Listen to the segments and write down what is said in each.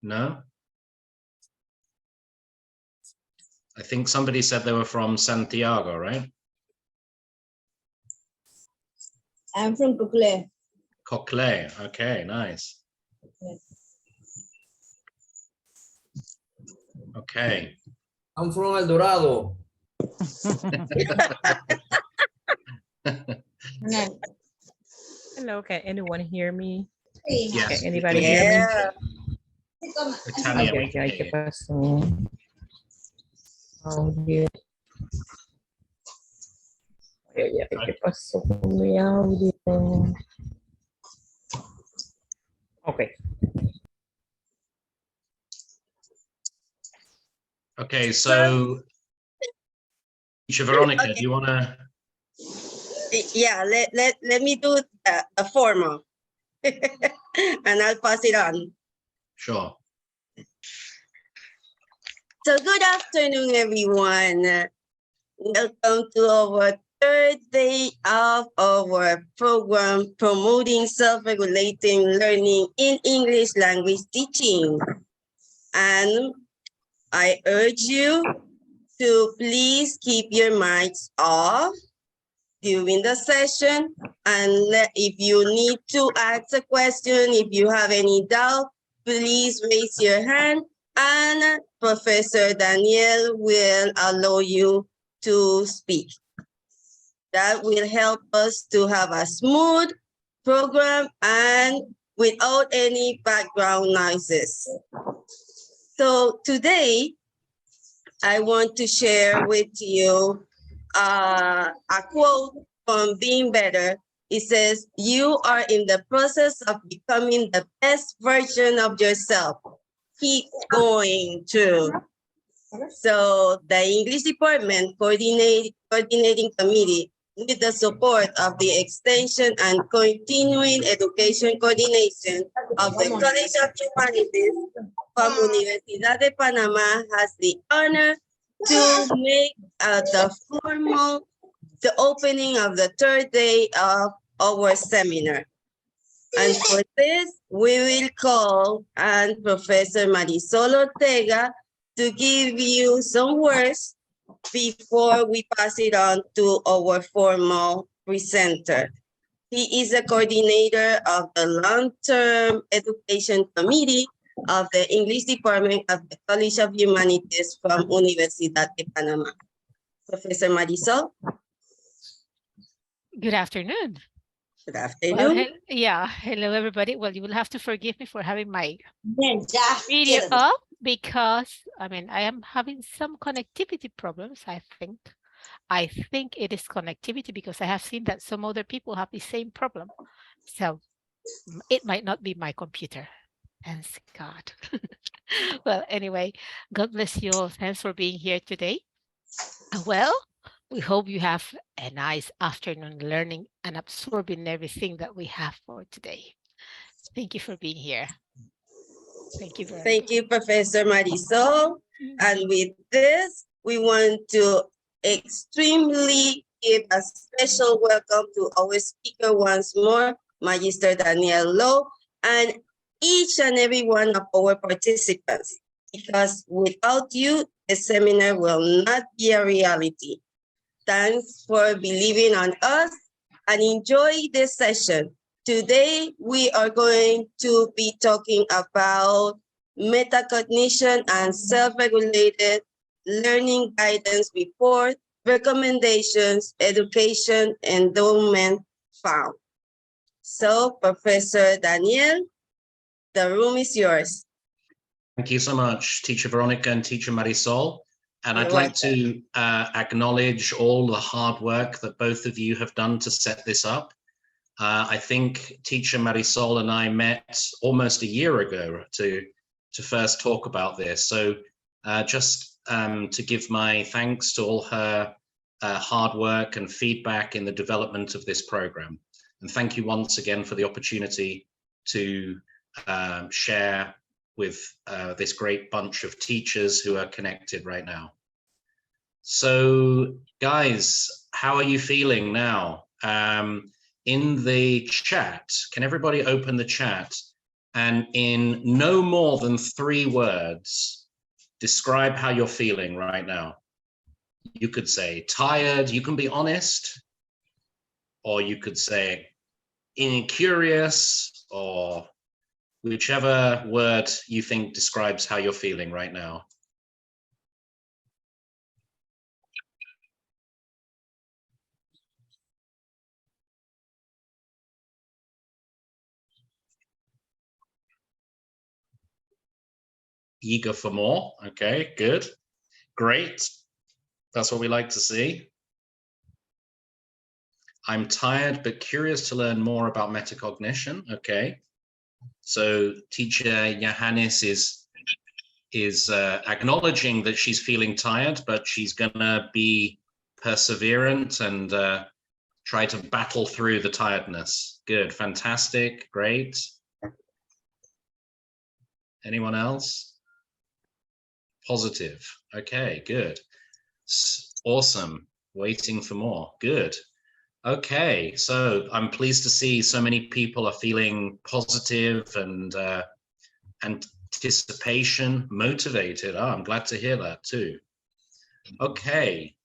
No? I think somebody said they were from Santiago, right? I'm from Cocle. Cocle, okay, nice. Okay. I'm from El Dorado. Hello, can anyone hear me? Yes, Can anybody we hear me? Tanya, we Okay, can ¿qué hear you. pasó? Audio. Oye, ¿qué pasó con mi audio? Okay. Okay, so Teacher Veronica, Okay. do you want to? Yeah, let me do the formal. And I'll pass it on. Sure. So good afternoon, everyone. Welcome to our third day of our program promoting self-regulating learning in English language teaching. And I urge you to please keep your mics off during the session. And if you need to ask a question, if you have any doubt, please raise your hand and Professor Daniel will allow you to speak. That will help us to have a smooth program and without any background noises. So today, I want to share with you a quote from Being Better. It says, "You are in the process of becoming the best version of yourself. Keep going to." So the English department coordinating committee with the support of the extension and continuing education coordination of the College of Humanities from Universidad de Panama has the honor to make the opening of the third day of our seminar. And for this, we will call on Professor Marisol Ortega to give you some words before we pass it on to our formal presenter. He is a coordinator of the Long-Term Education Committee of the English Department of the College of Humanities from Universidad de Panama. Professor Marisol. Good afternoon. Good afternoon. Well, yeah, hello everybody. Well, you will have to forgive me for having my video up because I am having some connectivity problems. I think it is connectivity because I have seen that some other people have the same problem. So it might not be my computer. Thanks God. Well, anyway, God bless you all. Thanks for being here today. Well, we hope you have a nice afternoon learning and absorbing everything that we have for today. Thank you for being here. Thank you very much. Thank you, Professor Marisol. And with this, we want to extremely give a special welcome to our speaker once more, Magister Daniel Lowe, and each and every one of our participants, because without you, the seminar will not be a reality. Thanks for believing on us and enjoy this session. Today, we are going to be talking about metacognition and self-regulated learning guidance report, recommendations, education, endowment found. So, Professor Daniel, the room is yours. Thank you so much, Teacher Veronica and Teacher Marisol. And You're I'd like to acknowledge all the hard work that both of you have done to set this up. I think Teacher Marisol and I met almost a year ago to first talk about this. So just to give my thanks to all her hard work and feedback in the development of this program. And thank you once again for the opportunity to share with this great bunch of teachers who are connected right now. So guys, how are you feeling now? In the chat, can everybody open the chat and in no more than 3 words, describe how you're feeling right now. You could say tired, you can be honest, or you could say curious, or whichever word you think describes how you're feeling right now. Eager for more. Okay, good. Great. That's what we like to see. I'm tired but curious to learn more about metacognition. Okay. So teacher Johannes is acknowledging that she's feeling tired, but she's gonna be perseverant and try to battle through the tiredness. Good, fantastic, great. Anyone else? Positive. Okay, good. Awesome. Waiting for more. Good. Okay, so I'm pleased to see so many people are feeling positive and anticipation, motivated. Oh, I'm glad to hear that too. Okay,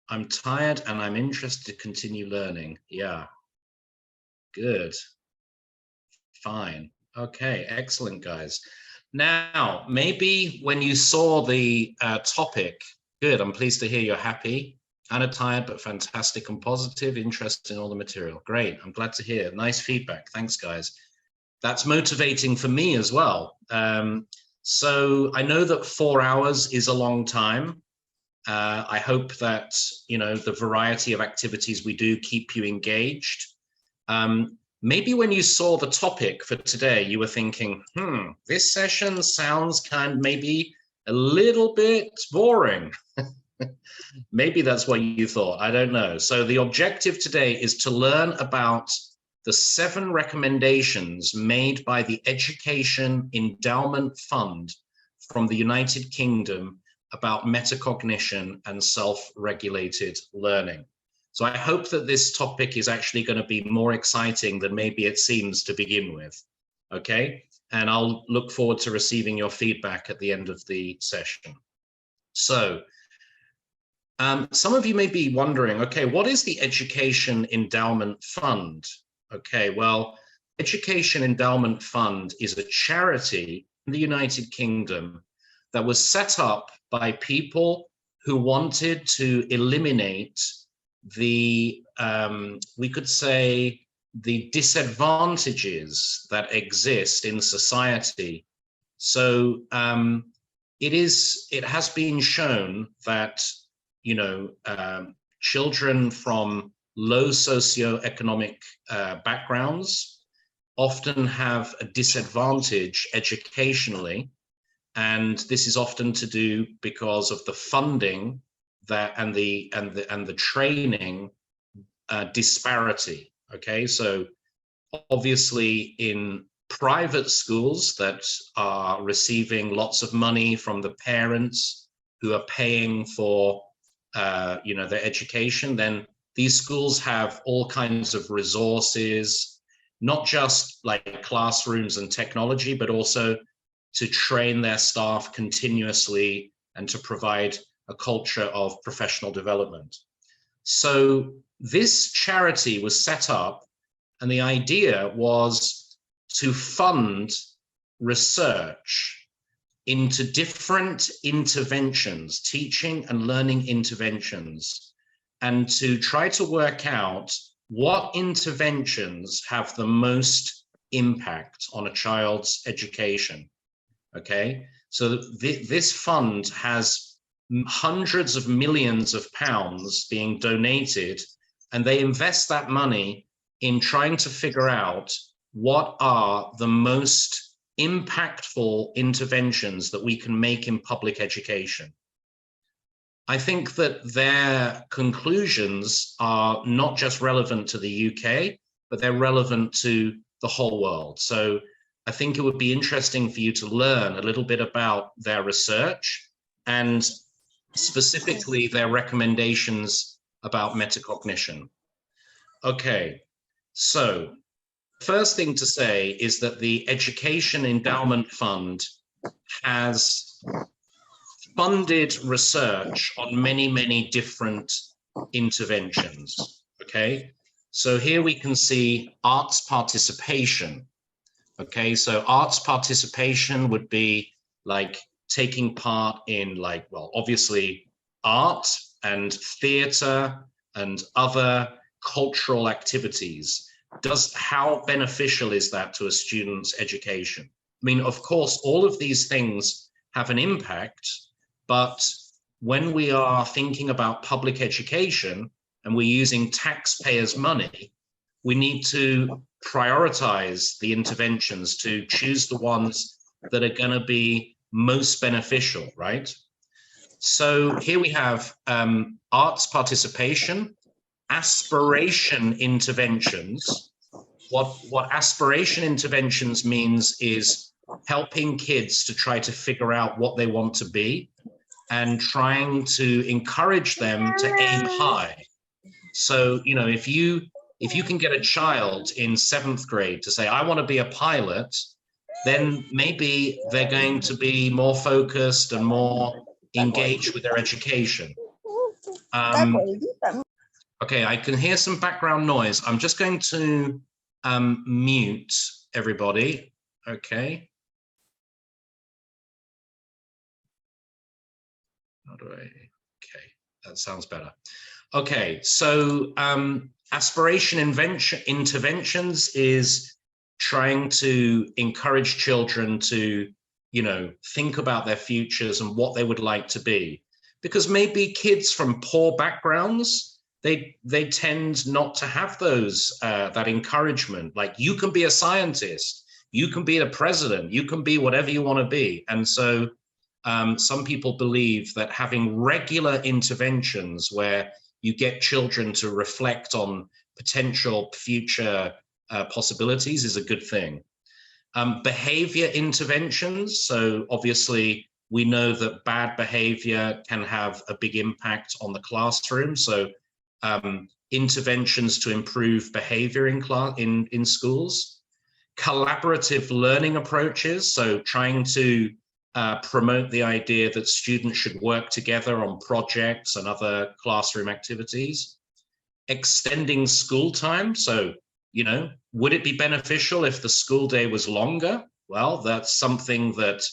I'm tired and I'm interested to continue learning. Yeah, good. Fine. Okay, excellent, guys. Now, maybe when you saw the topic, good, I'm pleased to hear you're happy. Kind of tired, but fantastic and positive, interest in all the material. Great, I'm glad to hear. Nice feedback. Thanks, guys. That's motivating for me as well. So I know that 4 hours is a long time. I hope that, you know, the variety of activities we do keep you engaged. Maybe when you saw the topic for today, you were thinking, this session sounds maybe a little bit boring. Maybe that's what you thought, I don't know. So the objective today is to learn about the 7 recommendations made by the Education Endowment Fund from the United Kingdom about metacognition and self-regulated learning. So I hope that this topic is actually going to be more exciting than maybe it seems to begin with, okay? And I'll look forward to receiving your feedback at the end of the session. So some of you may be wondering, okay, what is the Education Endowment Fund? Okay, well, Education Endowment Fund is a charity in the United Kingdom that was set up by people who wanted to eliminate the, we could say, the disadvantages that exist in society. So it has been shown that, you know, children from low socioeconomic backgrounds often have a disadvantage educationally, and this is often to do because of the funding that and the training disparity. Okay, so obviously in private schools that are receiving lots of money from the parents who are paying for you know, their education, then these schools have all kinds of resources, not just like classrooms and technology, but also to train their staff continuously and to provide a culture of professional development. So this charity was set up, and the idea was to fund research into different interventions, teaching and learning interventions, and to try to work out what interventions have the most impact on a child's education. Okay, so this fund has hundreds of millions of pounds being donated, and they invest that money in trying to figure out what are the most impactful interventions that we can make in public education. I think that their conclusions are not just relevant to the UK, but they're relevant to the whole world. So I think it would be interesting for you to learn a little bit about their research and specifically their recommendations about metacognition. Okay, so first thing to say is that the Education Endowment Fund has funded research on many, many different interventions, okay? So here we can see arts participation, okay? So arts participation would be like taking part in like, well, obviously art and theater and other cultural activities. How beneficial is that to a student's education? I mean, of course, all of these things have an impact, but when we are thinking about public education and we're using taxpayers' money, we need to prioritize the interventions to choose the ones that are going to be most beneficial, right? So here we have arts participation, aspiration interventions. What aspiration interventions means is helping kids to try to figure out what they want to be and trying to encourage them to aim high. So, you know, if you can get a child in 7th grade to say, I want to be a pilot, then maybe they're going to be more focused and more engaged with their education. Okay, I can hear some background noise. I'm just going to mute everybody. Okay. How do I? Okay, that sounds better. Okay, so aspiration interventions is trying to encourage children to, you know, think about their futures and what they would like to be. Because maybe kids from poor backgrounds, they tend not to have those that encouragement. Like, you can be a scientist, you can be a president, you can be whatever you want to be. And so some people believe that having regular interventions where you get children to reflect on potential future possibilities is a good thing. Behavior interventions. So obviously we know that bad behavior can have a big impact on the classroom. So interventions to improve behavior in schools. Collaborative learning approaches. So trying to promote the idea that students should work together on projects and other classroom activities. Extending school time. So, you know, would it be beneficial if the school day was longer? Well, that's something that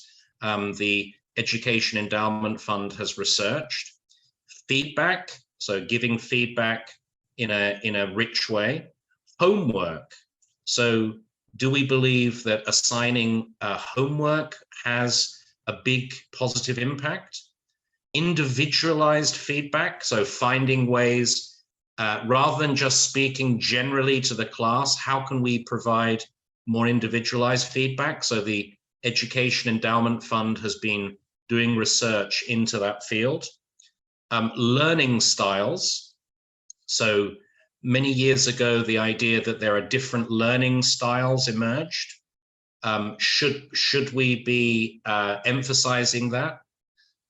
the Education Endowment Fund has researched. Feedback, so giving feedback in a rich way. Homework. So do we believe that assigning homework has a big positive impact? Individualized feedback, so finding ways, rather than just speaking generally to the class, how can we provide more individualized feedback? So the Education Endowment Fund has been doing research into that field. Learning styles. So many years ago, the idea that there are different learning styles emerged. Should we be emphasizing that?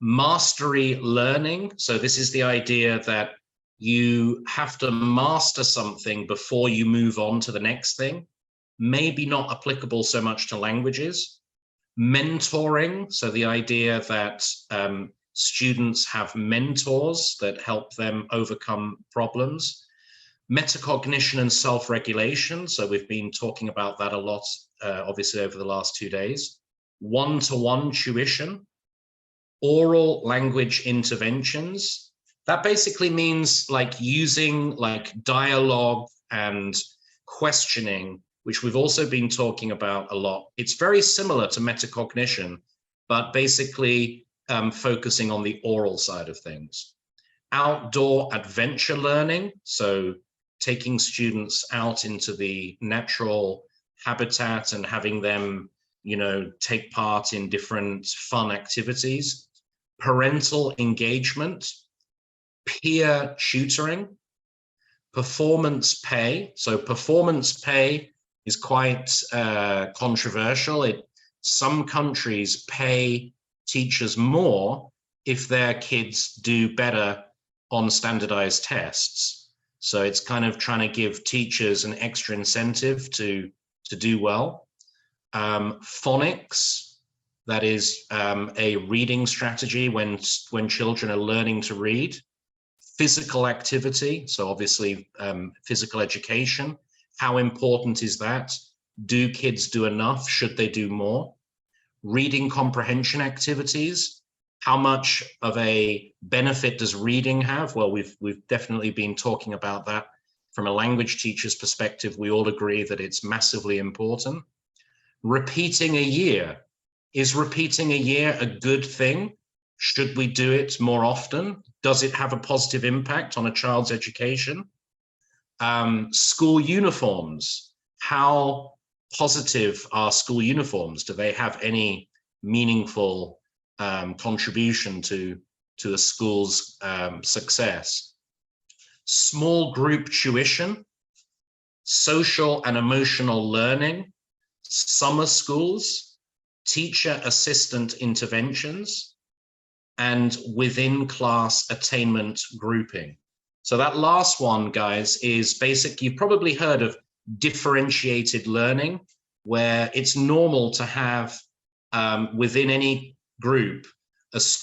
Mastery learning. So this is the idea that you have to master something before you move on to the next thing. Maybe not applicable so much to languages. Mentoring. So the idea that students have mentors that help them overcome problems. Metacognition and self-regulation. So we've been talking about that a lot, obviously, over the last 2 days. One-to-one tuition. Oral language interventions. That basically means like using like dialogue and questioning, which we've also been talking about a lot. It's very similar to metacognition, but basically focusing on the oral side of things. Outdoor adventure learning, so taking students out into the natural habitat and having them, you know, take part in different fun activities. Parental engagement, peer tutoring, performance pay. So performance pay is quite controversial. Some countries pay teachers more if their kids do better on standardized tests. So it's kind of trying to give teachers an extra incentive to to do well. Phonics, that is a reading strategy when children are learning to read. Physical activity, so obviously physical education. How important is that? Do kids do enough? Should they do more? Reading comprehension activities. How much of a benefit does reading have? Well, we've definitely been talking about that from a language teacher's perspective. We all agree that it's massively important. Repeating a year. Is repeating a year a good thing? Should we do it more often? Does it have a positive impact on a child's education? School uniforms. How positive are school uniforms? Do they have any meaningful contribution to a school's success? Small group tuition, social and emotional learning, summer schools, teacher assistant interventions, and within class attainment grouping. So that last one, guys, is basic. You've probably heard of differentiated learning, where it's normal to have within any group,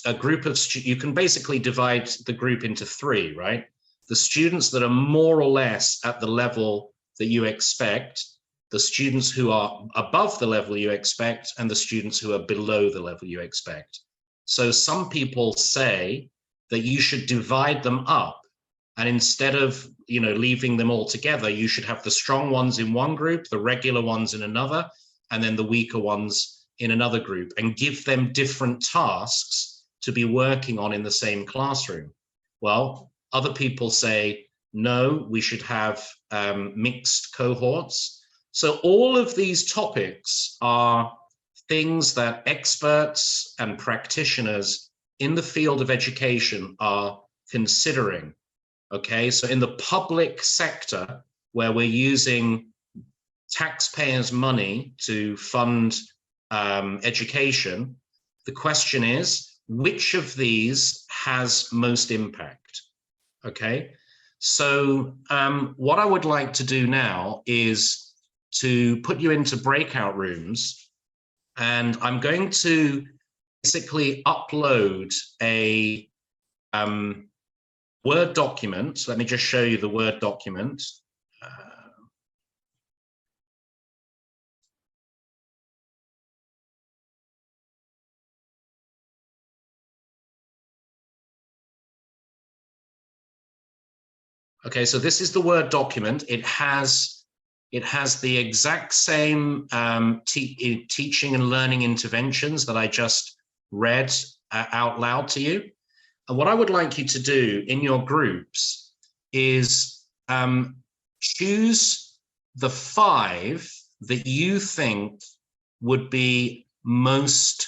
a group of you can basically divide the group into three, right? The students that are more or less at the level that you expect, the students who are above the level you expect, and the students who are below the level you expect. So some people say that you should divide them up, and instead of leaving them all together, you should have the strong ones in one group, the regular ones in another, and then the weaker ones in another group, and give them different tasks to be working on in the same classroom. Well, other people say, no, we should have mixed cohorts. So all of these topics are things that experts and practitioners in the field of education are considering. Okay, so in the public sector, where we're using taxpayers' money to fund education, the question is, which of these has most impact? Okay, so what I would like to do now is to put you into breakout rooms, and I'm going to basically upload a Word document. Let me just show you the Word document. Okay, so this is the Word document. It has the exact same teaching and learning interventions that I just read out loud to you. And what I would like you to do in your groups is choose the 5 that you think would be most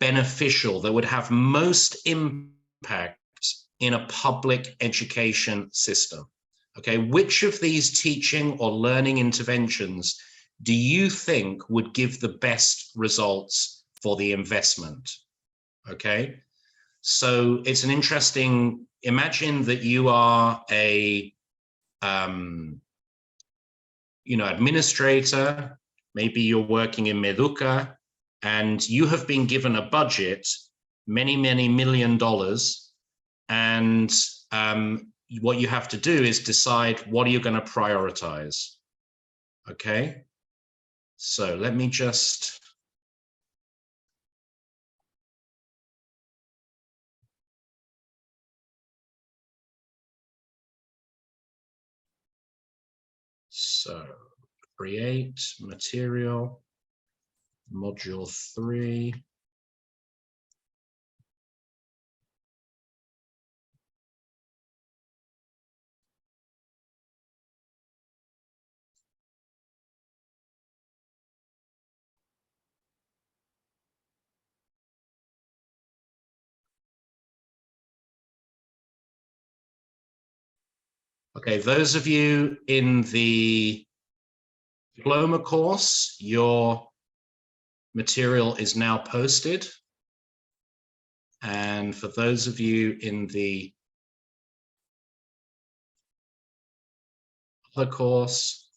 beneficial, that would have most impact in a public education system. Okay, which of these teaching or learning interventions do you think would give the best results for the investment? Okay, so it's an interesting, imagine that you are a administrator, maybe you're working in Meduca, and you have been given a budget, many $1 million, and what you have to do is decide what are you going to prioritize. Okay, so let me just create material, module 3. Okay, those of you in the diploma course, your material is now posted. And for those of you in the other course,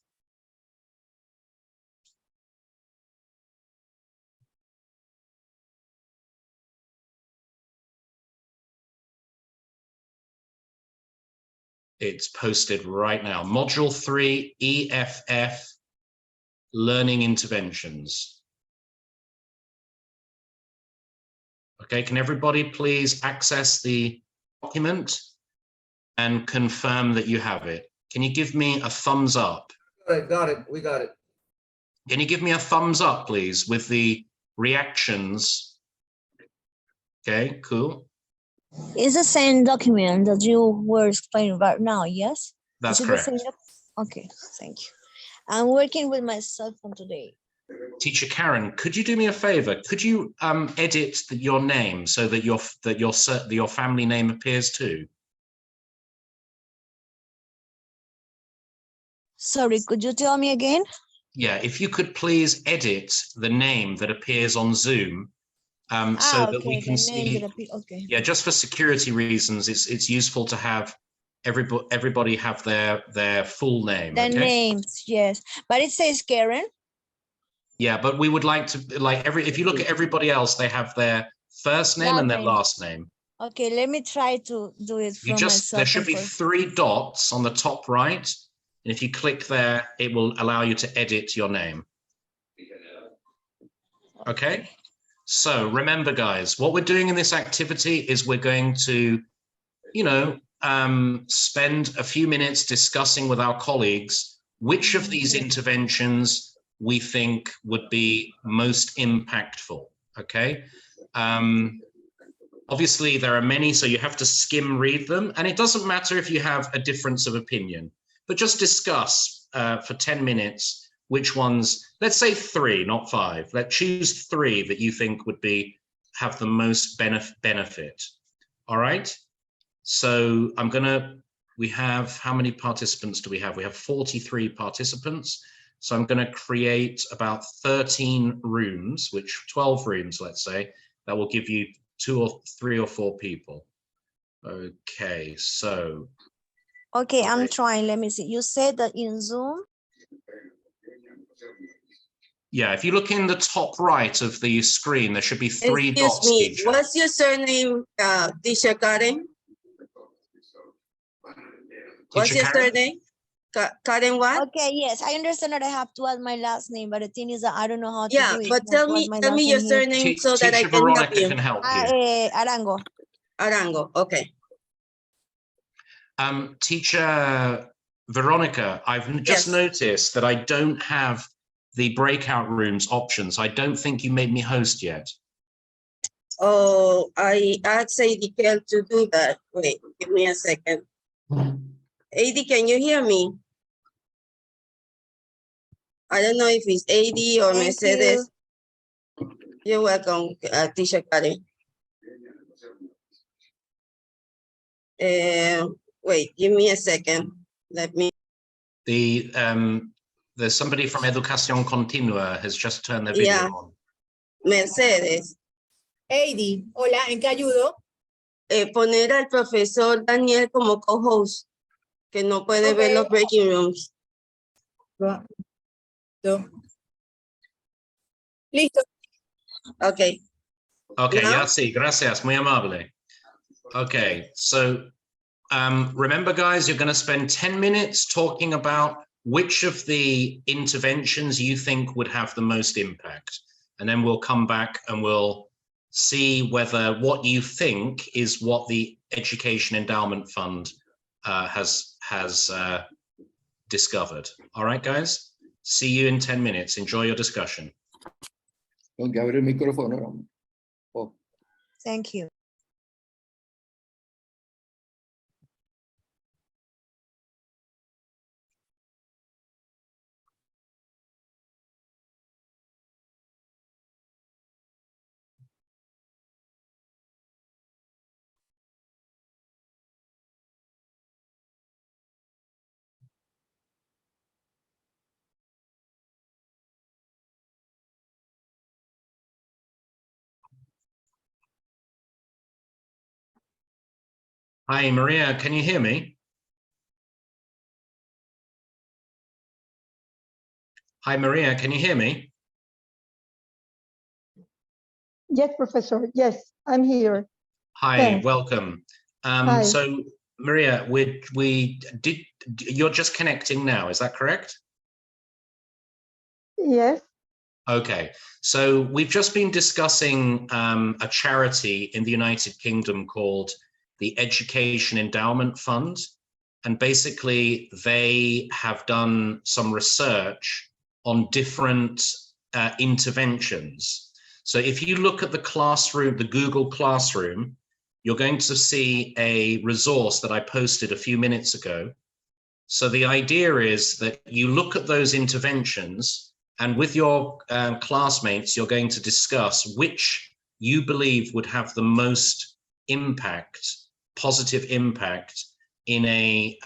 It's posted right now. Module 3, EFF, Learning Interventions. Okay, can everybody please access the document and confirm that you have it? Can you give me a thumbs up? Got it. We got it. Can you give me a thumbs up, please, with the reactions? Okay, cool. It's the same document that you were explaining right now, yes? That's Is it the correct. same okay, thank you. I'm working with my cell phone today. Teacher Karen, could you do me a favor? Could you edit your name so that your family name appears too? Sorry, could you tell me again? Yeah, if you could please edit the name that appears on Zoom so that we can see. Okay. Yeah, just for security reasons, it's useful to have everybody have their full name. The okay? names, yes. But it says Karen. Yeah, but we would like to if you look at everybody else, they have their first name and their last name. Okay, let me try to do it from myself. There should be 3 dots on the top right. And if you click there, it will allow you to edit your name. Okay. So remember, guys, what we're doing in this activity is we're going to, spend a few minutes discussing with our colleagues which of these interventions we think would be most impactful. Okay. Obviously, there are many, so you have to skim read them. And it doesn't matter if you have a difference of opinion, but just discuss for 10 minutes which ones, let's say 3, not 5. Let's choose 3 that you think would have the most benefit. All right. So we have, how many participants do we have? We have 43 participants. So I'm going to create about 13 rooms, 12 rooms, let's say, that will give you 2 or 3 or 4 people. Okay, so. Okay, I'm trying. Let me see. You said that in Zoom? Yeah, if you look in the top right of the screen, there should be 3 dots. Excuse me, teacher. what's your surname, Teacher Karen? What's your surname? Karen what? Okay, yes, I understand that I have to add my last name, but the thing is that I don't know how to do it. But tell me your surname so that I can Veronica help you. can help you. Arango. Arango, okay. Teacher Veronica, I've just noticed that I don't have the breakout rooms options. I don't think you made me host yet. Oh, I asked AD to do that. Wait, give me a second. AD, can you hear me? I don't know if it's AD or Mercedes. You're welcome, Teacher Karen. Wait, give me a second. Let me. There's somebody from Educación Continua has just turned their video on. Mercedes. Heidi, hola, ¿en qué ayudo? Poner al profesor Daniel como co-host, que no puede ver los breaking rooms. Listo. Okay. Okay, ya sí, gracias, muy amable. Okay, so remember, guys, you're going to spend 10 minutes talking about which of the interventions you think would have the most impact. And then we'll come back and we'll see whether what you think is what the Education Endowment Fund has discovered. All right, guys? See you in 10 minutes. Enjoy your discussion. Thank you. Hi, Maria, can you hear me? Hi, Maria, can you hear me? Yes, Professor. Yes, I'm here. Hi, Thanks. welcome. Hi. So Maria, you're just connecting now, is that correct? Yes. Okay, so we've just been discussing a charity in the United Kingdom called the Education Endowment Fund. And basically, they have done some research on different interventions. So if you look at the classroom, the Google Classroom, you're going to see a resource that I posted a few minutes ago. So the idea is that you look at those interventions, and with your classmates, you're going to discuss which you believe would have the most impact, positive impact in a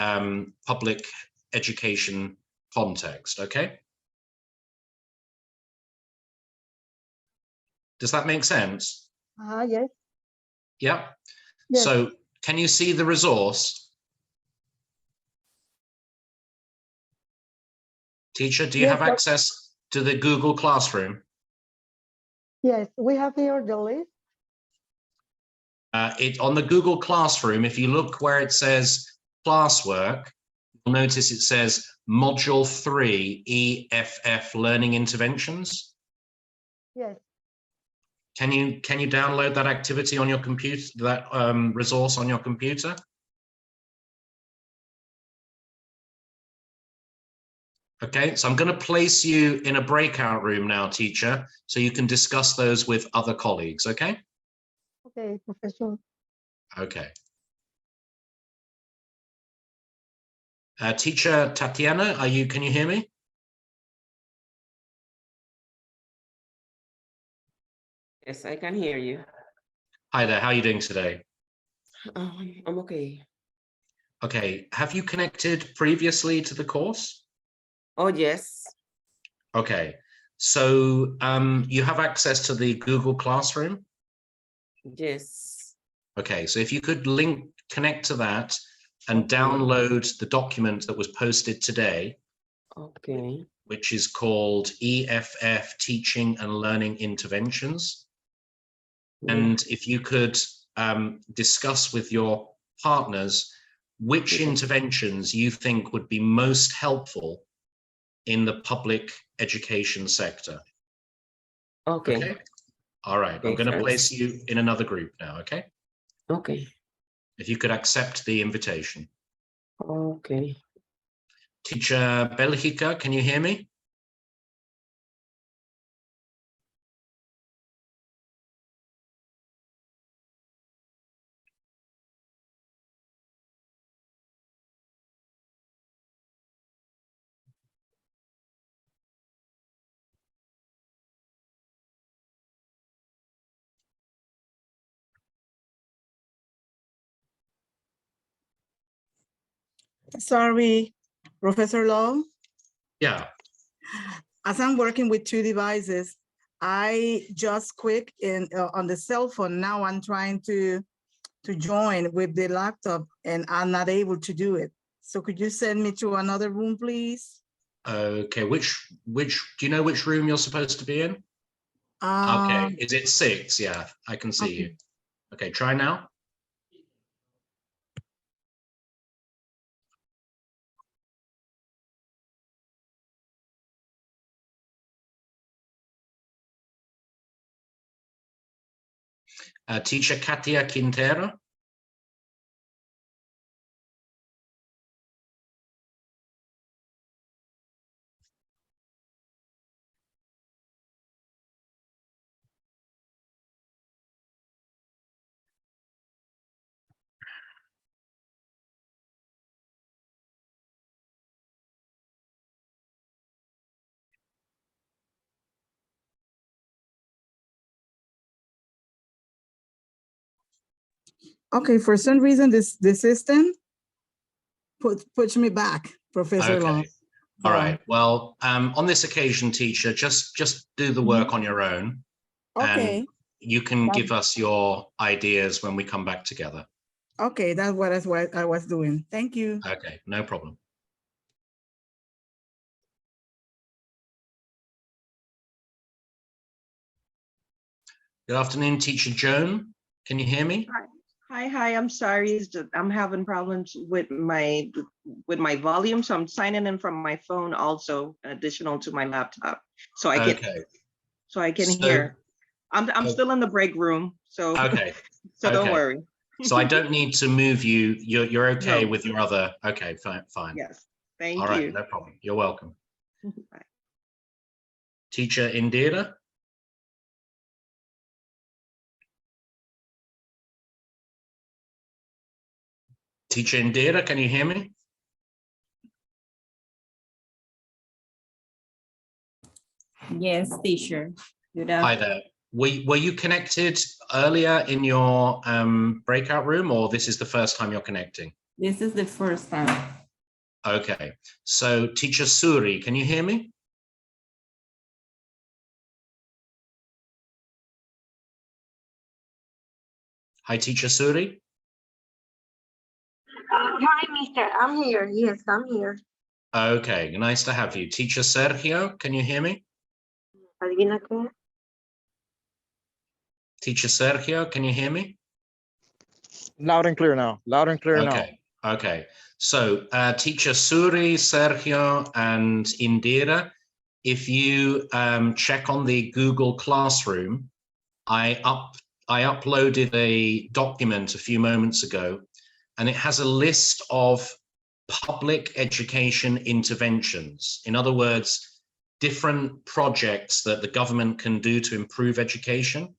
public education context, okay? Does that make sense? Yes. Yeah. Yes. So can you see the resource? Teacher, do you Yes, have access to the Google Classroom? Yes, we have here the list. On the Google Classroom, if you look where it says classwork, you'll notice it says Module 3 EFF Learning Interventions. Yes. Can you download that activity on your computer, that resource on your computer? Okay, so I'm going to place you in a breakout room now, teacher, so you can discuss those with other colleagues, okay? Okay, Professor. Okay. Teacher Tatiana, can you hear me? Yes, I can hear you. Hi there, how are you doing today? I'm okay. Okay, have you connected previously to the course? Oh, yes. Okay, so you have access to the Google Classroom? Yes. Okay, so if you could connect to that and Okay. download the document that was posted today, Okay. which is called EFF Teaching and Learning Interventions. Yeah. And if you could discuss with your partners which interventions you think would be most helpful in the public education sector. Okay. Okay. All right. I'm Okay, going to thanks. place you in another group now. Okay. Okay. If you could accept the invitation. Okay. Teacher Belgica, can you hear me? Sorry, Professor Law. Yeah. As I'm working with two devices, I just click on the cell phone. Now I'm trying to join with the laptop and I'm not able to do it. So could you send me to another room, please? Okay. Do you know which room you're supposed to be in? Okay. Is it 6? Yeah, I can see you. Okay. Try now. Teacher Katia Quintero. Okay, for some reason, the system puts me back, Professor Long. Okay. All right. Well, on this occasion, teacher, just do the work on your own. Okay. And you can give us your ideas when we come back together. Okay, that's what I was doing. Thank you. Okay, no problem. Good afternoon, Teacher Joan. Can you hear me? Hi, I'm sorry. I'm having problems with my volume, so I'm signing in from my phone also, additional to my laptop. So I can hear. I'm still in the break room, so Okay. so don't worry. So I don't need to move you. You're okay No. with your other. Okay, fine. Yes. Thank All you. right, no problem. You're welcome. Bye. Teacher Indira. Teacher Indira, can you hear me? Yes, teacher. Good Hi there. Were you connected earlier in your breakout room, or this is the first time you're connecting? This is the first time. Okay. So Teacher Suri, can you hear me? Hi, Teacher Suri. Hi, mister. I'm here. Yes, I'm here. Okay, nice to have you. Teacher Sergio, can you hear me? Adivina qué. Teacher Sergio, can you hear me? Loud and clear now. Loud and clear now. Okay. So Teacher Suri, Sergio, and Indira, if you check on the Google Classroom, I uploaded a document a few moments ago, and it has a list of public education interventions. In other words, different projects that the government can do to improve education.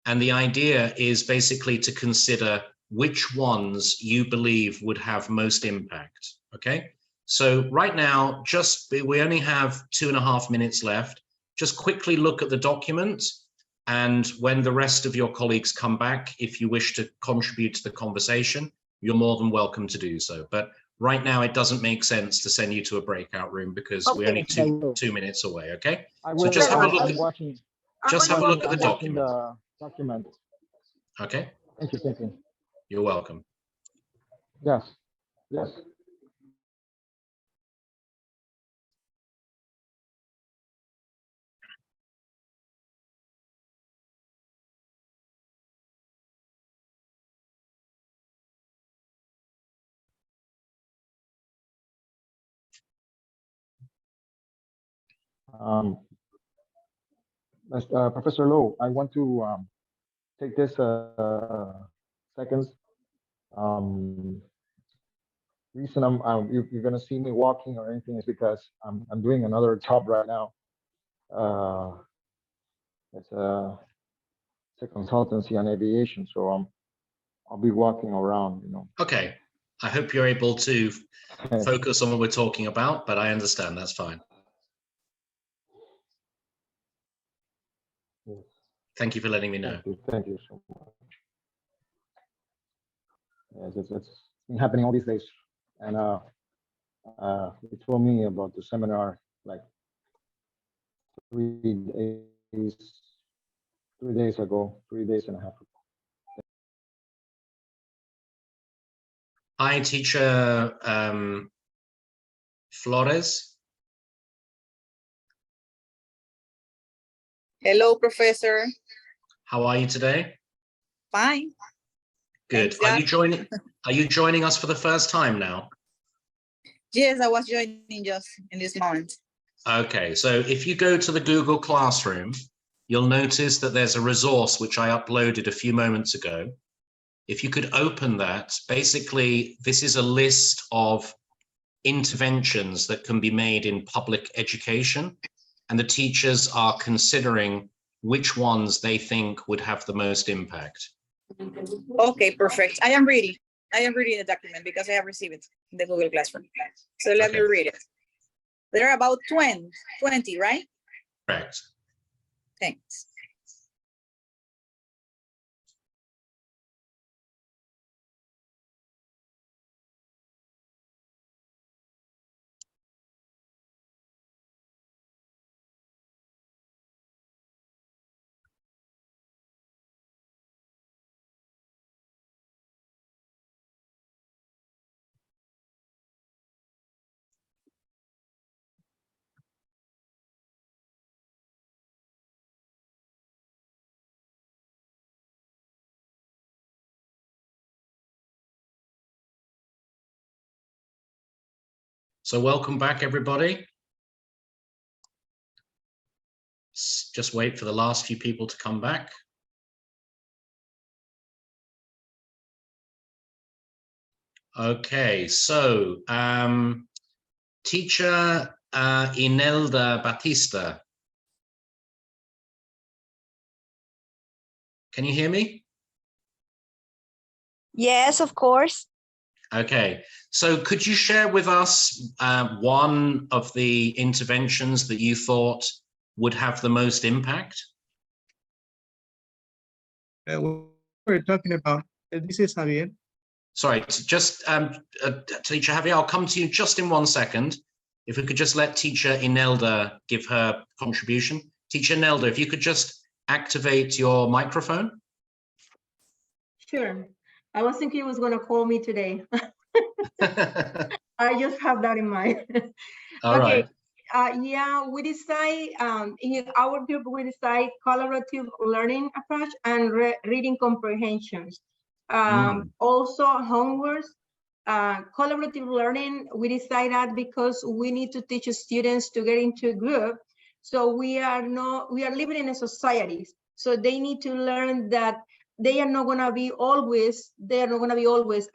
And the idea is basically to consider which ones you believe would have most impact, okay? So right now, we only have 2.5 minutes left. Just quickly look at the document, and when the rest of your colleagues come back, if you wish to contribute to the conversation, you're more than welcome to do so. But right now, it doesn't make sense to send you to a breakout room because we're only two minutes away, okay? So just have a look at the document. Document. Okay. Thank you. You're welcome. Yes. Professor Lowe, I want to take this seconds. Reason you're gonna see me walking or anything is because I'm doing another job right now. It's a consultancy on aviation, so I'll be walking around, Okay. I hope you're able to focus on what we're talking about, but I understand that's fine. Thank you for letting me know. Thank you so much. Yes, it's been happening all these days, and they told me about the seminar like 3 days ago, 3.5 days ago. Hi, Teacher Flores. Hello, Professor. How are you today? Fine. Good. Thanks, Are you joining us for the first time now? Yes, I was joining just in this moment. Okay, so if you go to the Google Classroom, you'll notice that there's a resource which I uploaded a few moments ago. If you could open that, basically, this is a list of interventions that can be made in public education, and the teachers are considering which ones they think would have the most impact. Okay, perfect. I am reading the document because I have received it in the Google Classroom. So let me read it. There are about 20, right? Correct. Thanks. So welcome back, everybody. Just wait for the last few people to come back. Okay, so teacher Inelda Batista. Can you hear me? Yes, of course. Okay, so could you share with us one of the interventions that you thought would have the most impact? What we're talking about, this is Javier. Sorry, just Teacher Javier, I'll come to you just in 1 second. If we could just let Teacher Inelda give her contribution. Teacher Inelda, if you could just activate your microphone. Sure. I was thinking he was going to call me today. I just have that in mind. All right. Yeah, we decide in our group, we decide collaborative learning approach and reading comprehensions. Also homework, collaborative learning, we decide that because we need to teach students to get into a group. So we are living in a society. So they need to learn that they are not going to be always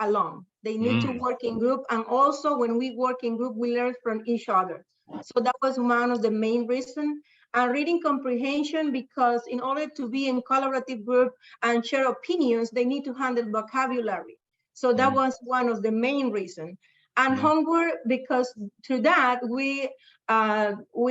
alone. They need to work in group. And also when we work in group, we learn from each other. So that was one of the main reasons. And reading comprehension, because in order to be in collaborative group and share opinions, they need to handle vocabulary. So that was one of the main reasons. And homework, because through that we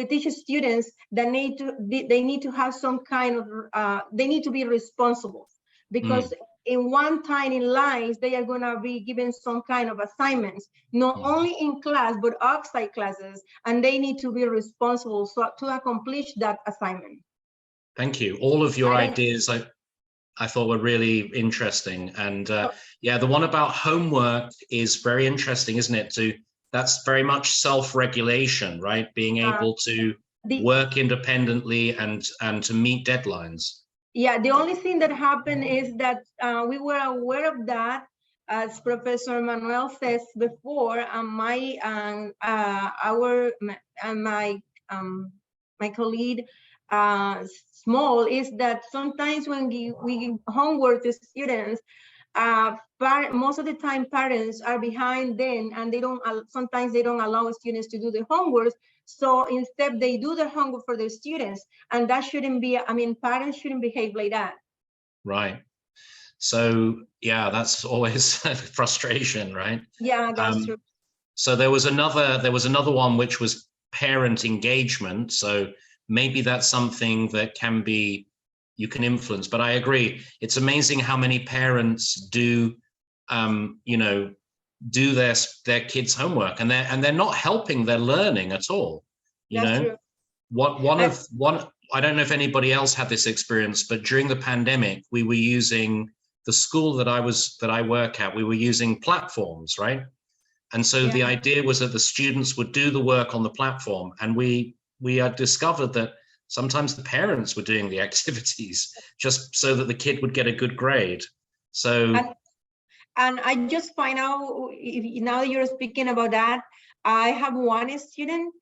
teach students that they need to have some kind of they need to be responsible, because in one time in life they are going to be given some kind of assignments, not only in class but outside classes, and they need to be responsible to accomplish that assignment. Thank you. All of your ideas I thought were really interesting, and yeah, the one about homework is very interesting, isn't it? That's very much self-regulation, right? Being able to work independently and to meet deadlines. Yeah, the only thing that happened is that we were aware of that, as Professor Manuel says before, and my colleague Small, is that sometimes when we homework to students, most of the time parents are behind them, and sometimes they don't allow students to do the homework. So instead they do the homework for the students, and that shouldn't be, parents shouldn't behave like that. Right. So yeah, that's always frustration, right? Yeah, that's true. So there was another one which was parent engagement. So maybe that's something that you can influence. But I agree, it's amazing how many parents do do their kids' homework, and they're not helping their learning at all. That's true. I don't know if anybody else had this experience, but during the pandemic, we were using the school that I work at. We were using platforms, right? And so the idea was that the students would do the work on the platform, and we had discovered that sometimes the parents were doing the activities just so that the kid would get a good grade. So. And I just find out, now you're speaking about that, I have one student,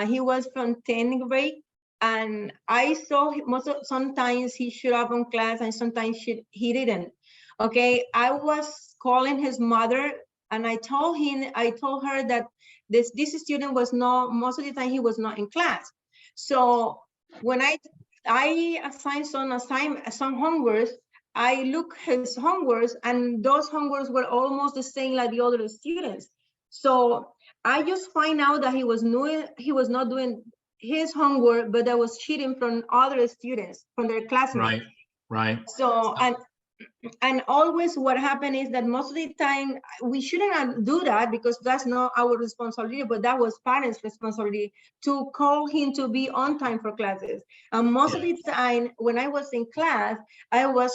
he was from 10th grade, and I saw sometimes he showed up in class and sometimes he didn't. Okay, I was calling his mother, and I told her that this student was not, most of the time he was not in class. So when I assigned some homework, I look his homeworks, and those homeworks were almost the same like the other students. So I just find out that he was not doing his homework, but that was cheating from other students, from their classmates. Right. So and always what happened is that most of the time we shouldn't do that, because that's not our responsibility, but that was parents' responsibility to call him to be on time for classes. And most of the time when I was in class, I was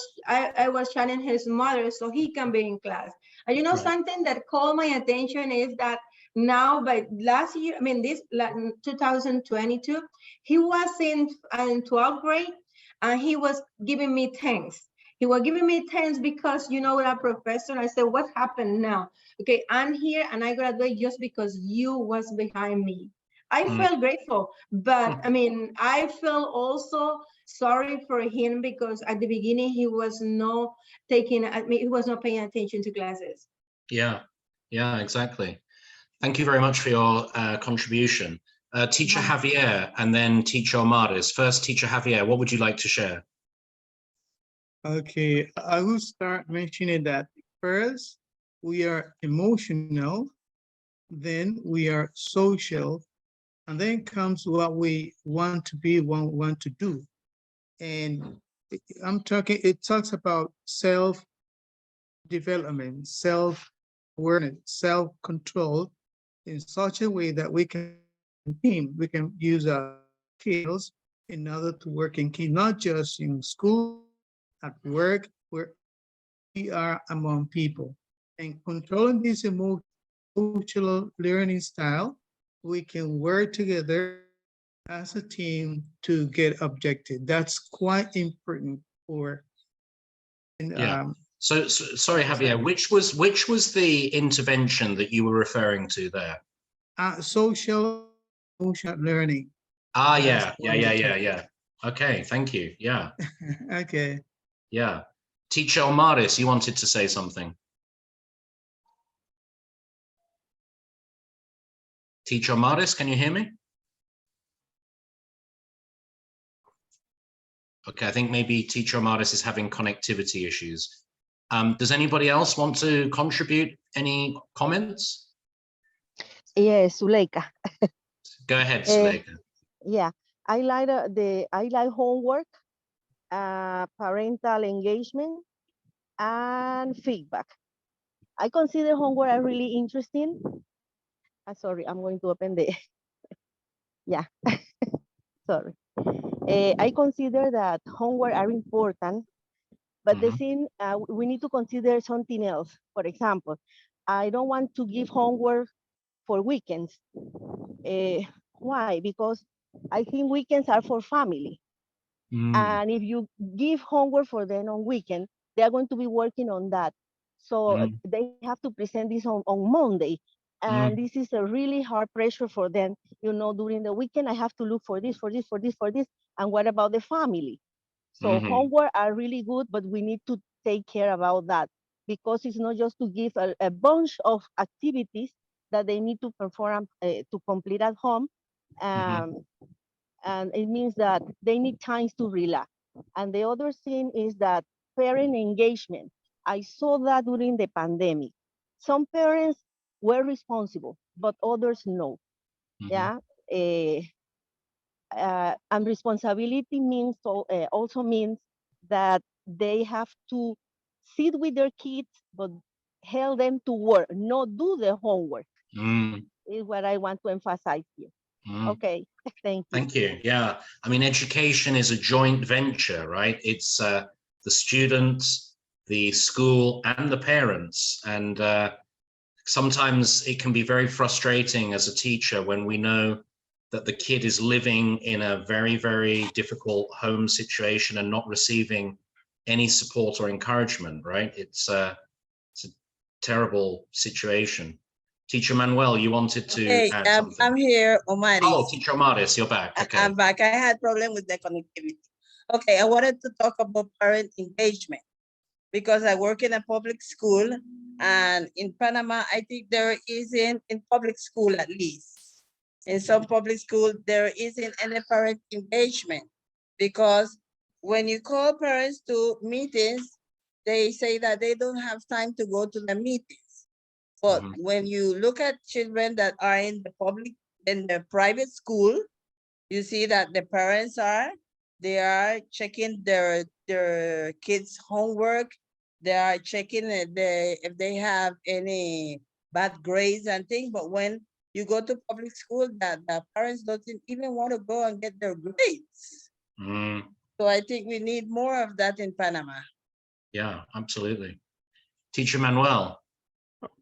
chatting his mother so he can be in class. And something that called my attention is that now, by last year, this 2022, he was in 12th grade, and he was giving me thanks. He was giving me 10s because, you know, that professor. I said, what happened now? Okay, I'm here and I graduate just because you was behind me. I felt grateful, but I mean, I felt also sorry for him because at the beginning he was not taking, I mean, he was not paying attention to classes. Yeah, yeah, exactly. Thank you very much for your contribution. Teacher Javier and then Teacher Omaris. First, Teacher Javier, what would you like to share? Okay, I will start mentioning that first we are emotional, then we are social, and then comes what we want to be, want to do. And it talks about self-development, self-awareness, self-control in such a way that we can use our skills in order to work in team, not just in school, at work, where we are among people. And controlling this emotional learning style, we can work together as a team to get objective. That's quite important for. So sorry, Javier, which was the intervention that you were referring to there? Social learning. Yeah. Okay, thank you. Yeah. Okay. Yeah. Teacher Omaris, you wanted to say something. Teacher Omaris, can you hear me? Okay, I think maybe Teacher Omaris is having connectivity issues. Does anybody else want to contribute any comments? Yes, Zuleika. Go ahead, Zuleika. Yeah, I like homework, parental engagement, and feedback. I consider homework really interesting. Sorry, I'm going to open the. Yeah, sorry. I consider that homework are important, but the thing we need to consider something else. For example, I don't want to give homework for weekends. Why? Because I think weekends are for family. And if you give homework for them on weekend, they are going to be working on that. So they have to present this on Monday. And this is a really hard pressure for them. You know, during the weekend, I have to look for this. And what about the family? So homework are really good, but we need to take care about that because it's not just to give a bunch of activities that they need to perform to complete at home. And it means that they need time to relax. And the other thing is that parent engagement. I saw that during the pandemic. Some parents were responsible, but others no. Yeah. And responsibility means also means that they have to sit with their kids, but help them to work, not do the homework. Is what I want to emphasize here. Okay, thank you. Thank you. Yeah, I mean, education is a joint venture, right? It's the students, the school, and the parents. And sometimes it can be very frustrating as a teacher when we know that the kid is living in a very, very difficult home situation and not receiving any support or encouragement, right? It's a terrible situation. Teacher Manuel, you wanted to add something. I'm here, Omaris. Oh, Teacher Omaris, you're back. Okay. I'm back. I had problem with the connectivity. Okay, I wanted to talk about parent engagement because I work in a public school, and in Panama, I think there isn't, in public school at least, in some public school, there isn't any parent engagement because when you call parents to meetings, they say that they don't have time to go to the meetings. But when you look at children that are in the private school, you see that the parents they are checking their kids' homework. They are checking if they have any bad grades and things. But when you go to public school, that the parents don't even want to go and get their grades. So I think we need more of that in Panama. Yeah, absolutely. Teacher Manuel.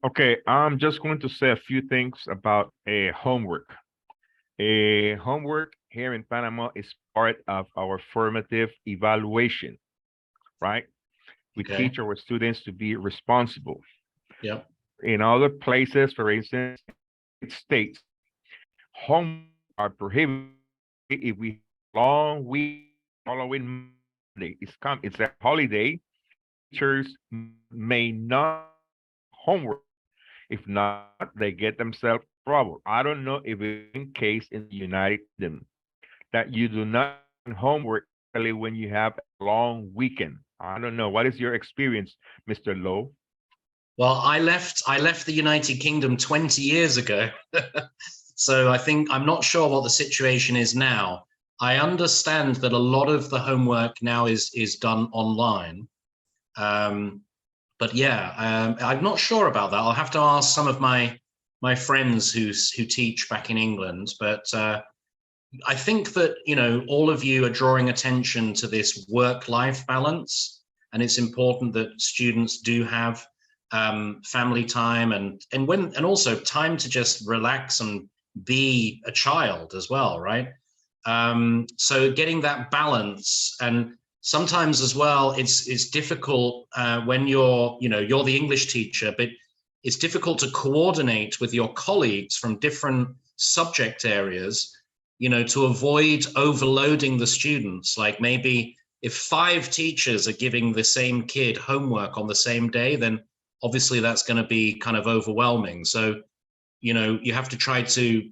Okay, I'm just going to say a few things about homework. Homework here in Panama is part of our formative evaluation, right? We Okay. teach our students to be responsible. Yeah. In other places, for instance, states, homework are prohibited if we long week following Monday. It's a holiday. Teachers may not homework. If not, they get themselves in trouble. I don't know if it's in case in the United Kingdom that you do not homework especially when you have a long weekend. I don't know. What is your experience, Mr. Lowe? Well, I left the United Kingdom 20 years ago. So I think I'm not sure what the situation is now. I understand that a lot of the homework now is done online. But yeah, I'm not sure about that. I'll have to ask some of my friends who teach back in England. But I think that, you know, all of you are drawing attention to this work-life balance, and it's important that students do have family time and also time to just relax and be a child as well, right? So getting that balance, and sometimes as well, it's difficult when you're the English teacher, but it's difficult to coordinate with your colleagues from different subject areas, you know, to avoid overloading the students. Like maybe if 5 teachers are giving the same kid homework on the same day, then obviously that's going to be kind of overwhelming. So, you know, you have to try to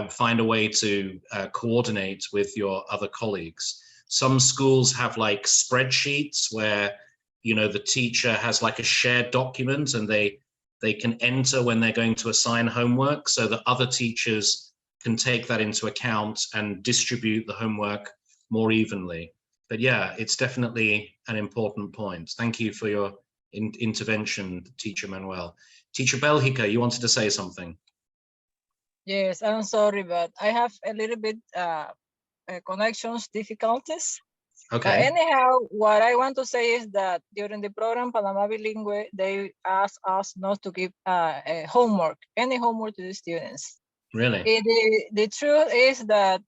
find a way to coordinate with your other colleagues. Some schools have like spreadsheets where, you know, the teacher has like a shared document and they can enter when they're going to assign homework so that other teachers can take that into account and distribute the homework more evenly. But yeah, it's definitely an important point. Thank you for your intervention, Teacher Manuel. Teacher Belgica, you wanted to say something? Yes, I'm sorry, but I have a little bit connections difficulties. Okay. Anyhow, what I want to say is that during the program Panama Bilingue, they asked us not to give any homework to the students. Really? The truth is that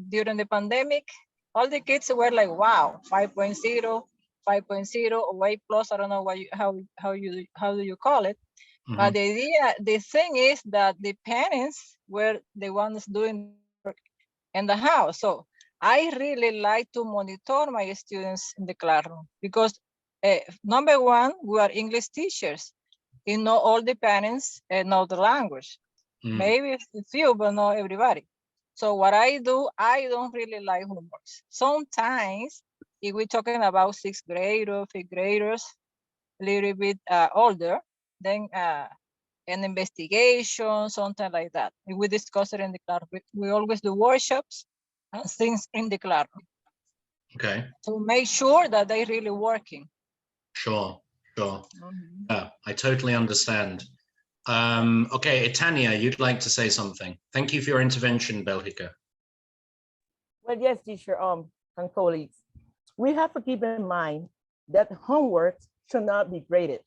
during the pandemic, all the kids were like, wow, 5.0, 5.0, or Y plus, I don't know how do you call it. But the thing is that the parents were the ones doing work in the house. So I really like to monitor my students in the classroom because number one, we are English teachers. You know, all the parents know the language. Maybe a few, but not everybody. So what I do, I don't really like homeworks. Sometimes, if we're talking about 6th grade or 5th graders, a little bit older, then an investigation, something like that. If we discuss it in the classroom, we always do workshops and things in the classroom. Okay. To make sure that they're really working. Sure. Yeah, I totally understand. Okay, Tanya, you'd like to say something. Thank you for your intervention, Belgica. Well, yes, teacher, and colleagues, we have to keep in mind that homework should not be graded.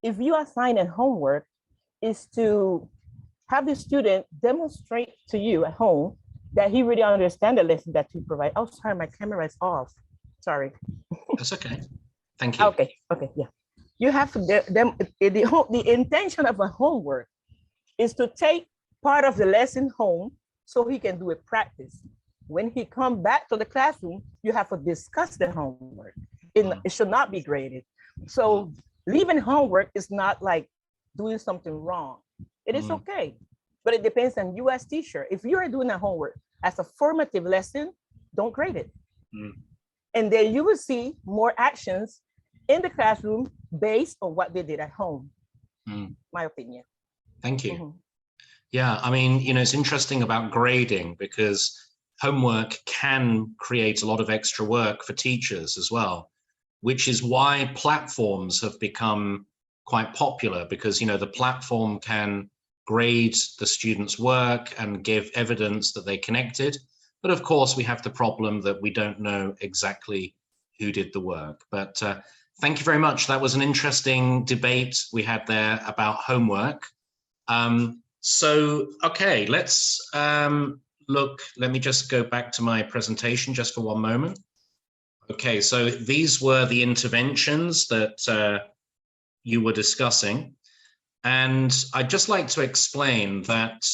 If you assign a homework, is to have the student demonstrate to you at home that he really understands the lesson that you provide. Oh, sorry, my camera is off. Sorry. That's okay. Thank you. Okay, yeah. You have to, the intention of a homework is to take part of the lesson home so he can do a practice. When he comes back to the classroom, you have to discuss the homework. It should not be graded. So leaving homework is not like doing something wrong. It is okay, but it depends on you as teacher. If you are doing a homework as a formative lesson, don't grade it. And then you will see more actions in the classroom based on what they did at home, my opinion. Thank you. Yeah, I mean, you know, it's interesting about grading because homework can create a lot of extra work for teachers as well, which is why platforms have become quite popular because, you know, the platform can grade the students' work and give evidence that they connected. But of course, we have the problem that we don't know exactly who did the work. But thank you very much. That was an interesting debate we had there about homework. So, okay, let's look. Let me just go back to my presentation just for one moment. Okay, so these were the interventions that you were discussing. And I'd just like to explain that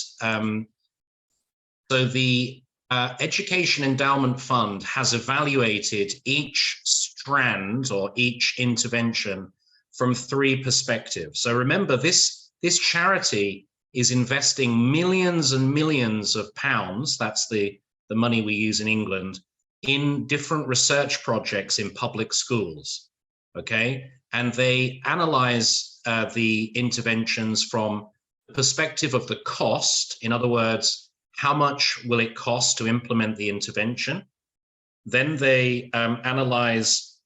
so the Education Endowment Fund has evaluated each strand or each intervention from 3 perspectives. So remember, this charity is investing millions and millions of pounds, that's the money we use in England, in different research projects in public schools, okay? And they analyze the interventions from the perspective of the cost. In other words, how much will it cost to implement the intervention? Then they analyze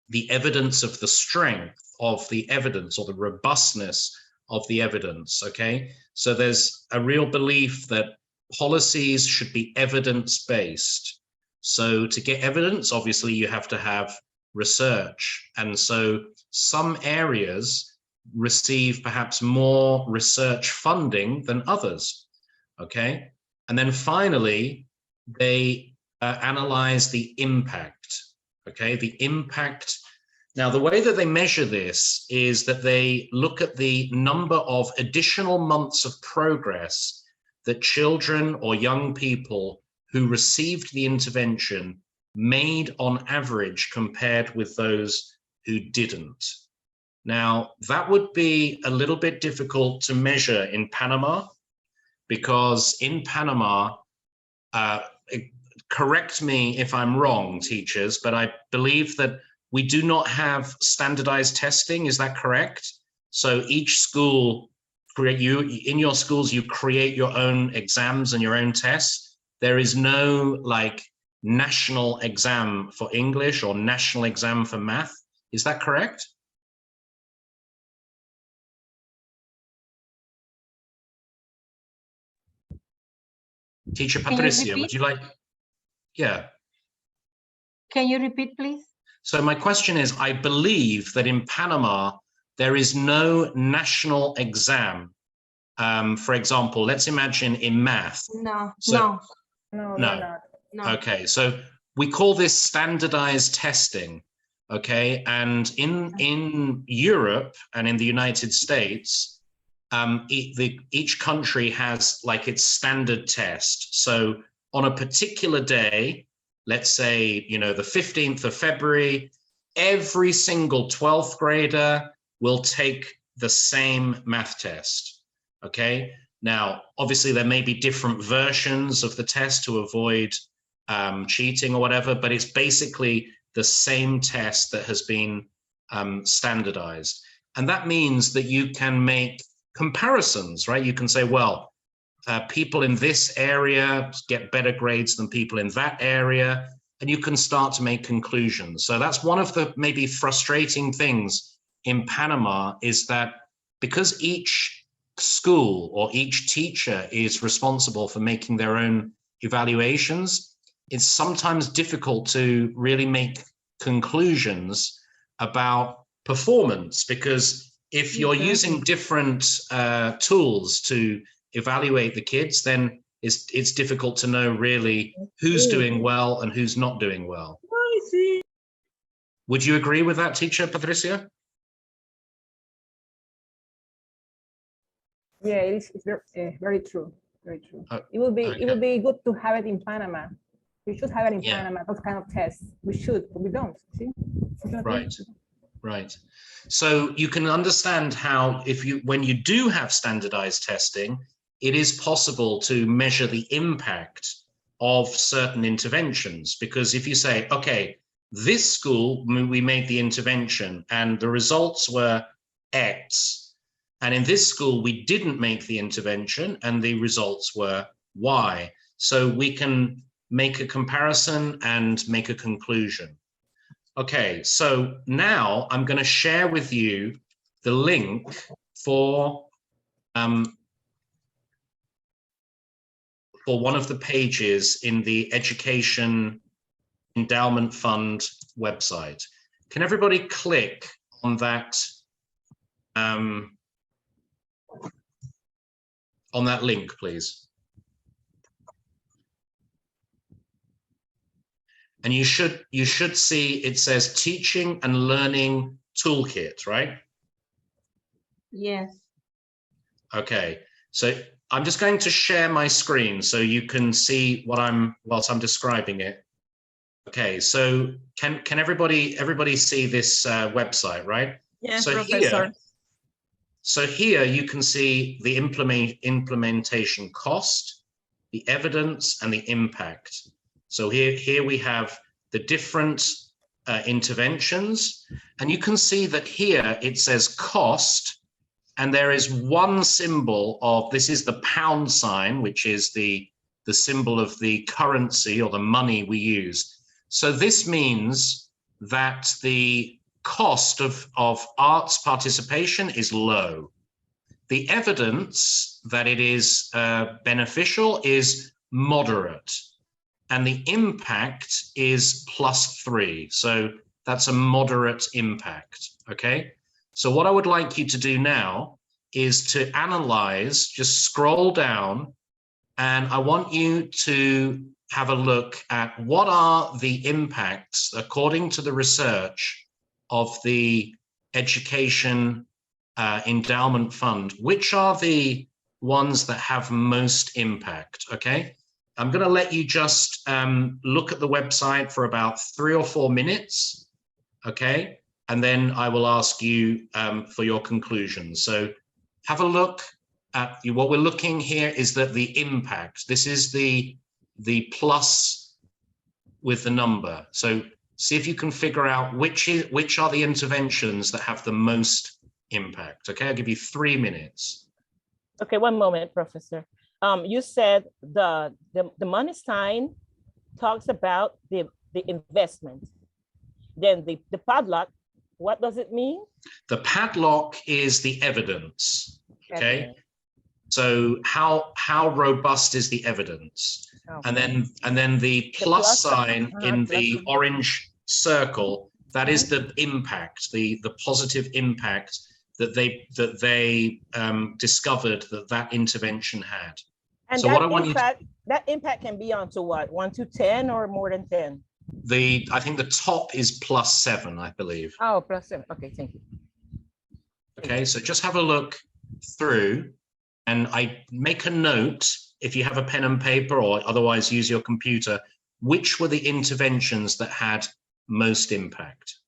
the evidence of the strength of the evidence or the robustness of the evidence, okay? So there's a real belief that policies should be evidence-based. So to get evidence, obviously you have to have research. And so some areas receive perhaps more research funding than others, okay? And then finally, they analyze the impact, okay? The impact. Now, the way that they measure this is that they look at the number of additional months of progress that children or young people who received the intervention made on average compared with those who didn't. Now, that would be a little bit difficult to measure in Panama, because in Panama, correct me if I'm wrong, teachers, but I believe that we do not have standardized testing. Is that correct? So each school, in your schools, you create your own exams and your own tests. There is no like national exam for English or national exam for math. Is that correct? Teacher Patricia, would you like? Yeah. Can you repeat, please? So my question is, I believe that in Panama, there is no national exam. For example, let's imagine in math. No, So, no. Okay, so we call this standardized testing, okay? And in Europe and in the United States, each country has like its standard test. So on a particular day, let's say, you know, the 15th of February, every single 12th grader will take the same math test, okay? Now, obviously there may be different versions of the test to avoid cheating or whatever, but it's basically the same test that has been standardized. And that means that you can make comparisons, right? You can say, well, people in this area get better grades than people in that area, and you can start to make conclusions. So that's one of the maybe frustrating things in Panama, is that because each school or each teacher is responsible for making their own evaluations, it's sometimes difficult to really make conclusions about performance, because if you're using different tools to evaluate the kids, then it's difficult to know really who's doing well and who's not doing well. Would you agree with that, teacher Patricia? Yeah, it's very true. Very true. It would be good to have it in Panama. We should have it in Panama, those kind of tests. We should, but we don't. See? Right. Right. So you can understand how when you do have standardized testing, it is possible to measure the impact of certain interventions. Because if you say, okay, this school, we made the intervention and the results were X, and in this school, we didn't make the intervention and the results were Y. So we can make a comparison and make a conclusion. Okay, so now I'm going to share with you the link for one of the pages in the Education Endowment Fund website. Can everybody click on that link, please? And you should see it says teaching and learning toolkit, right? Yes. Okay, so I'm just going to share my screen so you can see what whilst I'm describing it. Okay, so can everybody see this website, right? Yes, so Professor. Here you can see the implementation cost, the evidence, and the impact. So here we have the different interventions, and you can see that here it says cost, and there is one symbol of, this is the pound sign, which is the symbol of the currency or the money we use. So this means that the cost of arts participation is low. The evidence that it is beneficial is moderate, and the impact is +3. So that's a moderate impact, okay? So what I would like you to do now is to analyze, just scroll down, and I want you to have a look at what are the impacts, according to the research of the Education Endowment Fund, which are the ones that have most impact, okay? I'm gonna let you just look at the website for about 3 or 4 minutes, okay? And then I will ask you for your conclusions. So have a look at what we're looking here is that the impact, this is the plus with the number. So see if you can figure out which are the interventions that have the most impact. Okay, I'll give you 3 minutes. Okay, one moment, Professor. You said the money sign talks about the investment. Then the padlock, what does it mean? The padlock is the evidence. Okay. So how robust is the evidence? Okay. And then the plus sign in the orange circle, that is the impact, the positive impact that they discovered that intervention had. And so that impact can be on to what, 1 to 10 or more than 10? I think the top is +7, I believe. Oh, +7. Okay, thank you. Okay, so just have a look through, and I make a note, if you have a pen and paper or otherwise use your computer, which were the interventions that had most impact.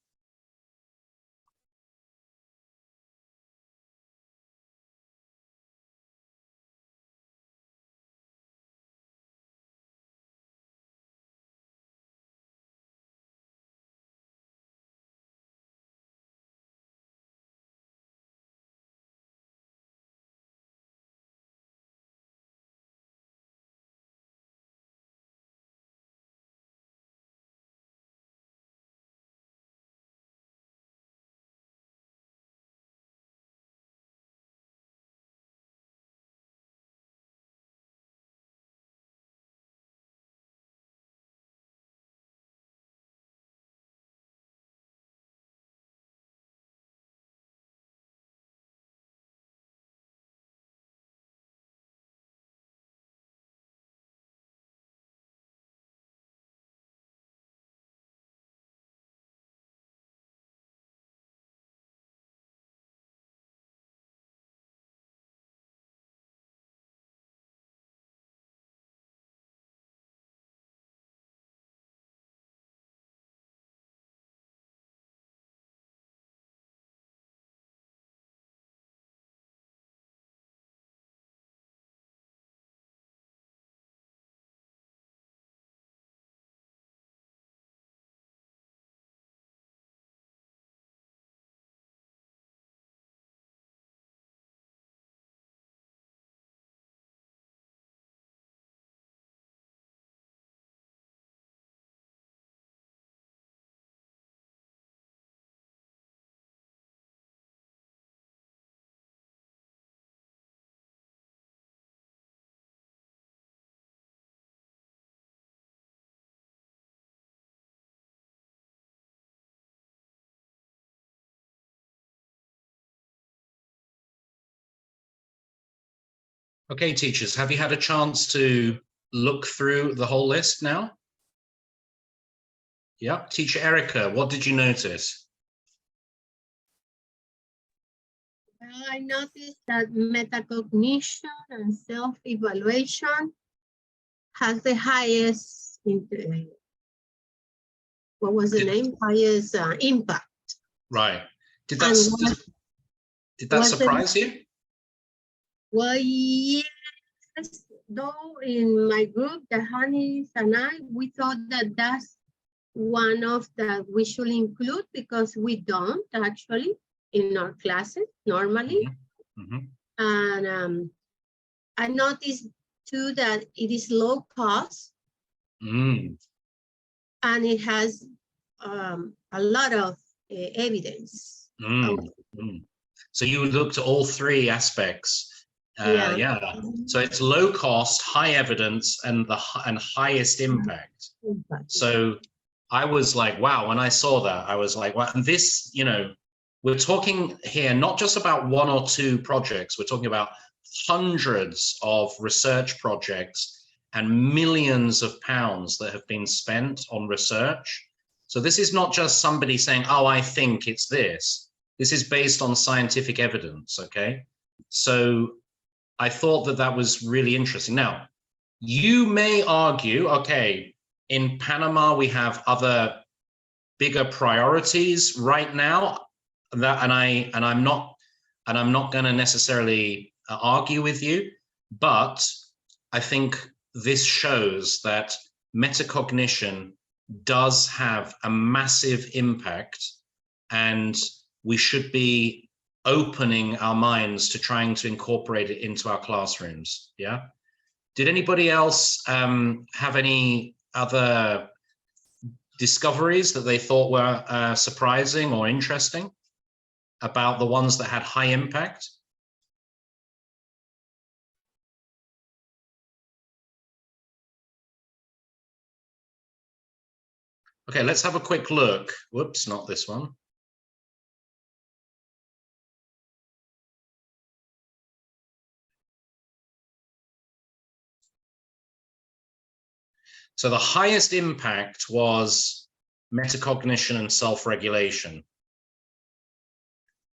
Okay, teachers, have you had a chance to look through the whole list now? Yeah, teacher Erica, what did you notice? I noticed that metacognition and self-evaluation has the highest, what was the name? Highest impact. Right. Did And that surprise you? Well, yes, though in my group, the Honeys and I, we thought that that's one of that we should include because we don't actually in our classes normally. And I noticed too that it is low cost and it has a lot of evidence. So you looked at all three aspects. Yeah. So it's low cost, high evidence, and highest impact. So I was like, wow, when I saw that, I was like, wow. And this, we're talking here not just about one or two projects, we're talking about hundreds of research projects and millions of pounds that have been spent on research. So this is not just somebody saying, oh, I think it's this. This is based on scientific evidence, okay? So I thought that that was really interesting. Now, you may argue, okay, in Panama, we have other bigger priorities right now, and I'm not going to necessarily argue with you, but I think this shows that metacognition does have a massive impact, and we should be opening our minds to trying to incorporate it into our classrooms. Yeah. Did anybody else have any other discoveries that they thought were surprising or interesting about the ones that had high impact? Okay, let's have a quick look. Whoops, not this one. So the highest impact was metacognition and self-regulation.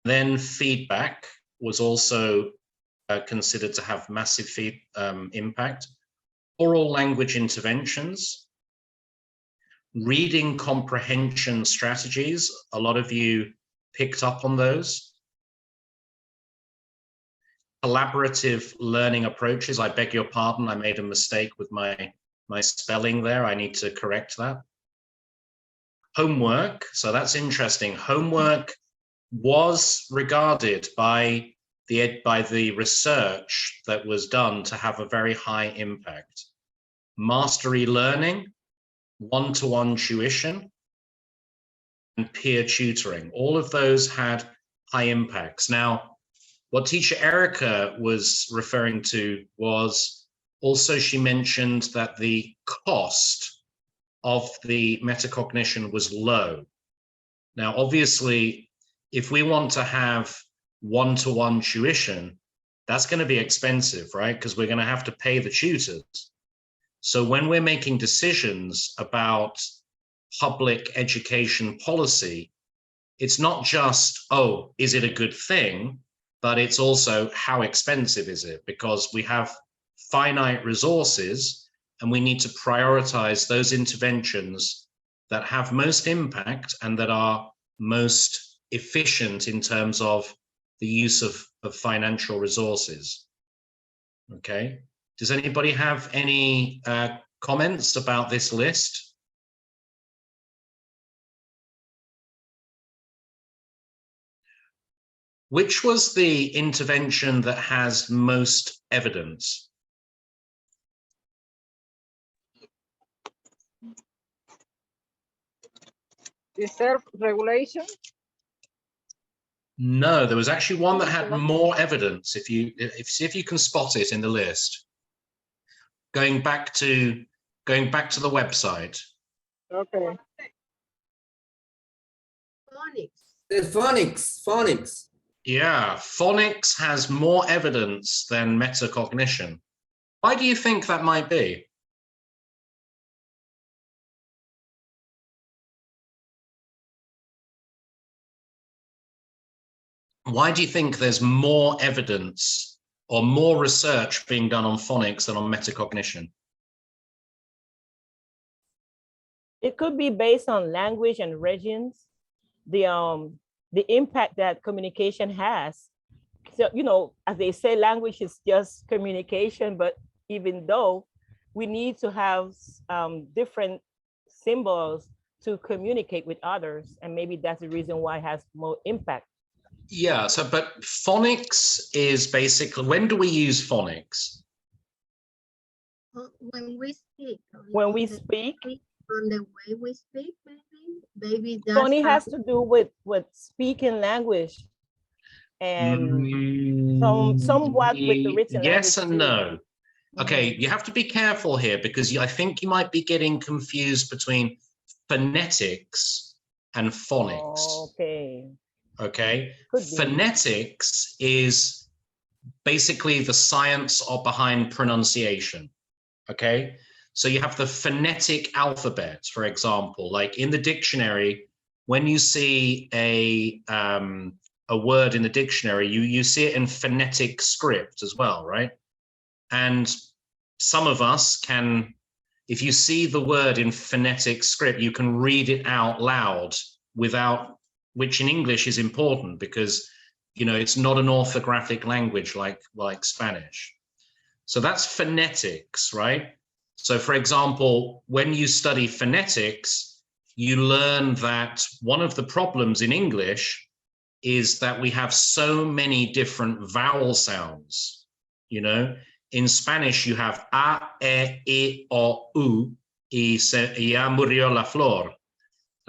Then feedback was also considered to have massive impact. Oral language interventions, reading comprehension strategies, a lot of you picked up on those. Collaborative learning approaches, I beg your pardon, I made a mistake with my spelling there, I need to correct that. Homework, so that's interesting. Homework was regarded by the research that was done to have a very high impact. Mastery learning, one-to-one tuition, and peer tutoring. All of those had high impacts. Now, what teacher Erica was referring to was also she mentioned that the cost of the metacognition was low. Now, obviously, if we want to have one-to-one tuition, that's going to be expensive, right? Because we're going to have to pay the tutors. So when we're making decisions about public education policy, it's not just, oh, is it a good thing? But it's also how expensive is it? Because we have finite resources and we need to prioritize those interventions that have most impact and that are most efficient in terms of the use of financial resources. Okay. Does anybody have any comments about this list? Which was the intervention that has most evidence? The self-regulation? No, there was actually one that had more evidence. See if you can spot it in the list. Going back to the website. Okay. Phonics. Yeah, phonics has more evidence than metacognition. Why do you think that might be? why do you think there's more evidence or more research being done on phonics than on metacognition? It could be based on language and regions, the impact that communication has. So, you know, as they say, language is just communication, but even though we need to have different symbols to communicate with others, and maybe that's the reason why it has more impact. Yeah, so but phonics is basically, when do we use phonics? When we speak. When we speak. On the way we speak, maybe that's Phonics has to do with speaking language and somewhat with the written yes language and no. Okay, you have to be careful here because I think you might be getting confused between phonetics and phonics. Okay. Phonetics is basically the science behind pronunciation. Okay. So you have the phonetic alphabet, for example, like in the dictionary, when you see a word in the dictionary, you see it in phonetic script as well, right? And some of us can, if you see the word in phonetic script, you can read it out loud without, which in English is important because, you know, it's not an orthographic language like Spanish. So that's phonetics, right? So for example, when you study phonetics, you learn that one of the problems in English is that we have so many different vowel sounds. You know, in Spanish, you have a, e, o, u, y ya murió la flor.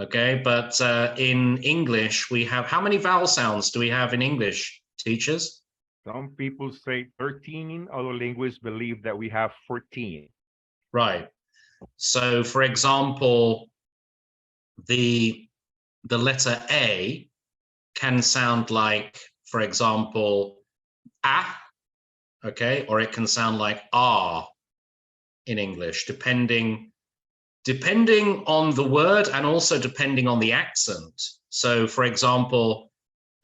Okay, but in English, we have, how many vowel sounds do we have in English, teachers? Some people say 13, other linguists believe that we have 14. Right. So, for example, the letter A can sound like, for example, a, okay, or it can sound like R in English, depending on the word and also depending on the accent. So, for example,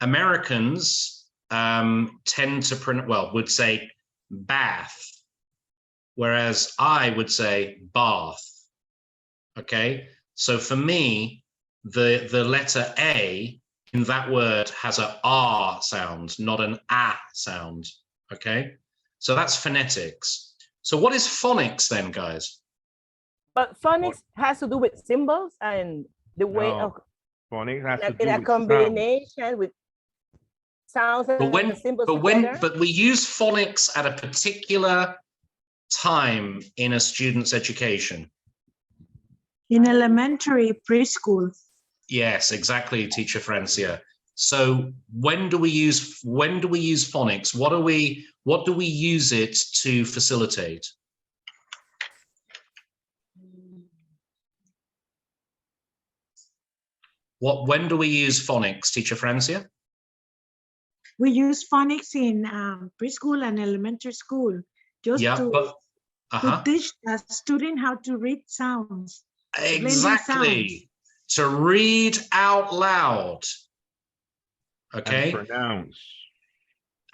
Americans tend to would say bath, whereas I would say bath. Okay, so for me, the letter A in that word has a R sound, not an A sound. Okay, so that's phonetics. So what is phonics then, guys? But phonics has to do with symbols and the way of phonics has to do in a with combination with sounds and symbols together. But we use phonics at a particular time in a student's education. In elementary, preschool. Yes, exactly, teacher Francia. So when do we use phonics? What do we use it to facilitate? When do we use phonics, teacher Francia? We use phonics in preschool and elementary school just to teach a student how to read sounds. Exactly. To read out loud. Okay. And pronounce.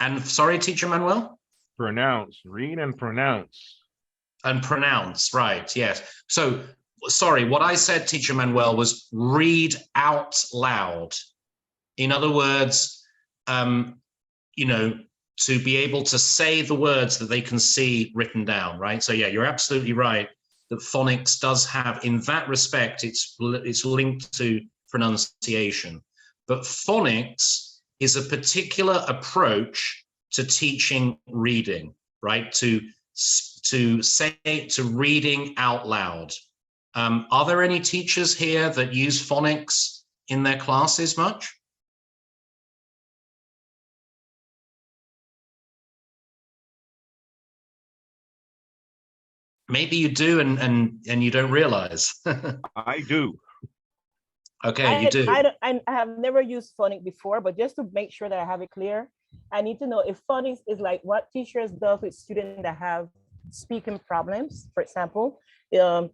And sorry, teacher Manuel? Pronounce, read and pronounce. And pronounce, right, yes. So, sorry, what I said, teacher Manuel, was read out loud. In other words, you know, to be able to say the words that they can see written down, right? So yeah, you're absolutely right that phonics does have, in that respect, it's linked to pronunciation. But phonics is a particular approach to teaching reading, right? To reading out loud. Are there any teachers here that use phonics in their classes much? Maybe you do and you don't realize. I do. Okay, you do. I have never used phonics before, but just to make sure that I have it clear, I need to know if phonics is like what teachers do with students that have speaking problems, for example, so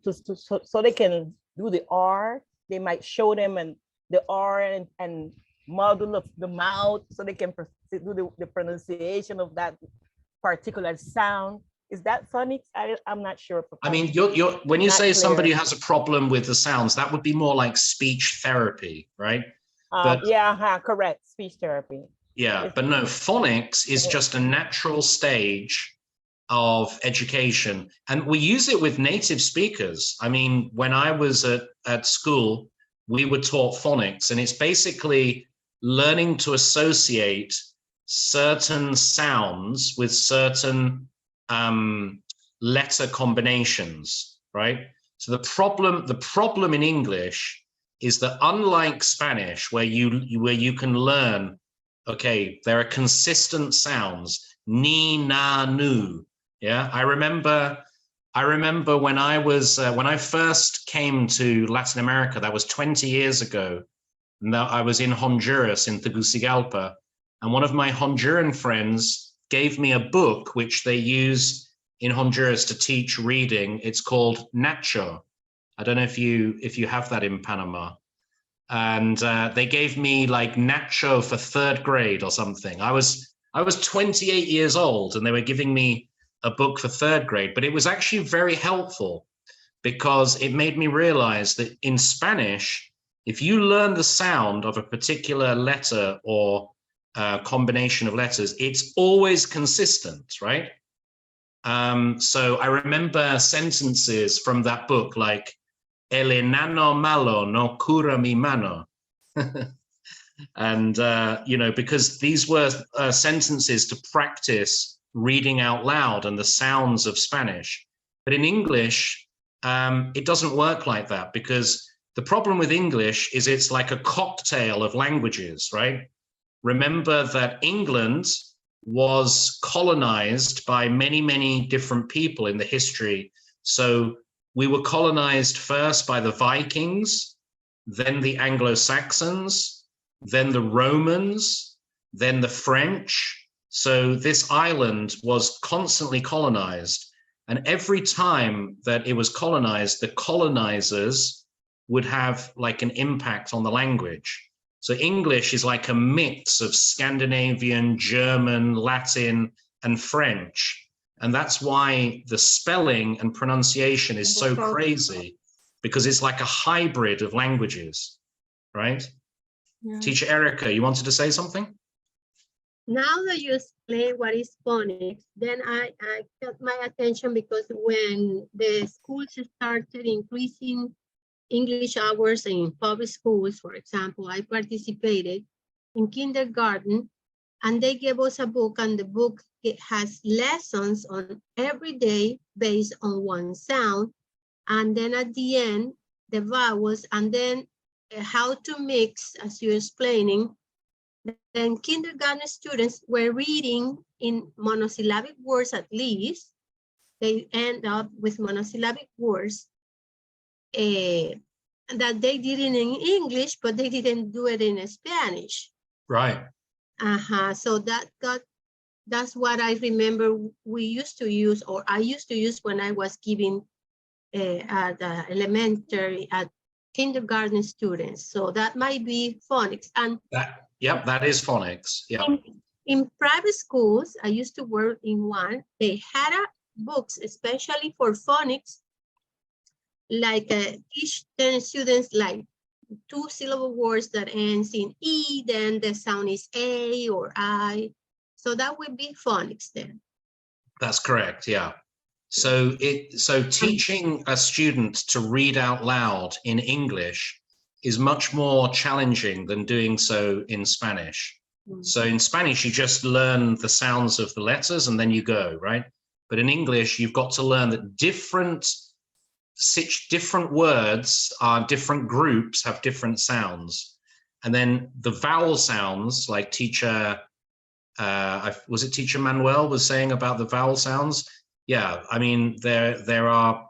they can do the R. They might show them and the R and model of the mouth so they can do the pronunciation of that particular sound. Is that phonics? I'm not sure. I mean, when you say somebody has a problem with the sounds, that would be more like speech therapy, right? Yeah, correct. Speech therapy. Yeah, but no, phonics is just a natural stage of education. And we use it with native speakers. I mean, when I was at school, we were taught phonics, and it's basically learning to associate certain sounds with certain letter combinations, right? So the problem in English is that unlike Spanish, where you can learn, okay, there are consistent sounds, ni, na, nu. Yeah, I remember when I first came to Latin America, that was 20 years ago. And I was in Honduras, in Tegucigalpa, and one of my Honduran friends gave me a book which they use in Honduras to teach reading. It's called Nacho. I don't know if you have that in Panama. And they gave me like Nacho for 3rd grade or something. I was 28 years old, and they were giving me a book for 3rd grade, but it was actually very helpful because it made me realize that in Spanish, if you learn the sound of a particular letter or combination of letters, it's always consistent, right? So I remember sentences from that book like, El enano malo no cura mi mano. And, because these were sentences to practice reading out loud and the sounds of Spanish. But in English, it doesn't work like that, because the problem with English is it's like a cocktail of languages, right? Remember that England was colonized by many, many different people in the history. So we were colonized first by the Vikings, then the Anglo-Saxons, then the Romans, then the French. So this island was constantly colonized. And every time that it was colonized, the colonizers would have like an impact on the language. So English is like a mix of Scandinavian, German, Latin, and French. And that's why the spelling and pronunciation is so crazy, because it's like a hybrid of languages, right? Yeah. Teacher Erica, you wanted to say something? Now that you explain what is phonics, then I got my attention, because when the schools started increasing English hours in public schools, for example, I participated in kindergarten, and they gave us a book, and the book has lessons on every day based on one sound. And then at the end, the vowels, and then how to mix, as you're explaining. Then kindergarten students were reading in monosyllabic words at least. They end up with monosyllabic words that they did it in English, but they didn't do it in Spanish. Right. So that's what I remember we used to use, or I used to use when I was giving at the elementary, at kindergarten students. So that might be phonics. And yep, that is phonics. Yeah. In private schools, I used to work in one. They had books especially for phonics, like teach 10 students like 2-syllable words that ends in E, then the sound is A or I. So that would be phonics then. That's correct, yeah. So teaching a student to read out loud in English is much more challenging than doing so in Spanish. So in Spanish, you just learn the sounds of the letters and then you go, right? But in English, you've got to learn that different words are different groups, have different sounds. And then the vowel sounds, like teacher, was it teacher Manuel was saying about the vowel sounds? Yeah, I mean, there are,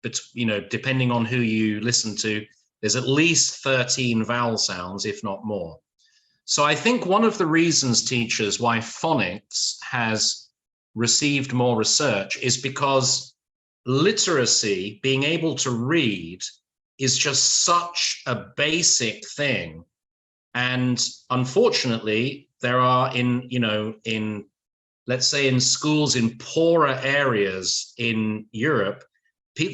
depending on who you listen to, there's at least 13 vowel sounds, if not more. So I think one of the reasons, teachers, why phonics has received more research is because literacy, being able to read, is just such a basic thing. And unfortunately, there are let's say in schools in poorer areas in Europe,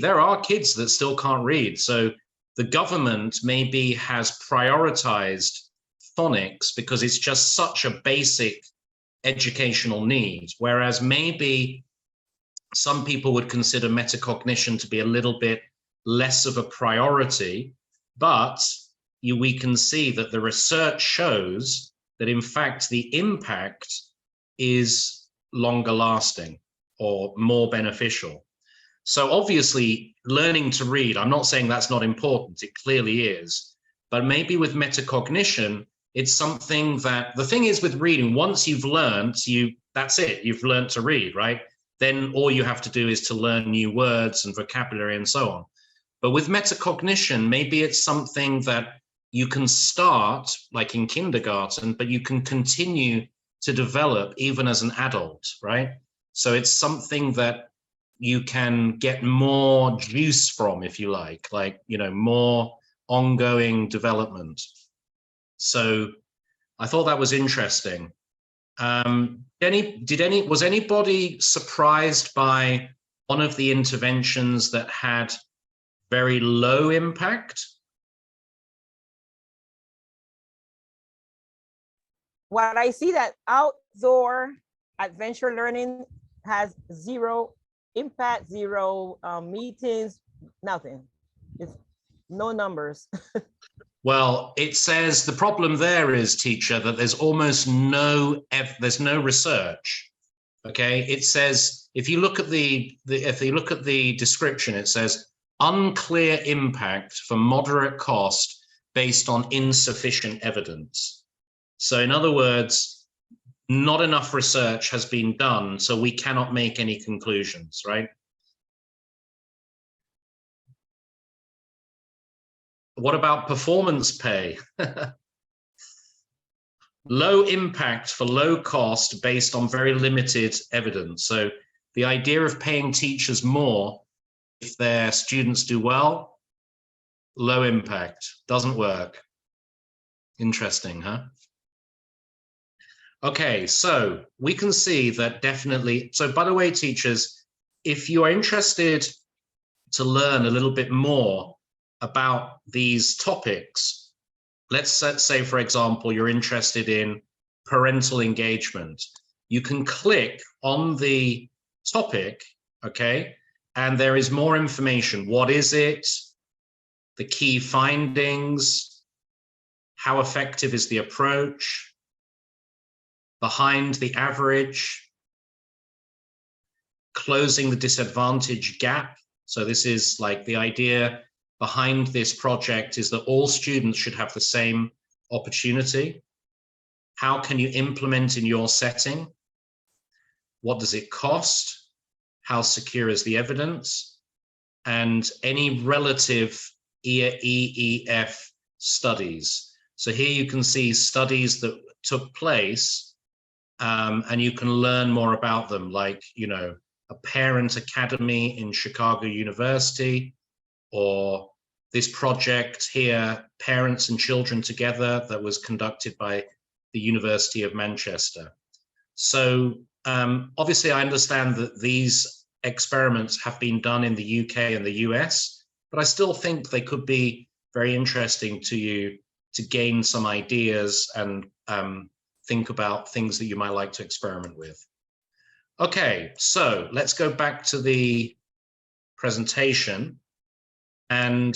there are kids that still can't read. So the government maybe has prioritized phonics because it's just such a basic educational need, whereas maybe some people would consider metacognition to be a little bit less of a priority, but we can see that the research shows that in fact the impact is longer lasting or more beneficial. So obviously learning to read, I'm not saying that's not important, it clearly is, but maybe with metacognition, it's something that, the thing is with reading, once you've learned, that's it, you've learned to read, right? Then all you have to do is to learn new words and vocabulary and so on. But with metacognition, maybe it's something that you can start like in kindergarten, but you can continue to develop even as an adult, right? So it's something that you can get more juice from, if you like, more ongoing development. So I thought that was interesting. Was anybody surprised by one of the interventions that had very low impact? What I see that outdoor adventure learning has zero impact, zero meetings, nothing. It's no numbers. Well, it says the problem there is, teacher, that there's almost there's no research. Okay, it says if you look at the description, it says unclear impact for moderate cost based on insufficient evidence. So in other words, not enough research has been done, so we cannot make any conclusions, right? What about performance pay? Low impact for low cost based on very limited evidence. So the idea of paying teachers more if their students do well, low impact, doesn't work. Interesting, huh? Okay, so we can see that definitely. So by the way, teachers, if you are interested to learn a little bit more about these topics, let's say, for example, you're interested in parental engagement. You can click on the topic, okay? And there is more information. What is it? The key findings? How effective is the approach? Behind the average? Closing the disadvantage gap. So this is like the idea behind this project is that all students should have the same opportunity. How can you implement in your setting? What does it cost? How secure is the evidence? And any relative EEF studies. So here you can see studies that took place, and you can learn more about them, like, a parent academy in Chicago University, or this project here, Parents and Children Together, that was conducted by the University of Manchester. So obviously I understand that these experiments have been done in the UK and the US, but I still think they could be very interesting to you to gain some ideas and think about things that you might like to experiment with. Okay, so let's go back to the presentation. And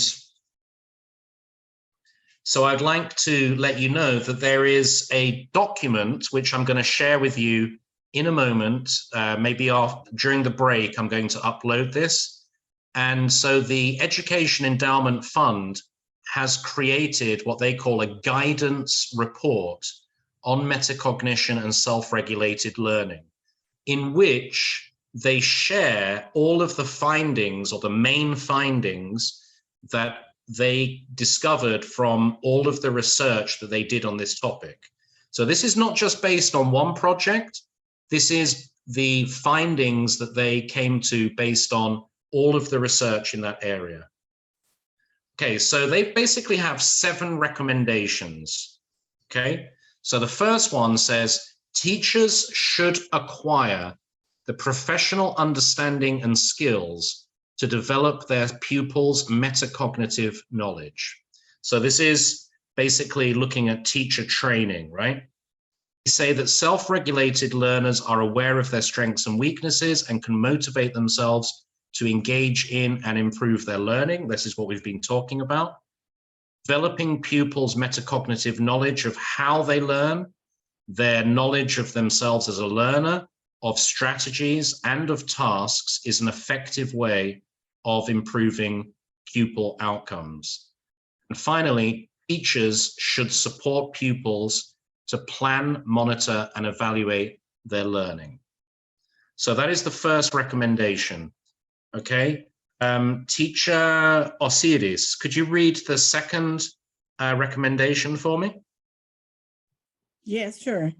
so I'd like to let you know that there is a document which I'm going to share with you in a moment. Maybe during the break, I'm going to upload this. And so the Education Endowment Fund has created what they call a guidance report on metacognition and self-regulated learning, in which they share all of the findings, or the main findings, that they discovered from all of the research that they did on this topic. So this is not just based on one project. This is the findings that they came to based on all of the research in that area. Okay, so they basically have 7 recommendations. Okay, so the first one says teachers should acquire the professional understanding and skills to develop their pupils' metacognitive knowledge. So this is basically looking at teacher training, right? They say that self-regulated learners are aware of their strengths and weaknesses and can motivate themselves to engage in and improve their learning. This is what we've been talking about. Developing pupils' metacognitive knowledge of how they learn, their knowledge of themselves as a learner, of strategies and of tasks is an effective way of improving pupil outcomes. And finally, teachers should support pupils to plan, monitor, and evaluate their learning. So that is the first recommendation, okay? Teacher Osiris, could you read the second recommendation for me? Yes, sure.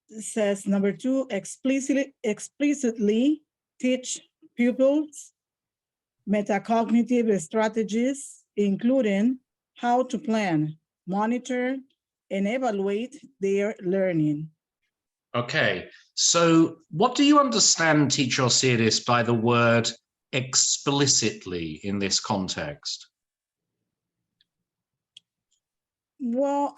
It says number 2, explicitly teach pupils metacognitive strategies, including how to plan, monitor, and evaluate their learning. Okay, so what do you understand, Teacher Osiris, by the word explicitly in this context? Well,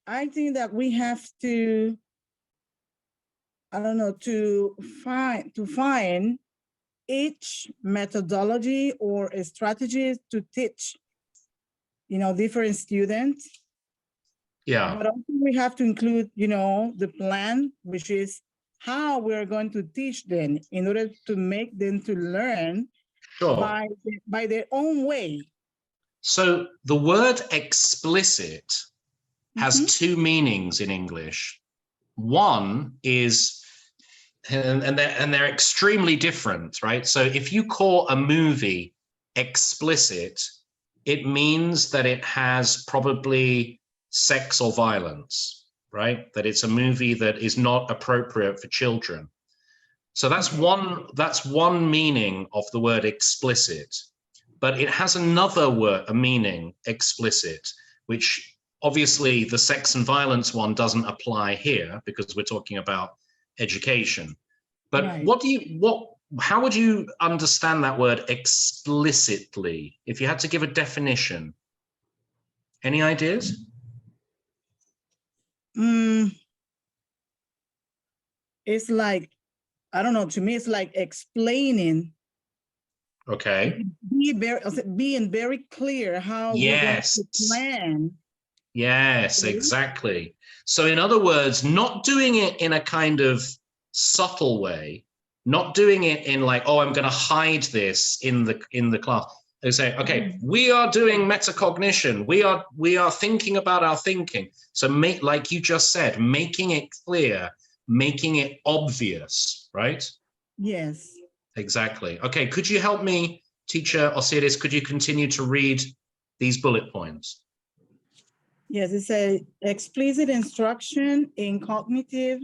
I think that we have to, I don't know, to find each methodology or a strategy to teach, you know, different students. Yeah. But also we have to include, you know, the plan, which is how we're going to teach them in order to make them to learn by their own way. So the word explicit has two meanings in English. One is, and they're extremely different, right? So if you call a movie explicit, it means that it has probably sex or violence, right? That it's a movie that is not appropriate for children. So that's one meaning of the word explicit, but it has another word, a meaning, explicit, which obviously the sex and violence one doesn't apply here because we're talking about education. But right. How would you understand that word explicitly if you had to give a definition? Any ideas? It's like, I don't know, to me, it's like explaining. Okay. Being very clear how we're going to plan. Yes, exactly. So in other words, not doing it in a kind of subtle way, not doing it in like, oh, I'm going to hide this in the class. They say, okay, we are doing metacognition. We are thinking about our thinking. So make, like you just said, making it clear, making it obvious, right? Yes. Exactly. Okay, could you help me, Teacher Osiris? Could you continue to read these bullet points? Yes, it's a explicit instruction in cognitive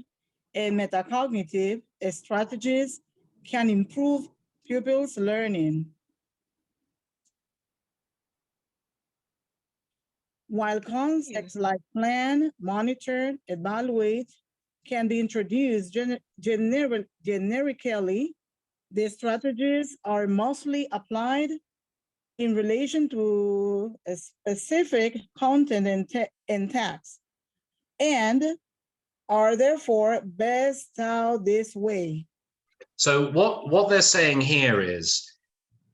and metacognitive strategies can improve pupils' learning. While concepts like plan, monitor, evaluate can be introduced generically, the strategies are mostly applied in relation to a specific content and text, and are therefore best taught this way. So what they're saying here is,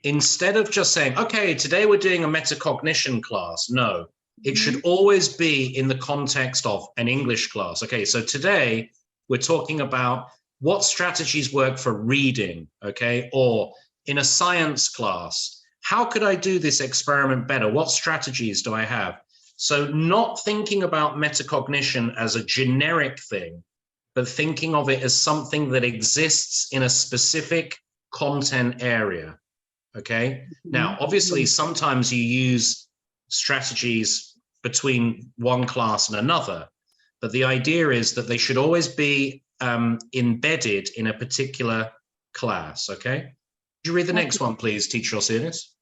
instead of just saying, okay, today we're doing a metacognition class, no, it should always be in the context of an English class. Okay, so today we're talking about what strategies work for reading, okay? Or in a science class, how could I do this experiment better? What strategies do I have? So not thinking about metacognition as a generic thing, but thinking of it as something that exists in a specific content area, okay? Now, obviously, sometimes you use strategies between one class and another, but the idea is that they should always be embedded in a particular class, okay? Could you read the next one, please, Teacher Osiris?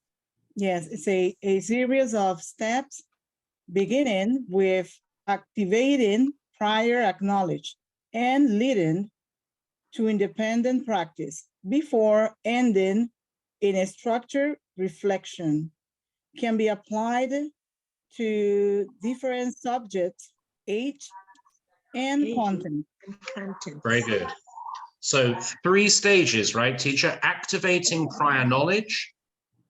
Yes, it's a series of steps beginning with activating prior acknowledge and leading to independent practice before ending in a structured reflection. Can be applied to different subjects, age, and content. Very good. So 3 stages, right, teacher? Activating prior knowledge,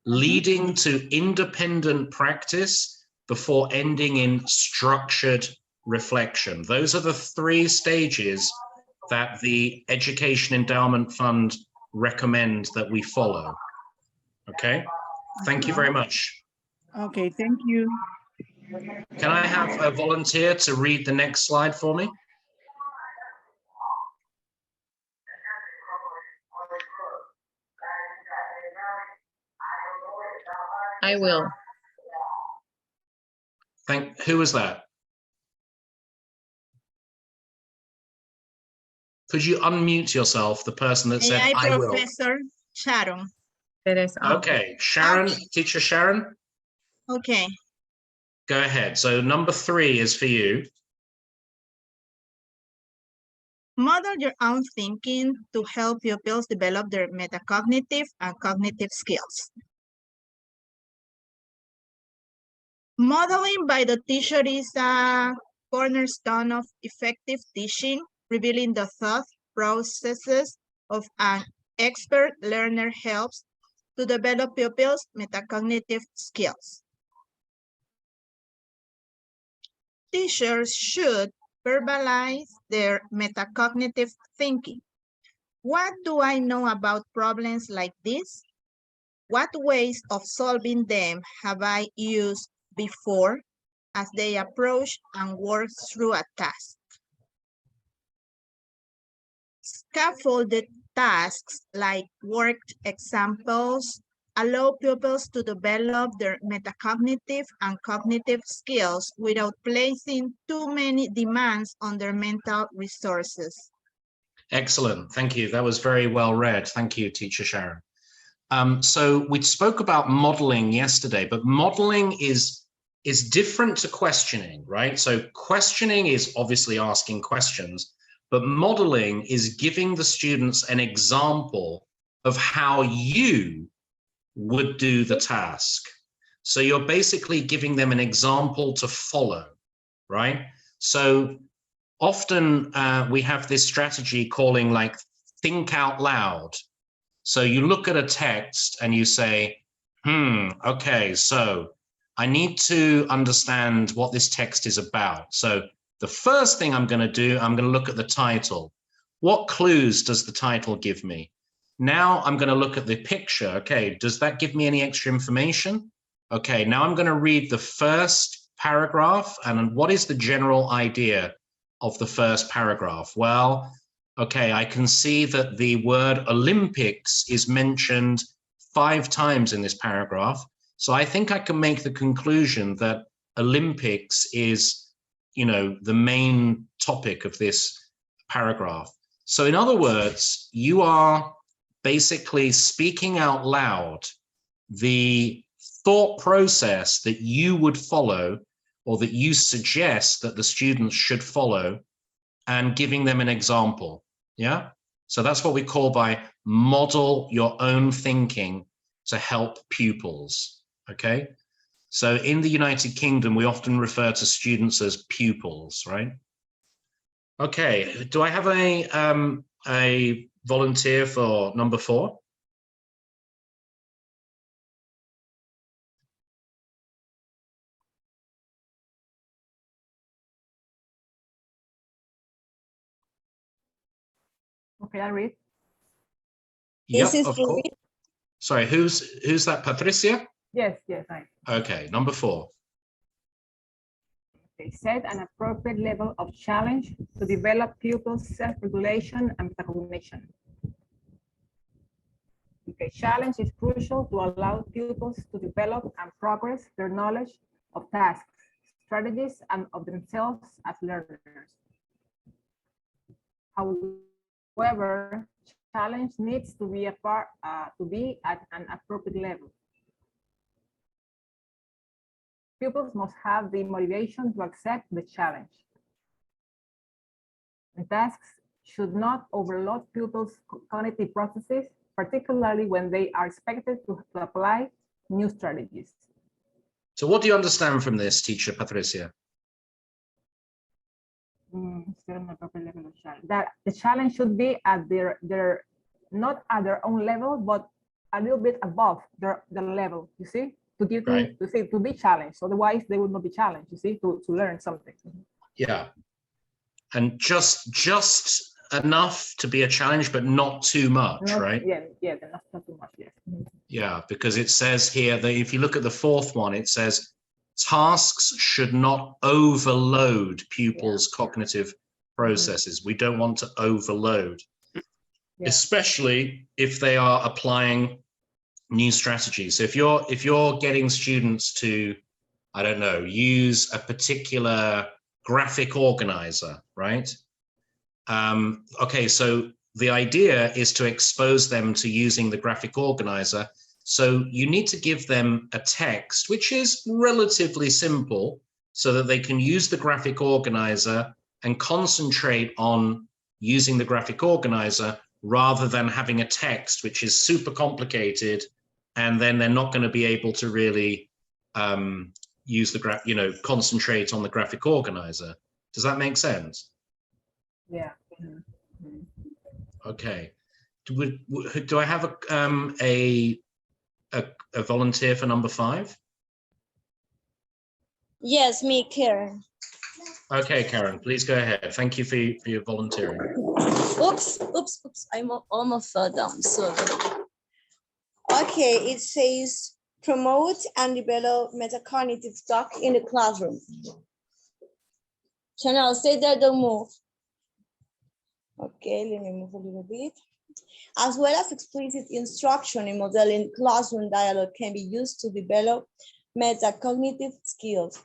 leading to independent practice before ending in structured reflection. Those are the 3 stages that the Education Endowment Fund recommend that we follow. Okay, thank you very much. Okay, thank you. Can I have a volunteer to read the next slide for me? I will. Who was that? Could you unmute yourself, the person that said, I will? Professor Sharon. Okay, Sharon, teacher Sharon, Okay. go ahead. So number 3 is for you. Model your own thinking to help pupils develop their metacognitive and cognitive skills. Modeling by the teacher is a cornerstone of effective teaching, revealing the thought processes of an expert learner helps to develop pupils' metacognitive skills. Teachers should verbalize their metacognitive thinking. What do I know about problems like this? What ways of solving them have I used before as they approach and work through a task? Scaffolded tasks like worked examples allow pupils to develop their metacognitive and cognitive skills without placing too many demands on their mental resources. Excellent, thank you. That was very well read. Thank you, teacher Sharon. So we spoke about modeling yesterday, but modeling is different to questioning, right? So questioning is obviously asking questions, but modeling is giving the students an example of how you would do the task. So you're basically giving them an example to follow, right? So often we have this strategy calling like think out loud. So you look at a text and you say, okay, so I need to understand what this text is about. So the first thing I'm going to do, I'm going to look at the title. What clues does the title give me? Now I'm going to look at the picture. Okay, does that give me any extra information? Okay, now I'm going to read the first paragraph. And what is the general idea of the first paragraph? Well, okay, I can see that the word Olympics is mentioned 5 times in this paragraph. So I think I can make the conclusion that Olympics is, the main topic of this paragraph. So in other words, you are basically speaking out loud the thought process that you would follow or that you suggest that the students should follow and giving them an example. Yeah. So that's what we call by model your own thinking to help pupils. Okay. So in the United Kingdom, we often refer to students as pupils, right? Okay. Do I have a volunteer for number 4? Okay, I'll read. Yep, of course. Sorry, who's that? Patricia? Yes, I. Okay, number 4. Okay, set an appropriate level of challenge to develop pupils' self-regulation and metacognition. Okay, challenge is crucial to allow pupils to develop and progress their knowledge of tasks, strategies, and of themselves as learners. However, challenge needs to be at an appropriate level. Pupils must have the motivation to accept the challenge. And tasks should not overload pupils' cognitive processes, particularly when they are expected to apply new strategies. So what do you understand from this, teacher Patricia? That the challenge should be at their not at their own level, but a little bit above their level, you see, to give them, to be challenged. Otherwise, they would not be challenged, you see, to learn something. Yeah. And just enough to be a challenge, but not too much, right? Yeah, not too much, yes. Yeah, because it says here that if you look at the fourth one, it says tasks should not overload pupils' cognitive processes. We don't want to overload, especially if they are applying new strategies. So if you're getting students to, I don't know, use a particular graphic organizer, right? Okay, so the idea is to expose them to using the graphic organizer. So you need to give them a text, which is relatively simple, so that they can use the graphic organizer and concentrate on using the graphic organizer rather than having a text, which is super complicated, and then they're not going to be able to really use the concentrate on the graphic organizer. Does that make sense? Yeah. Okay. Do I have a volunteer for number 5? Yes, me, Karen. Okay, Karen, please go ahead. Thank you for your volunteering. Oops. I almost fell down. So, okay, it says promote and develop metacognitive stock in the classroom. Chanel, stay there, don't move. Okay, let me move a little bit. As well as explicit instruction in modeling classroom dialogue can be used to develop metacognitive skills.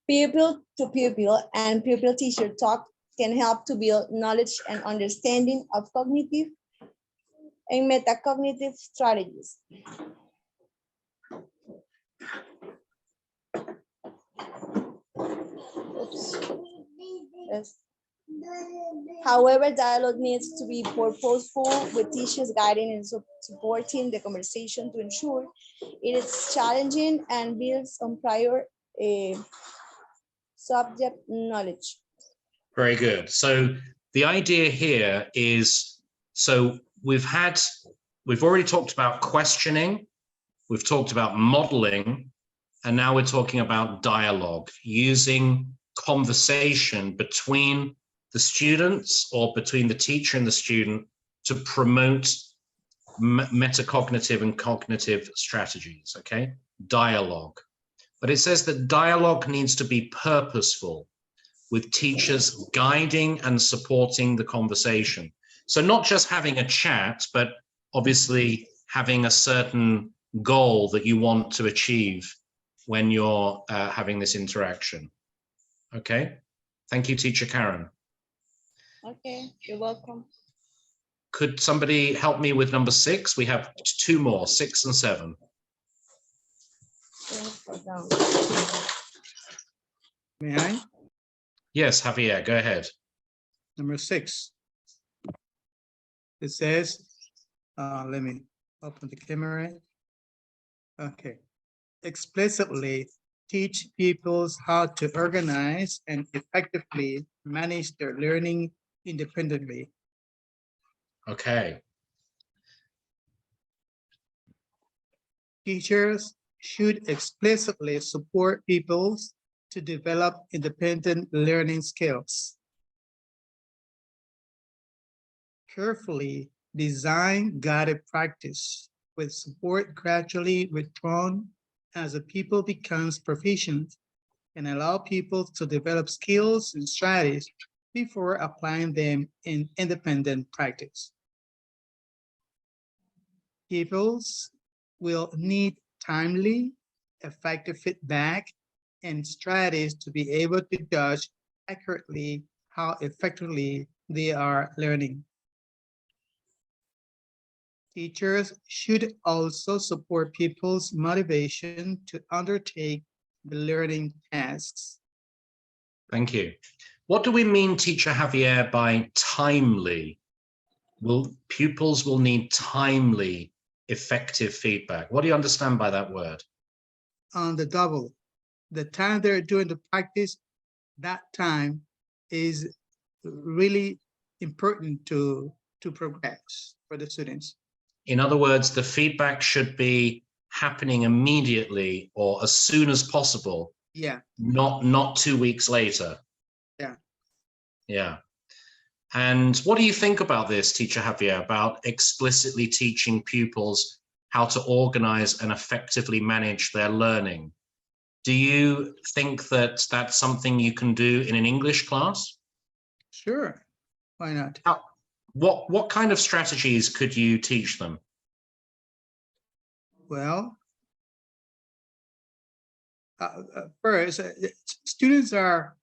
Pupil to pupil and pupil-teacher talk can help to build knowledge and understanding of cognitive and metacognitive strategies. Oops. Yes. However, dialogue needs to be purposeful, with teachers guiding and supporting the conversation to ensure it is challenging and builds on prior subject knowledge. Very good. So the idea here is, so we've already talked about questioning, we've talked about modeling, and now we're talking about dialogue, using conversation between the students or between the teacher and the student to promote metacognitive and cognitive strategies, okay? Dialogue. But it says that dialogue needs to be purposeful, with teachers guiding and supporting the conversation. So not just having a chat, but obviously having a certain goal that you want to achieve when you're having this interaction. Okay, thank you, teacher Karen. Okay, you're welcome. Could somebody help me with number 6? We have 2 more, 6 and 7. May I? Yes, Javier, go ahead. Number 6. It says, let me open the camera. Okay. Explicitly teach pupils how to organize and effectively manage their learning independently. Okay. Teachers should explicitly support pupils to develop independent learning skills. Carefully design guided practice with support gradually withdrawn as a pupil becomes proficient, and allow pupils to develop skills and strategies before applying them in independent practice. Pupils will need timely, effective feedback and strategies to be able to judge accurately how effectively they are learning. Teachers should also support people's motivation to undertake the learning tasks. Thank you. What do we mean, Teacher Javier, by timely? Pupils will need timely, effective feedback. What do you understand by that word? On the double, the time they're doing the practice, that time is really important to progress for the students. In other words, the feedback should be happening immediately or as soon as possible. Yeah. Not 2 weeks later. Yeah. Yeah. And what do you think about this, Teacher Javier, about explicitly teaching pupils how to organize and effectively manage their learning? Do you think that that's something you can do in an English class? Sure. Why not? What kind of strategies could you teach them? Well, first, students are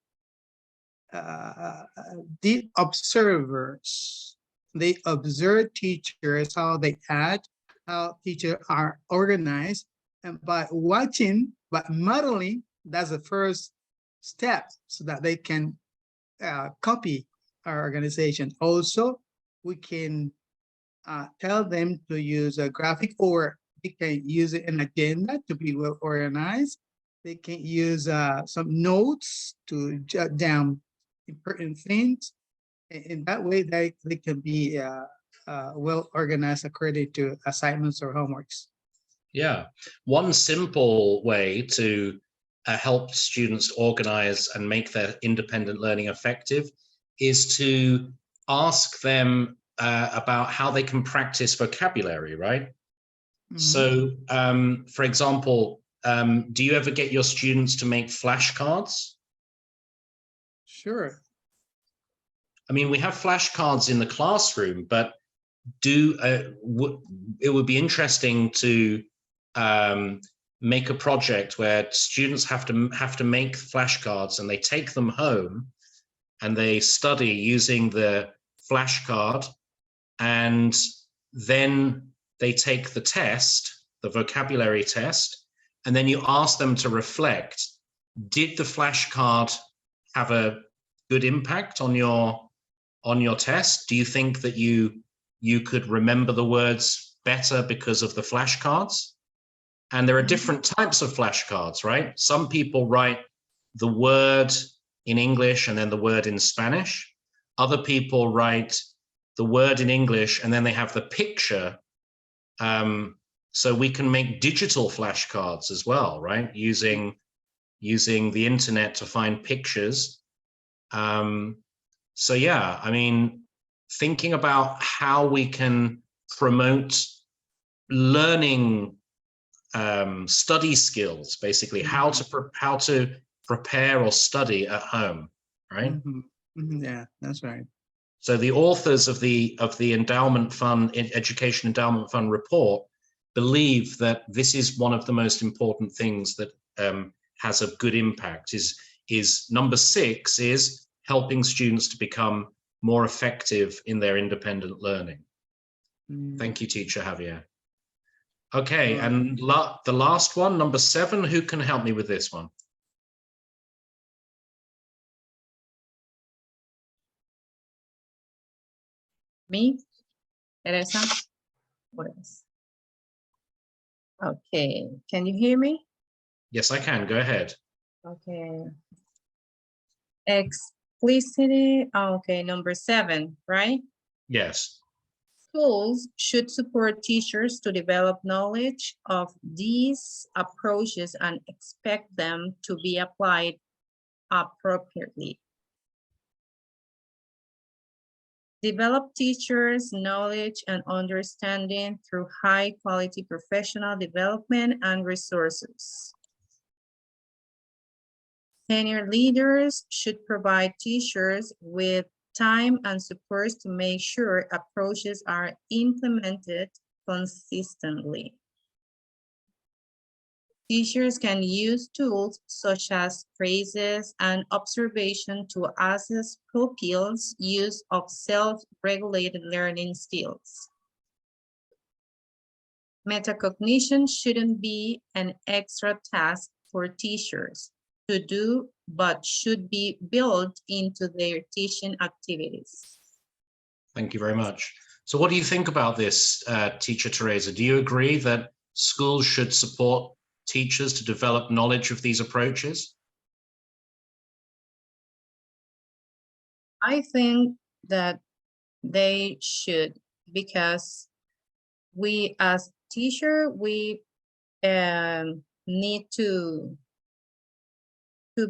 the observers. They observe teachers, how they act, how teachers are organized, and by watching, by modeling, that's the first step so that they can copy our organization. Also, we can tell them to use a graphic, or they can use an agenda to be well organized. They can use some notes to jot down important things. In that way, they can be well organized according to assignments or homeworks. Yeah, one simple way to help students organize and make their independent learning effective is to ask them about how they can practice vocabulary, right? Mm-hmm. So, for example, do you ever get your students to make flashcards? Sure. I mean, we have flashcards in the classroom, but it would be interesting to make a project where students have to make flashcards, and they take them home and they study using the flashcard, and then they take the test, the vocabulary test, and then you ask them to reflect. Did the flashcard have a good impact on your test? Do you think that you could remember the words better because of the flashcards? And there are different types of flashcards, right? Some people write the word in English and then the word in Spanish. Other people write the word in English and then they have the picture. So we can make digital flashcards as well, right? Using the internet to find pictures. So yeah, I mean, thinking about how we can promote learning study skills, basically how to prepare or study at home, right? Mm-hmm. Mm-hmm. Yeah, that's right. So the authors of the Endowment Fund, Education Endowment Fund report believe that this is one of the most important things that has a good impact. Is number 6 is helping students to become more effective in their independent learning. Thank you, Teacher Javier. Okay, and the last one, number 7, who can help me with this one? Me, Teresa. Okay, can you hear me? Yes, I can. Go ahead. Okay. Explicitly, okay, number 7, right? Yes. Schools should support teachers to develop knowledge of these approaches and expect them to be applied appropriately. Develop teachers' knowledge and understanding through high-quality professional development and resources. Senior leaders should provide teachers with time and support to make sure approaches are implemented consistently. Teachers can use tools such as phrases and observation to assess pupils' use of self-regulated learning skills. Metacognition shouldn't be an extra task for teachers to do, but should be built into their teaching activities. Thank you very much. So what do you think about this, Teacher Teresa? Do you agree that schools should support teachers to develop knowledge of these approaches? I think that they should, because we as teacher, we need to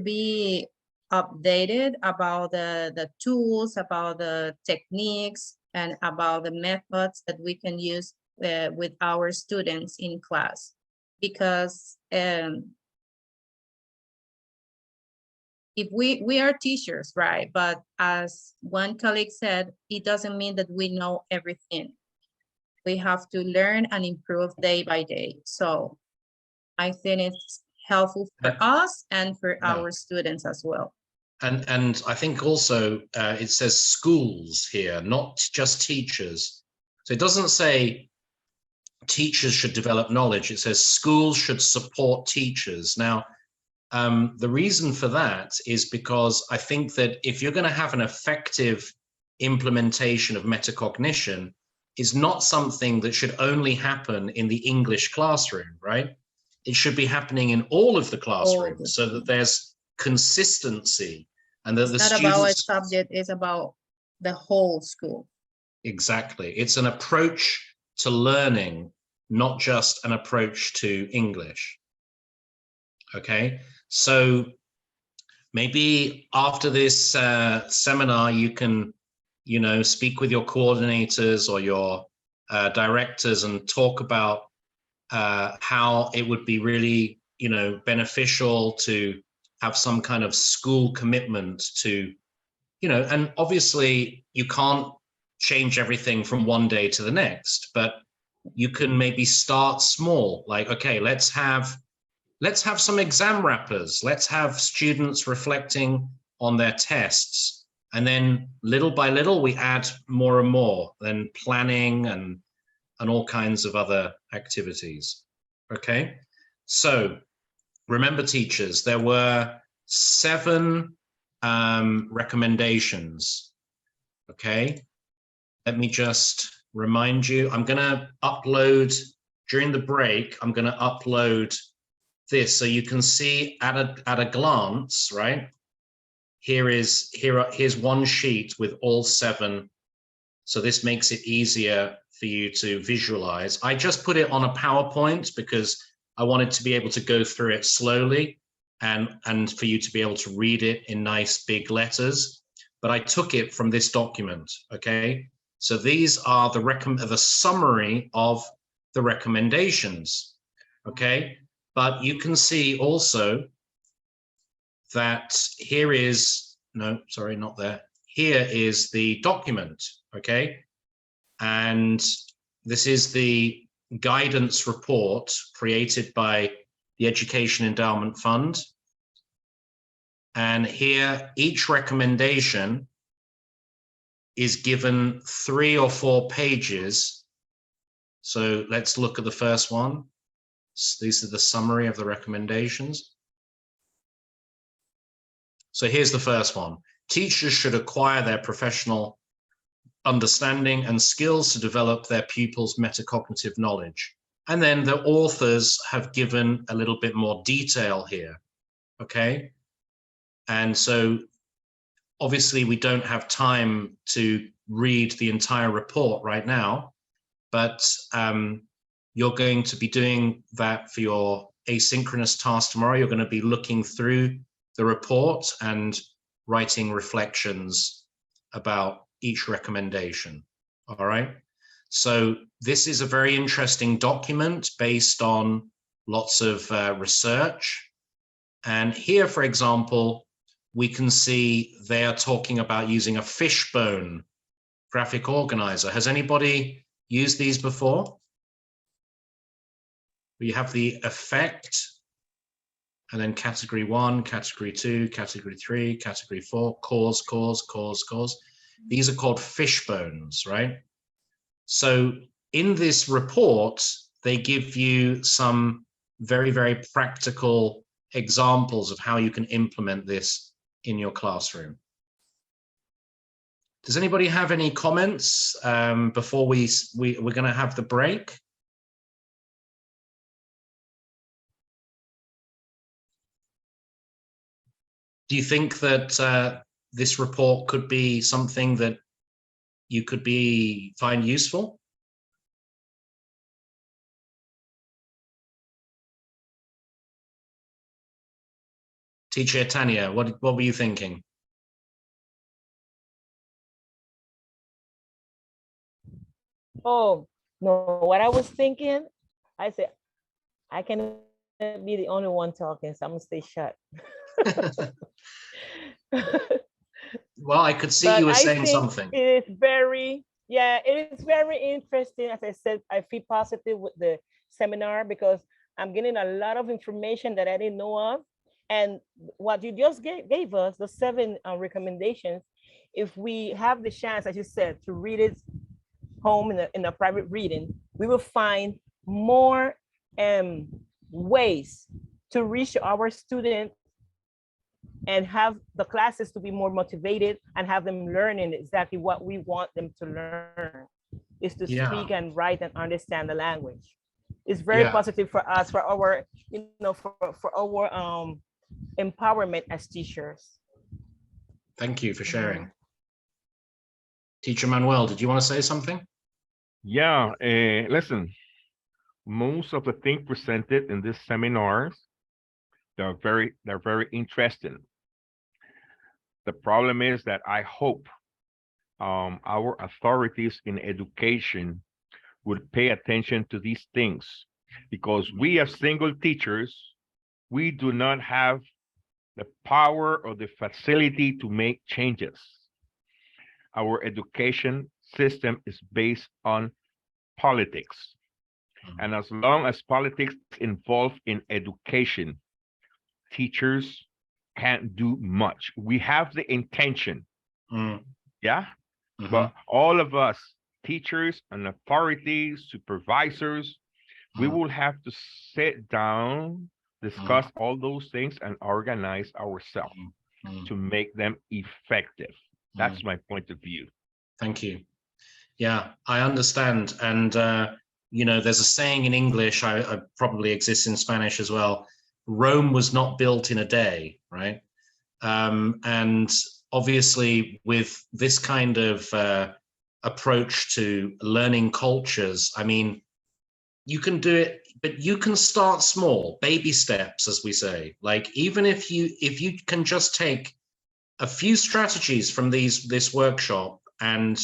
be updated about the tools, about the techniques, and about the methods that we can use with our students in class. Because if we are teachers, right? But as one colleague said, it doesn't mean that we know everything. We have to learn and improve day by day. So I think it's helpful for us and for our students as well. And I think also it says schools here, not just teachers. So it doesn't say teachers should develop knowledge. It says schools should support teachers. Now, the reason for that is because I think that if you're going to have an effective implementation of metacognition, it's not something that should only happen in the English classroom, right? It should be happening in all of the classrooms so that there's consistency and that the It's not students... about a subject, it's about the whole school. Exactly. It's an approach to learning, not just an approach to English. Okay, so maybe after this seminar, you can, you know, speak with your coordinators or your directors and talk about how it would be really, you know, beneficial to have some kind of school commitment to, you know, and obviously you can't change everything from one day to the next, but you can maybe start small, like, okay, let's have some exam wrappers. Let's have students reflecting on their tests. And then little by little, we add more and more, then planning and all kinds of other activities. Okay, so remember, teachers, there were 7 recommendations. Okay, let me just remind you, I'm gonna upload, during the break, I'm gonna upload this so you can see at a glance, right? Here's one sheet with all 7. So this makes it easier for you to visualize. I just put it on a PowerPoint because I wanted to be able to go through it slowly and for you to be able to read it in nice big letters. But I took it from this document, okay? So these are the summary of the recommendations, okay? But you can see also that here is, no, sorry, not there. Here is the document, okay? And this is the guidance report created by the Education Endowment Fund. And here, each recommendation is given 3 or 4 pages. So let's look at the first one. These are the summary of the recommendations. So here's the first one. Teachers should acquire their professional understanding and skills to develop their pupils' metacognitive knowledge. And then the authors have given a little bit more detail here, okay? And so obviously we don't have time to read the entire report right now, but you're going to be doing that for your asynchronous task tomorrow. You're going to be looking through the report and writing reflections about each recommendation. All right. So this is a very interesting document based on lots of research. And here, for example, we can see they are talking about using a fishbone graphic organizer. Has anybody used these before? We have the effect, and then category 1, category 2, category 3, category 4, cause. These are called fishbones, right? So in this report, they give you some very, very practical examples of how you can implement this in your classroom. Does anybody have any comments before we're going to have the break? Do you think that this report could be something that you could find useful? Teacher Tanya, what were you thinking? Oh, no, what I was thinking, I said, I can be the only one talking, so I'm gonna stay shut. Well, I could see But you were I saying think something. it is very, yeah, it is very interesting. As I said, I feel positive with the seminar because I'm getting a lot of information that I didn't know of. And what you just gave us, the 7 recommendations, if we have the chance, as you said, to read it home in a private reading, we will find more ways to reach our students and have the classes to be more motivated and have them learning exactly what we want them to learn, is to speak and write and understand the language. It's very positive for us, for our, you know, for our empowerment as teachers. Thank you for sharing. Teacher Manuel, did you want to say something? Yeah, listen, most of the things presented in this seminars, they're very interesting. The problem is that I hope our authorities in education would pay attention to these things, because we as single teachers, we do not have the power or the facility to make changes. Our education system is based on politics. And as long as politics is involved in education, teachers can't do much. We have the intention, yeah? But all of us, teachers and authorities, supervisors, we will have to sit down, discuss all those things and organize ourselves to make them effective. That's my point of view. Thank you. Yeah, I understand. And, you know, there's a saying in English, I probably exists in Spanish as well. Rome was not built in a day, right? And obviously with this kind of approach to learning cultures, I mean, you can do it, but you can start small, baby steps, as we say. Like, even if you can just take a few strategies from this workshop and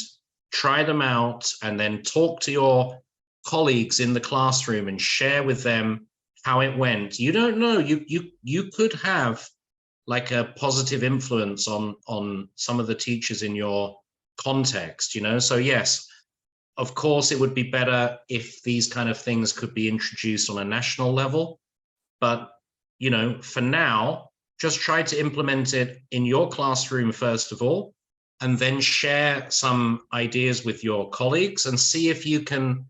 try them out, and then talk to your colleagues in the classroom and share with them how it went. You don't know, you could have like a positive influence on some of the teachers in your context, you know? So yes, of course, it would be better if these kind of things could be introduced on a national level. But, you know, for now, just try to implement it in your classroom, first of all, and then share some ideas with your colleagues and see if you can,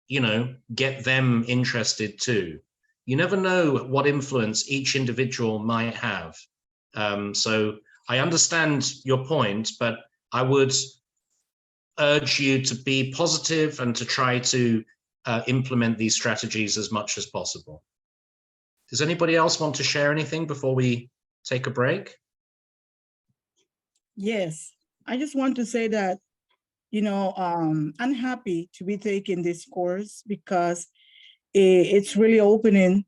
you know, get them interested too. You never know what influence each individual might have. So I understand your point, but I would urge you to be positive and to try to implement these strategies as much as possible. Does anybody else want to share anything before we take a break? Yes, I just want to say that, you know, I'm happy to be taking this course because it's really opening,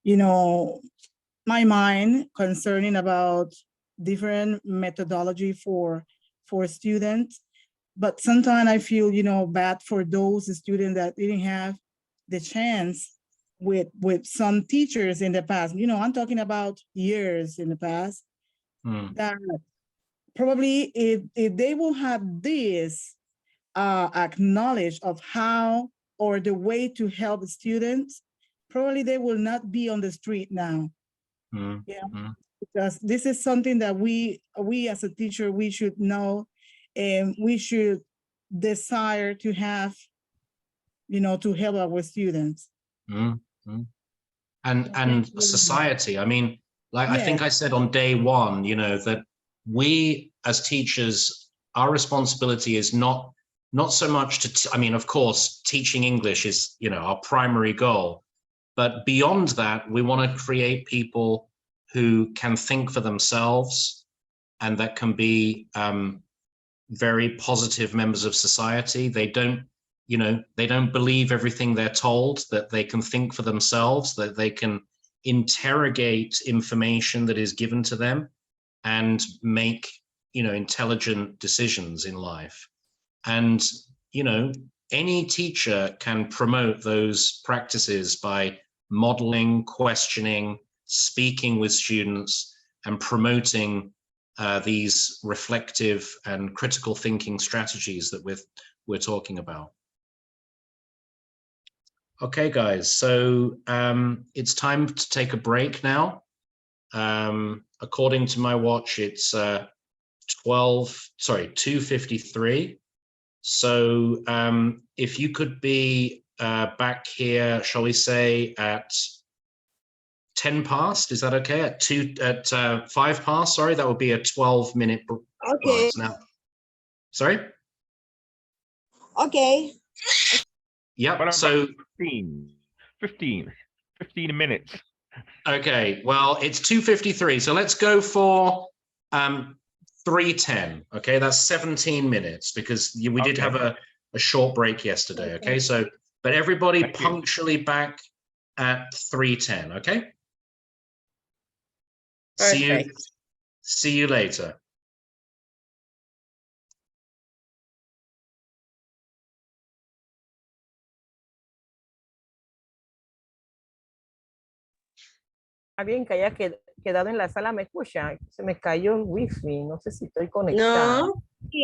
you know, my mind concerning about different methodology for students. But sometimes I feel, you know, bad for those students that didn't have the chance with some teachers in the past. You know, I'm talking about years in the past, that probably if they will have this acknowledge of how or the way to help students, probably they will not be on the street now. Yeah, because this is something that we as a teacher, we should know, and we should desire to have to help our students. Mm-hmm. And society. I mean, like I think I said on day one, that we as teachers, our responsibility is not so much to, I mean, of course, teaching English is, our primary goal. But beyond that, we want to create people who can think for themselves and that can be very positive members of society. They don't believe everything they're told, that they can think for themselves, that they can interrogate information that is given to them and make, intelligent decisions in life. And, any teacher can promote those practices by modeling, questioning, speaking with students, and promoting these reflective and critical thinking strategies that we're talking about. Okay, guys, so it's time to take a break now. According to my watch, it's 2:53. So if you could be back here, shall we say, at 10 past, is that okay? At 5 past, sorry, that would be a 12-minute Okay. now. Sorry? Okay. Yep, so 15 minutes. Okay, well, it's 2:53, so let's go for 3:10. Okay, that's 17 minutes because we did have a short break yesterday. Okay, so but everybody punctually back at 3:10. Okay. Perfect. See you later. Alguien que haya quedado en la sala me escucha. Se me cayó el wifi. No sé si estoy conectada.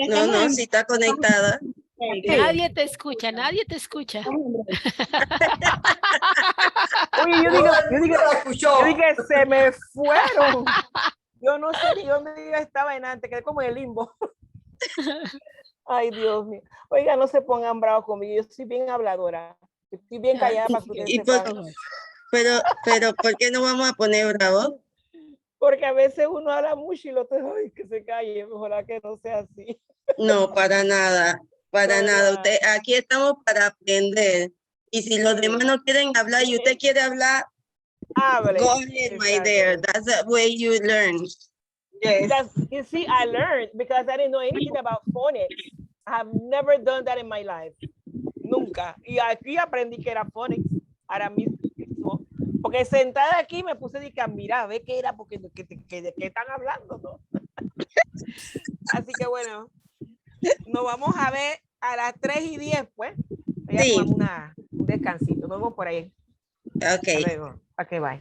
No, si está conectada. Nadie te escucha, nadie te escucha. Oye, yo dije, se me fueron. Yo no sé ni dónde yo estaba en antes, quedé como en el limbo. Ay, Dios mío. Oiga, no se pongan bravos conmigo, yo soy bien habladora. Estoy bien callada para que ustedes sepan. Pero, ¿por qué no vamos a poner bravo? Porque a veces uno habla mucho y lo otro, ay, que se calle, ojalá que no sea así. No, para nada, para nada. Usted, aquí estamos para aprender. Y si los demás no quieren hablar y usted quiere hablar, hable. Go ahead, my dear. That's the way you learn. Yes. You see, I learned because I didn't know anything about phonics. I have never done that in my life. Nunca. Y aquí aprendí que era phonics. Ahora mismo. Porque sentada aquí me puse a mirar, a ver qué era, porque qué están hablando, ¿no? Así que bueno, nos vamos a ver a las 3:10, pues. Ya tomamos un descansito. Nos vemos por ahí. Ok. Hasta luego. Ok, bye.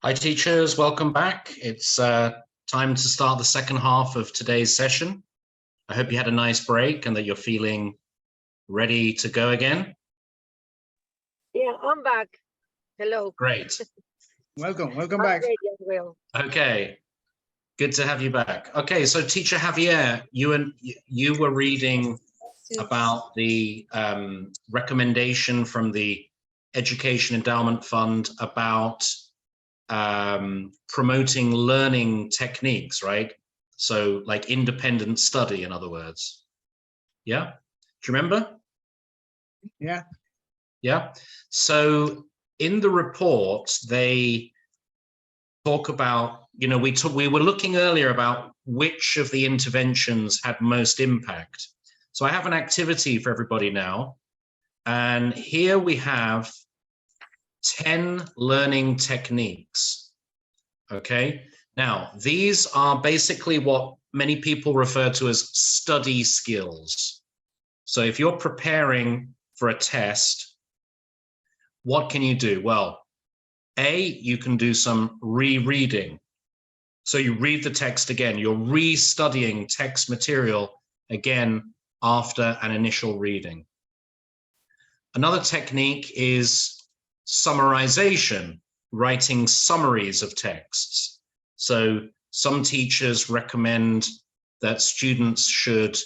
Hi teachers, welcome back. It's time to start the second half of today's session. I hope you had a nice break and that you're feeling ready to go again. Yeah, I'm back. Hello. Great. Welcome back. Okay, good to have you back. Okay, so teacher Javier, you were reading about the recommendation from the Education Endowment Fund about promoting learning techniques, right? So like independent study, in other words. Yeah, do you remember? Yeah. Yeah. So in the report, they talk about, you know, we were looking earlier about which of the interventions had most impact. So I have an activity for everybody now. And here we have 10 learning techniques. Okay. Now, these are basically what many people refer to as study skills. So if you're preparing for a test, what can you do? Well, you can do some rereading. So you read the text again, you're re-studying text material again after an initial reading. Another technique is summarization, writing summaries of texts. So some teachers recommend that students should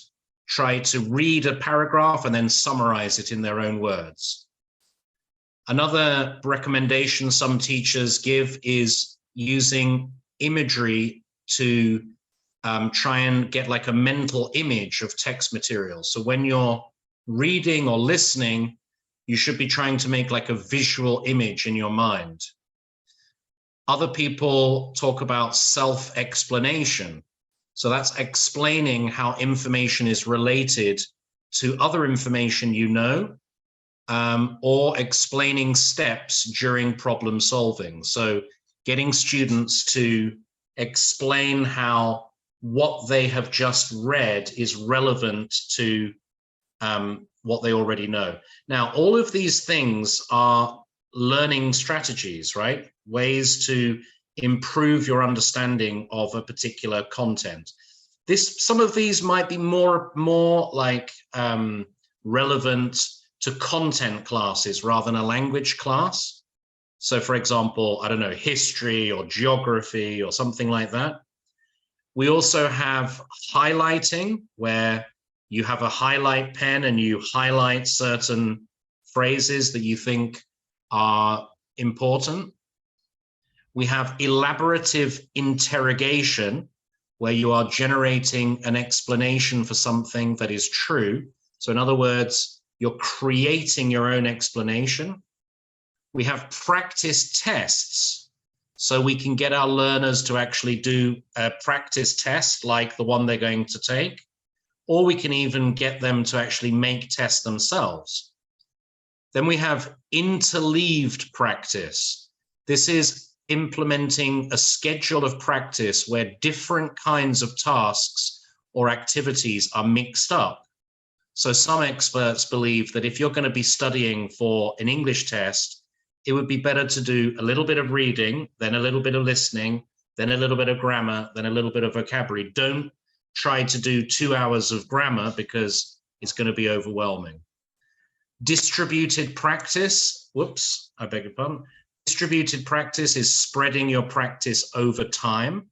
try to read a paragraph and then summarize it in their own words. Another recommendation some teachers give is using imagery to try and get like a mental image of text material. So when you're reading or listening, you should be trying to make like a visual image in your mind. Other people talk about self-explanation. So that's explaining how information is related to other information you know, or explaining steps during problem solving. So getting students to explain how what they have just read is relevant to what they already know. Now, all of these things are learning strategies, right? Ways to improve your understanding of a particular content. Some of these might be more like relevant to content classes rather than a language class. So for example, I don't know, history or geography or something like that. We also have highlighting, where you have a highlight pen and you highlight certain phrases that you think are important. We have elaborative interrogation, where you are generating an explanation for something that is true. So in other words, you're creating your own explanation. We have practice tests. So we can get our learners to actually do a practice test like the one they're going to take, or we can even get them to actually make tests themselves. Then we have interleaved practice. This is implementing a schedule of practice where different kinds of tasks or activities are mixed up. So some experts believe that if you're going to be studying for an English test, it would be better to do a little bit of reading, then a little bit of listening, then a little bit of grammar, then a little bit of vocabulary. Don't try to do 2 hours of grammar because it's going to be overwhelming. Distributed practice, whoops, I beg your pardon. Distributed practice is spreading your practice over time.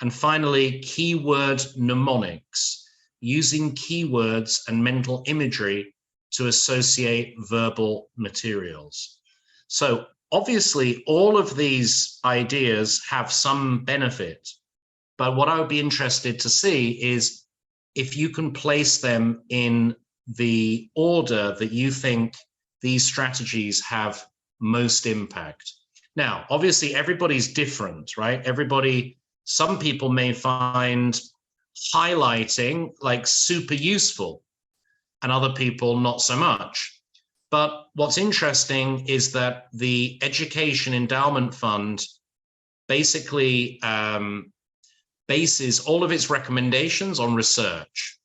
And finally, keyword mnemonics, using keywords and mental imagery to associate verbal materials. So obviously, all of these ideas have some benefit, but what I would be interested to see is if you can place them in the order that you think these strategies have most impact. Now, obviously, everybody's different, right? Some people may find highlighting like super useful and other people not so much. But what's interesting is that the Education Endowment Fund basically bases all of its recommendations on research.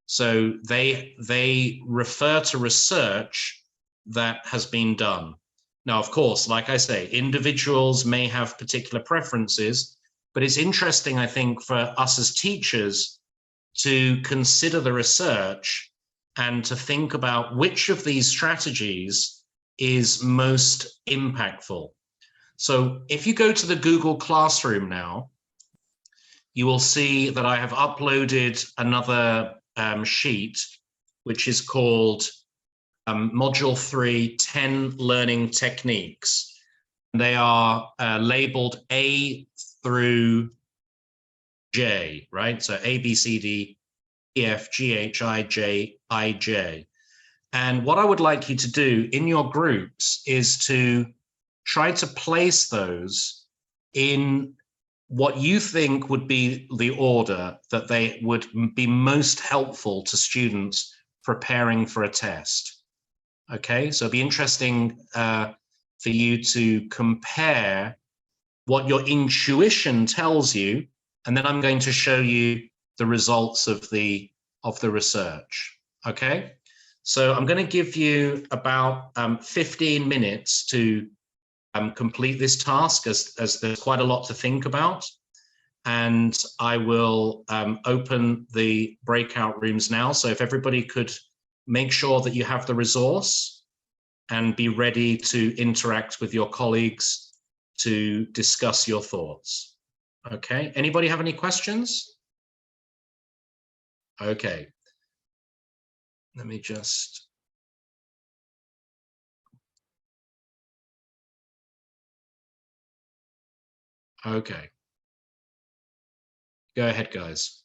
So they refer to research that has been done. Now, of course, like I say, individuals may have particular preferences, but it's interesting, I think, for us as teachers to consider the research and to think about which of these strategies is most impactful. So if you go to the Google Classroom now, you will see that I have uploaded another sheet, which is called Module 3, 10 Learning Techniques. They are labeled A through J, right? So A, B, C, D, E, F, G, H, I, J, I, J. And what I would like you to do in your groups is to try to place those in what you think would be the order that they would be most helpful to students preparing for a test. Okay, so it'd be interesting for you to compare what your intuition tells you, and then I'm going to show you the results of the research. Okay, so I'm going to give you about 15 minutes to complete this task, as there's quite a lot to think about. And I will open the breakout rooms now. So if everybody could make sure that you have the resource and be ready to interact with your colleagues to discuss your thoughts. Okay, anybody have any questions? Okay, let me just. Okay. Go ahead, guys.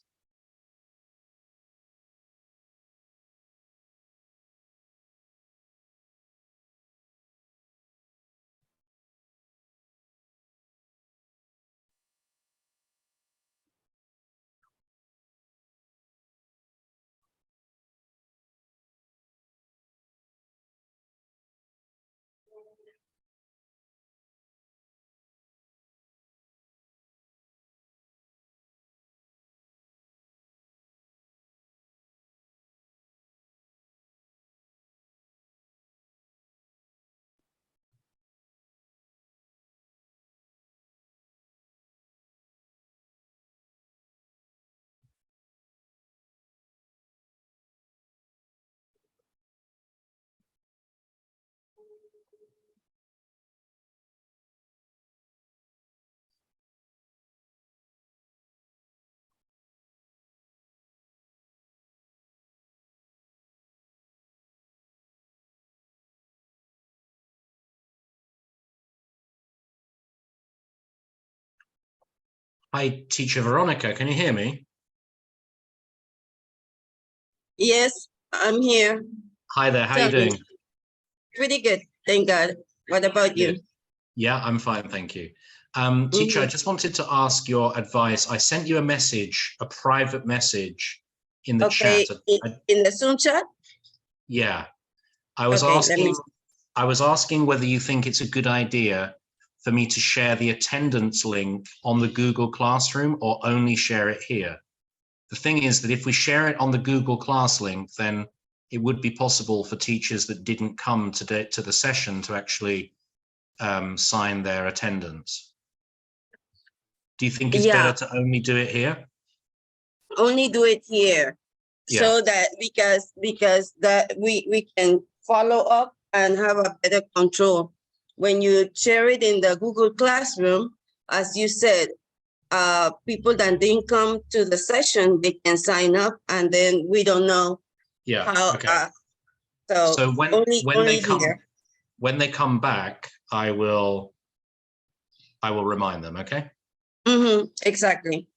Hi, Teacher Veronica, can you hear me? Yes, I'm here. Hi there, how are you Tell me. doing? Pretty good, thank God. What about you? Good. Yeah, I'm fine, thank you. Teacher, I just wanted to ask your advice. I sent you a message, a private message in the Okay, chat. in the Zoom chat? Yeah, I was Okay, let me- asking whether you think it's a good idea for me to share the attendance link on the Google Classroom or only share it here. The thing is that if we share it on the Google Class link, then it would be possible for teachers that didn't come to the session to actually sign their attendance. Do you think it's better to only do it here? Only do it here. Yeah. So that because that we can follow up and have a better control. When you share it in the Google Classroom, as you said, people that didn't come to the session, they can sign up, and then we don't know Yeah. how. Okay. So when only they come here. when they come back, I will remind them. Okay. Exactly.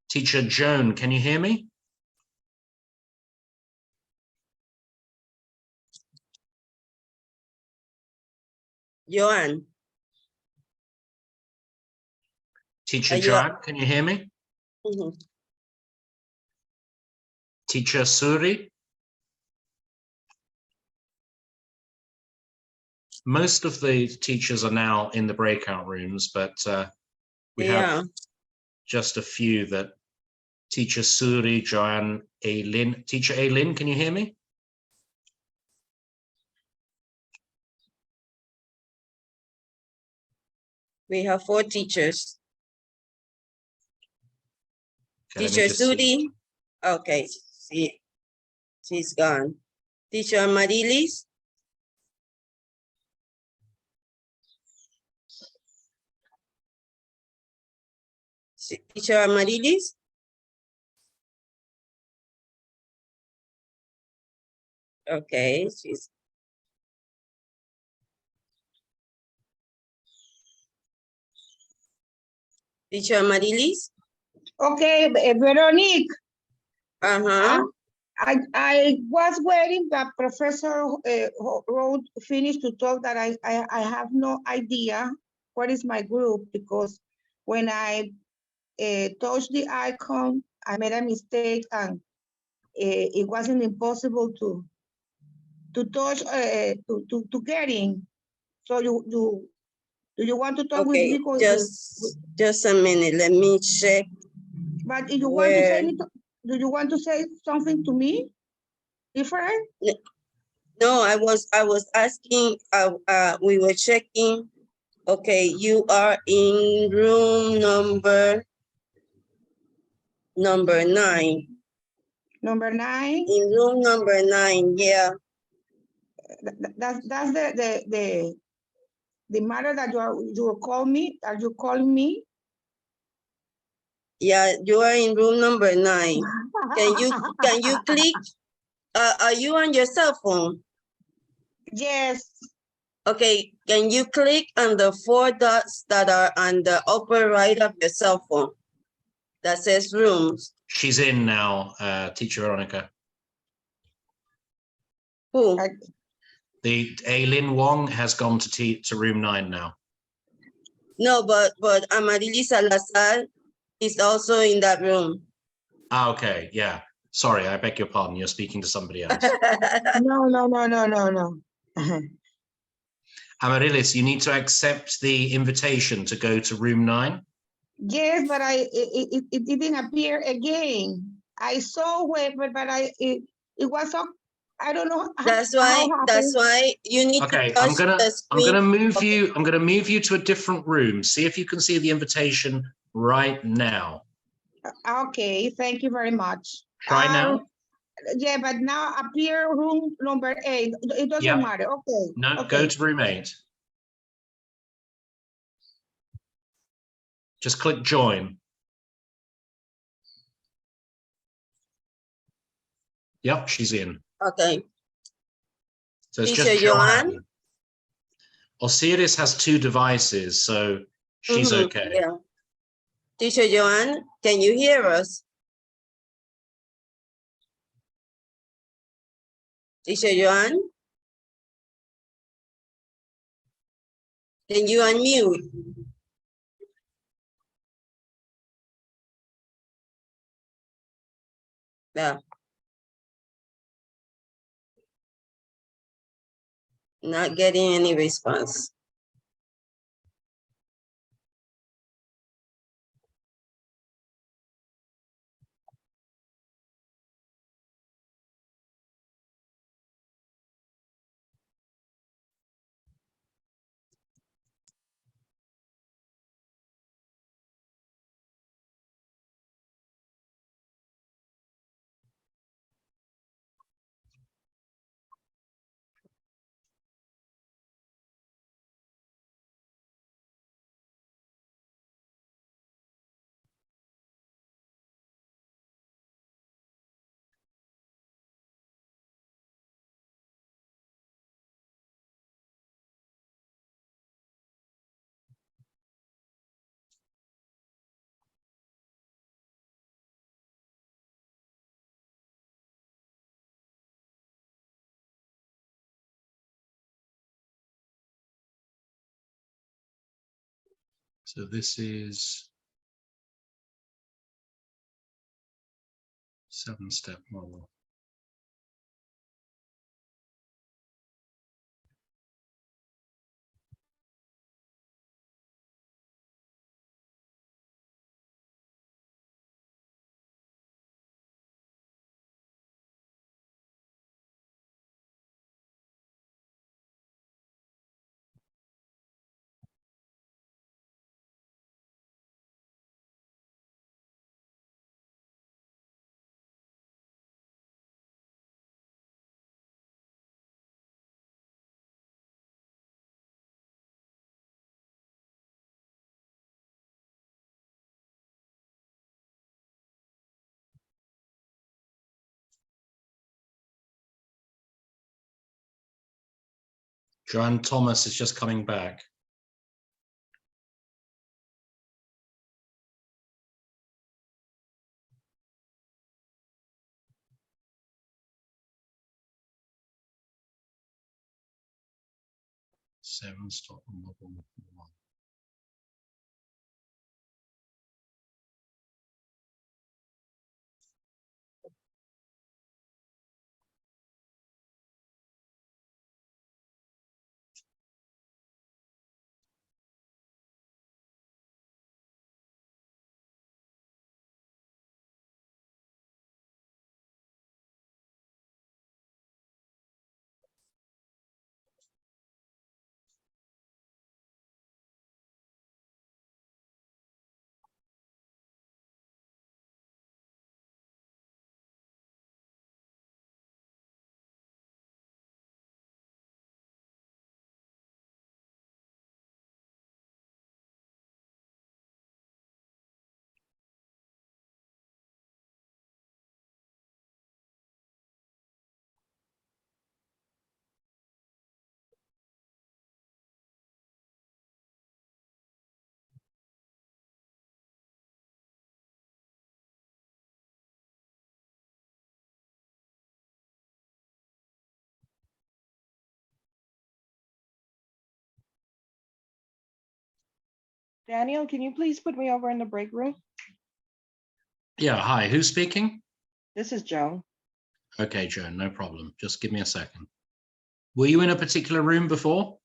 Teacher Joan, can you hear me? Joanne. Teacher Joanne, can you hear me? Teacher Suri? Most of the teachers are now in the breakout rooms, but we have just a few that Teacher Suri, Joanne, Aylin. Teacher Aylin, can you hear me? We have 4 teachers. Okay, let me Teacher just see. Sudi. Okay, she's gone. Teacher Marilis. Teacher Marilis. Okay, she's. Teacher Marilis. Okay, Veronique. Uh-huh. I was waiting, but Professor Road finished to talk that I have no idea what is my group, because when I touched the icon, I made a mistake and it wasn't impossible to touch to get in. So do you want to talk with Okay, me? just a minute. Let me check. But if you want to say do you want to say something to me different? No, I was asking. We were checking. Okay, you are in room number 9. Number 9. In room number 9, yeah. That's the matter that you call me. Are you calling me? Yeah, you are in room number 9. Can you click? Are you on your cell phone? Yes. Okay, can you click on the 4 dots that are on the upper right of your cell phone that says rooms? She's in now, Teacher Veronica. Who? The Aileen Wong has gone to room 9 now. No, but Amarili Salazar is also in that room. Ah, okay, yeah. Sorry, I beg your pardon. You're speaking to somebody else. No. Amarilis, you need to accept the invitation to go to room 9. Yes, but it didn't appear again. I saw it, but it was so, I don't know. That's why you need Okay, to touch the screen. I'm gonna move you to a different room. See if you can see the invitation right now. Okay, thank you very much. Try now. Yeah, but now appear room number 8. It doesn't matter. Okay. No, okay. Go to room 8. Just click join. Yep, she's in. Okay. So it's Teacher just Joanne. Joanne. Osiris has 2 devices, so she's okay. Yeah. Teacher Joanne, can you hear us? Teacher Joanne? Can you unmute? Yeah. Not getting any response. So this is 7-step model. Joanne Thomas is just coming back. Seven stop mobile one. Daniel, can you please put me over in the break room? Yeah, hi, who's speaking? This is Joan. Okay, Joan, no problem. Just give me a second. Were you in a particular room before?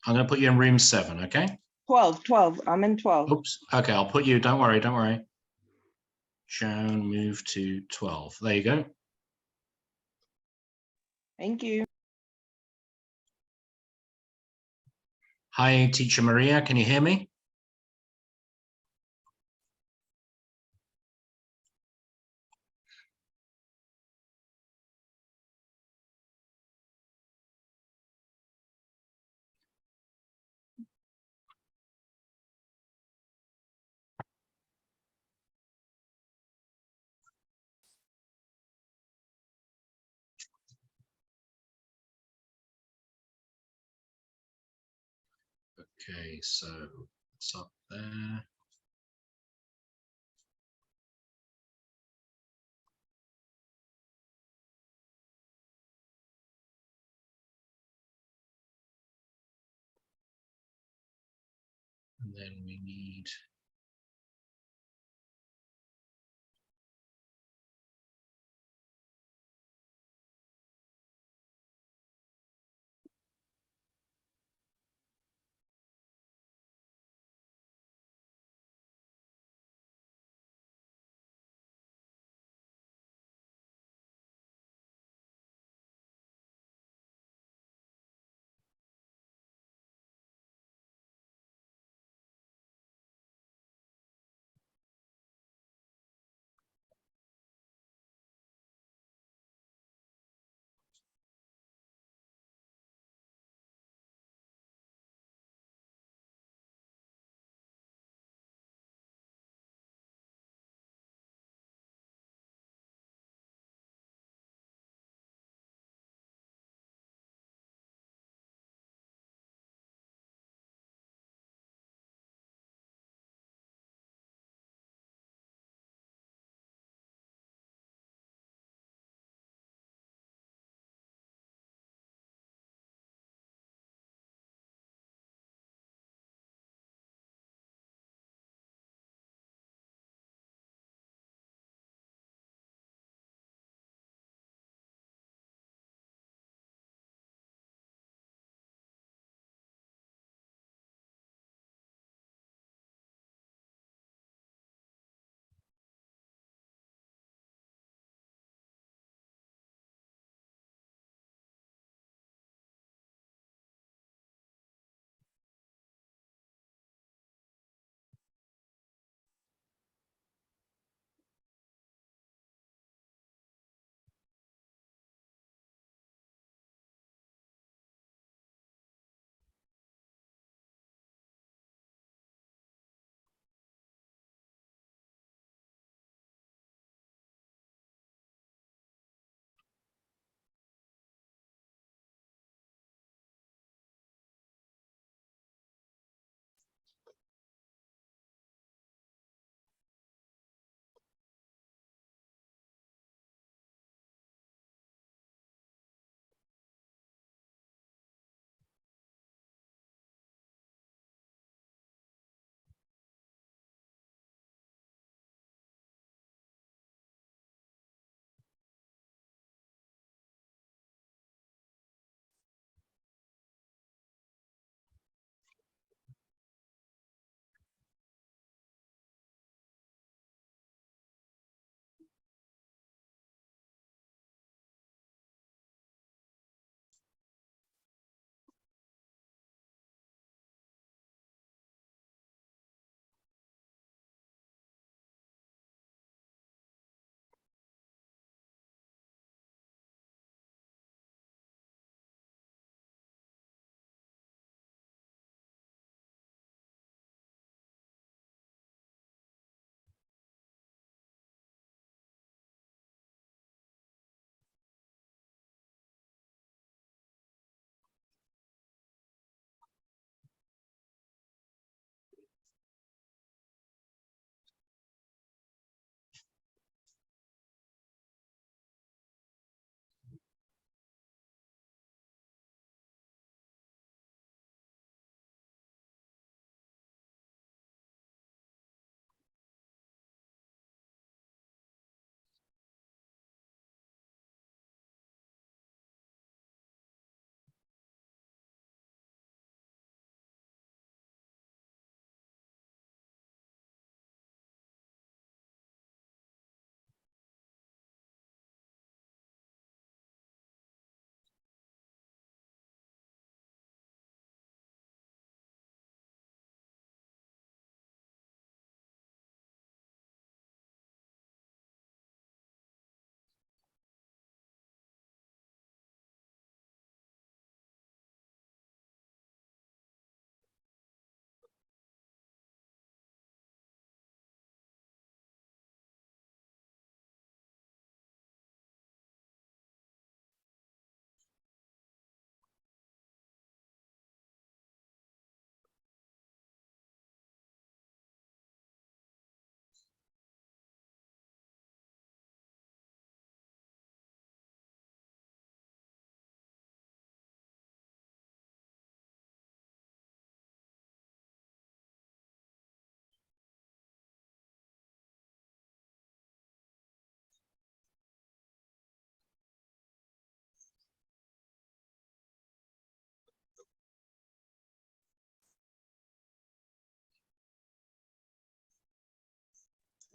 I'm going to put you in room 7, okay? 12. I'm in 12. Oops. Okay, I'll put you, don't worry, don't worry. Joan, move to 12. There you go. Thank you. Hi, Teacher Maria, can you hear me? Okay, so it's up there. And then we need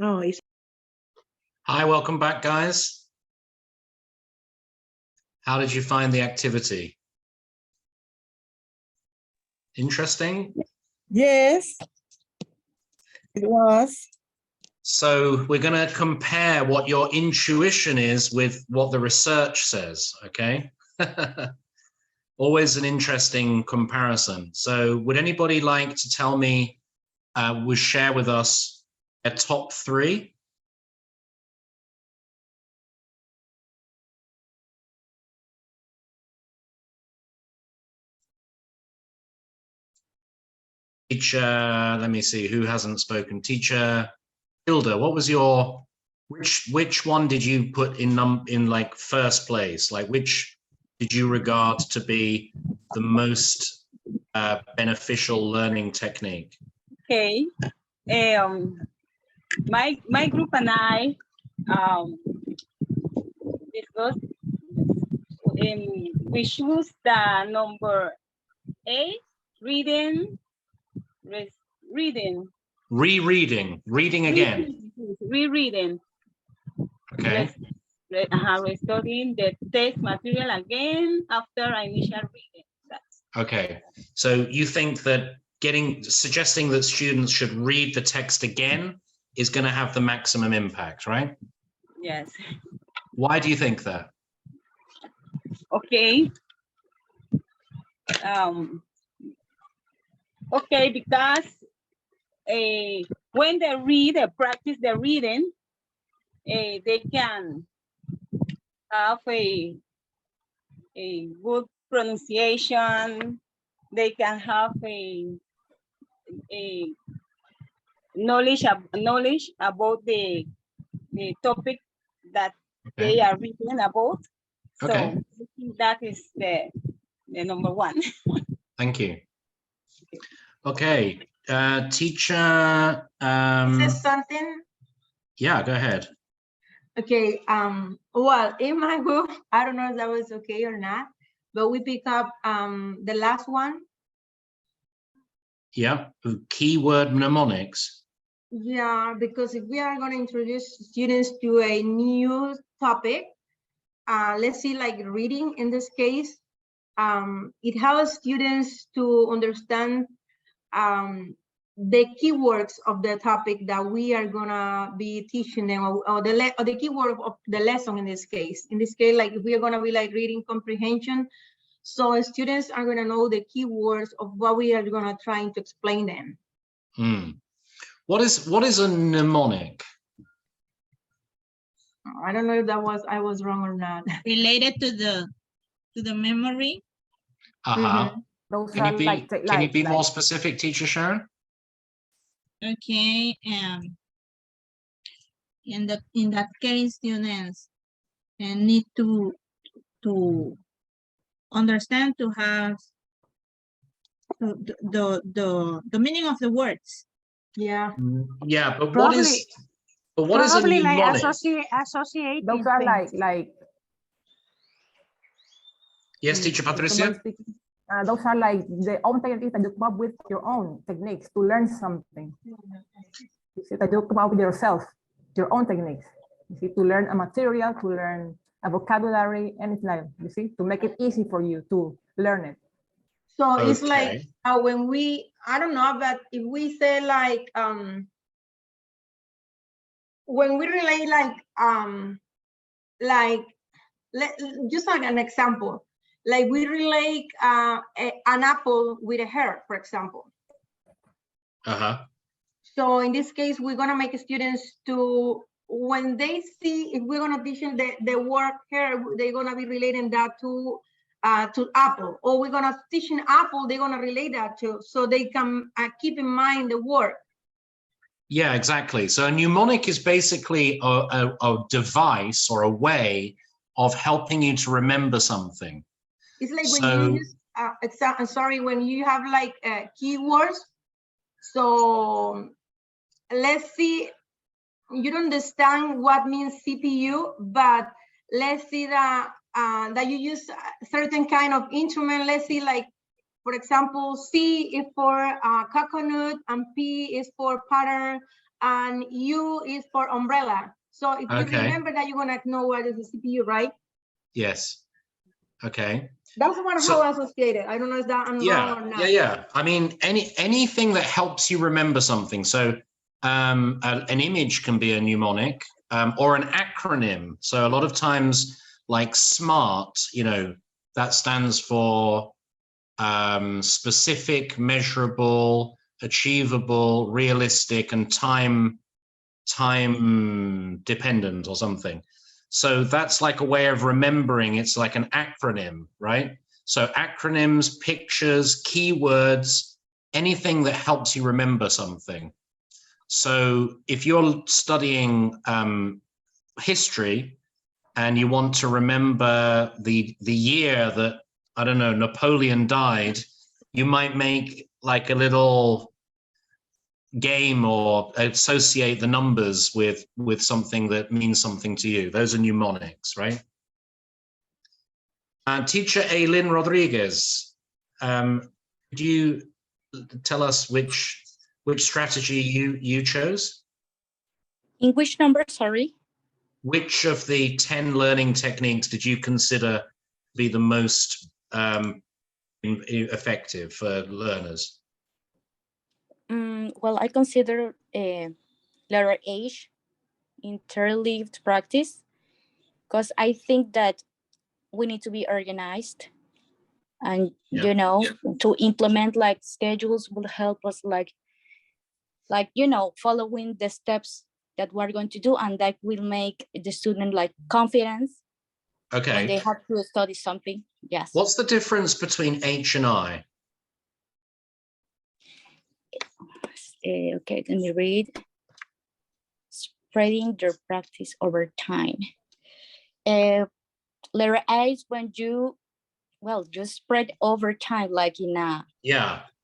Oh, it's Hi, welcome back, guys. How did you find the activity? Interesting? Yes, it was. So we're going to compare what your intuition is with what the research says, okay? Always an interesting comparison. So would anybody like to tell me, share with us a top 3? Teacher, let me see, who hasn't spoken? Teacher Hilda, what was your, which one did you put in like first place? Like which did you regard to be the most beneficial learning technique? Okay. My group and I discussed, we choose the number 8, reading, reading. Reading again. Rereading. Okay. We're studying the text material again after initial reading. Okay. So you think that suggesting that students should read the text again is going to have the maximum impact, right? Yes. Why do you think that? Okay. Okay, because when they read, they practice their reading, they can have a good pronunciation. They can have a knowledge about the topic that they are reading about. Okay. So that is the number 1. Thank you. Okay. Teacher. Says something. Yeah, go ahead. Okay. Well, in my group, I don't know if that was okay or not, but we pick up the last one. Yeah. Keyword mnemonics. Yeah, because if we are going to introduce students to a new topic, let's see, like reading in this case, it helps students to understand the keywords of the topic that we are gonna be teaching them, or the keyword of the lesson in this case. In this case, like if we are gonna be like reading comprehension, so students are gonna know the keywords of what we are gonna try to explain them. What is a mnemonic? I don't know if I was wrong or not. Related to the memory. Those Can are you be more specific, Teacher Sharon? Okay. In that case, students need to understand, to have the meaning of the words. Yeah. Yeah, but Probably- what is a probably like mnemonic? associate. Those are like. Yes, Teacher Patricia. Those are like the own techniques that you come up with, your own techniques to learn something. You see, that you come up with yourself, your own techniques. You see, to learn a material, to learn a vocabulary, anything like, you see, to make it easy for you to learn it. So it's like when I don't know, but if we say like when we relate just like an example, like we relate an apple with a hair, for example. So in this case, we're gonna make students to, when they see, if we're gonna teach them the word hair, they're gonna be relating that to apple, or we're gonna teach an apple, they're gonna relate that to, so they can keep in mind the word. Yeah, exactly. So a mnemonic is basically a device or a way of helping you to remember something. It's like when you use, when you have like keywords. So let's see, you don't understand what means CPU, but let's see that you use a certain kind of instrument. Let's see, like, for example, C is for coconut and P is for pattern, and U is for umbrella. So if you remember that, you're gonna know what is the CPU, right? Yes. Okay. That's what how I associated. I don't know if that I'm wrong or not. Yeah. I mean, anything that helps you remember something. So an image can be a mnemonic or an acronym. So a lot of times, like SMART, you know, that stands for specific, measurable, achievable, realistic, and time dependent or something. So that's like a way of remembering. It's like an acronym, right? So acronyms, pictures, keywords, anything that helps you remember something. So if you're studying history and you want to remember the year that, I don't know, Napoleon died, you might make like a little game or associate the numbers with something that means something to you. Those are mnemonics, right? Teacher Aylin Rodriguez, could you tell us which strategy you chose? In which number, sorry? Which of the 10 learning techniques did you consider to be the most effective for learners? Well, I consider letter H, interleaved practice, because I think that we need to be organized, and you know, to implement like schedules will help us like you know, following the steps that we're going to do, and that will make the student like confidence when they have to study something. Yes. What's the difference between H and I? Okay, let me read. Spreading their practice over time. Letter A is when you, well, just spread over time, like in a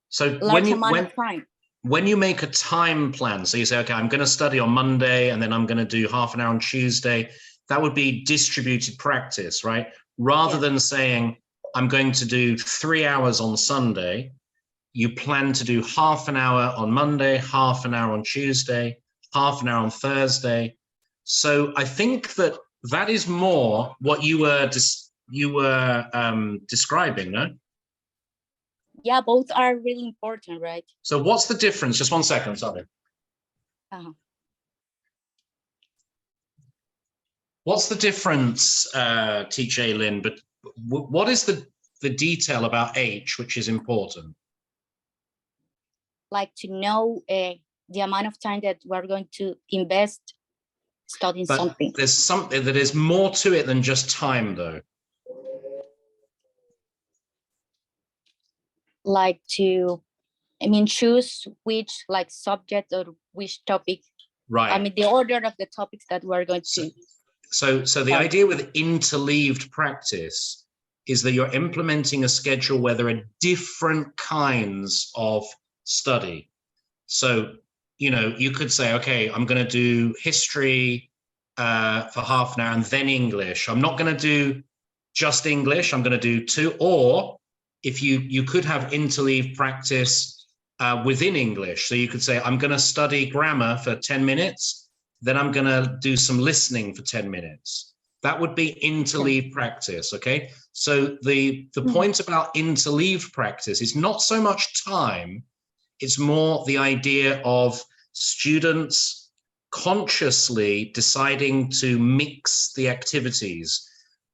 So large amount of time. When you make a time plan, so you say, okay, I'm going to study on Monday and then I'm going to do half an hour on Tuesday, that would be distributed practice, right? Rather than saying, I'm going to do 3 hours on Sunday, you plan to do half an hour on Monday, half an hour on Tuesday, half an hour on Thursday. So I think that is more what you were describing, no? Yeah, both are really important, right? So what's the difference? Just 1 second, sorry. What's the difference, Teacher Aylin, but what is the detail about H which is important? Like to know the amount of time that we're going to invest studying something. There's something that is more to it than just time, though. Like to, I mean, choose which like subject or which topic. Right. I mean, the order of the topics that we're going to. So the idea with interleaved practice is that you're implementing a schedule where there are different kinds of study. So, you know, you could say, okay, I'm going to do history for half an hour and then English. I'm not going to do just English. I'm going to do 2. Or if you could have interleaved practice within English. So you could say, I'm going to study grammar for 10 minutes. Then I'm going to do some listening for 10 minutes. That would be interleaved practice, okay? So the point about interleaved practice is not so much time, it's more the idea of students consciously deciding to mix the activities.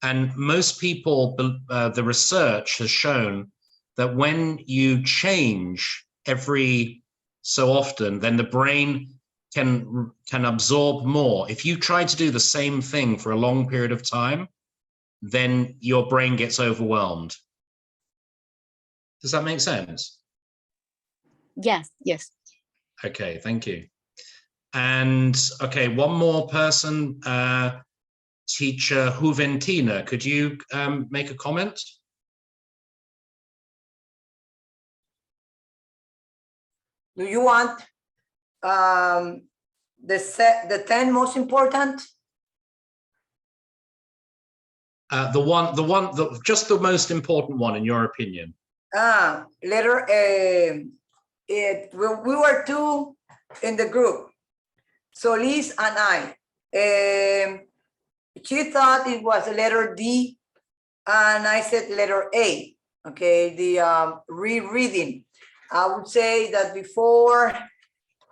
And most people, the research has shown that when you change every so often, then the brain can absorb more. If you try to do the same thing for a long period of time, then your brain gets overwhelmed. Does that make sense? Yes, yes. Okay, thank you. And okay, one more person, Teacher Juventina, could you make a comment? Do you want the 10 most important? Just the most important one in your opinion. We were 2 in the group. Solis and I. She thought it was the letter D, and I said letter A. Okay, the rereading. I would say that before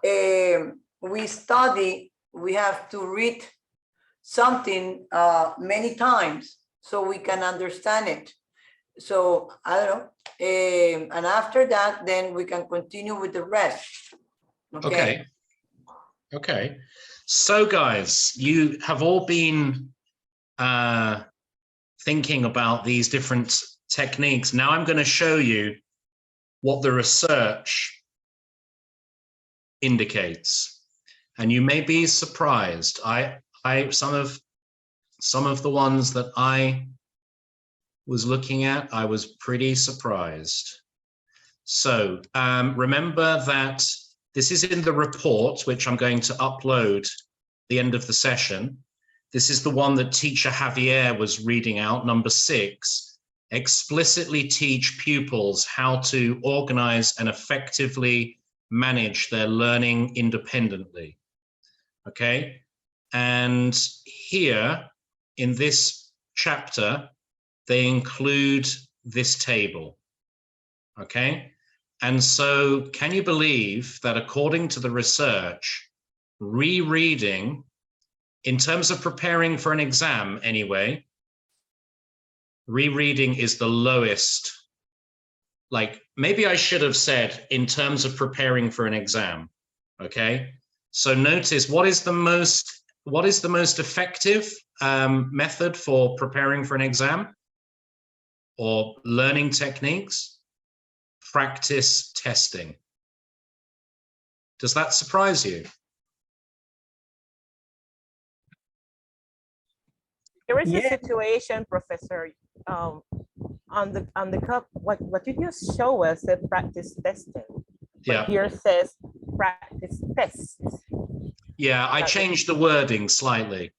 we study, we have to read something many times so we can understand it. So I don't know. And after that, then we can continue with the rest. Okay. Okay. So guys, you have all been thinking about these different techniques. Now I'm going to show you what the research indicates. And you may be surprised. Some of the ones that I was looking at, I was pretty surprised. So remember that this is in the report, which I'm going to upload the end of the session. This is the one that teacher Javier was reading out, number 6. Explicitly teach pupils how to organize and effectively manage their learning independently. Okay, and here in this chapter, they include this table. Okay, and so can you believe that according to the research, rereading, in terms of preparing for an exam anyway, rereading is the lowest. Like, maybe I should have said in terms of preparing for an exam. Okay, so notice what is the most effective method for preparing for an exam or learning techniques? Practice testing. Does that surprise you? There is a situation, Professor, on the cup. What you just show us said practice testing. But here says practice tests. Yeah, I changed the wording slightly,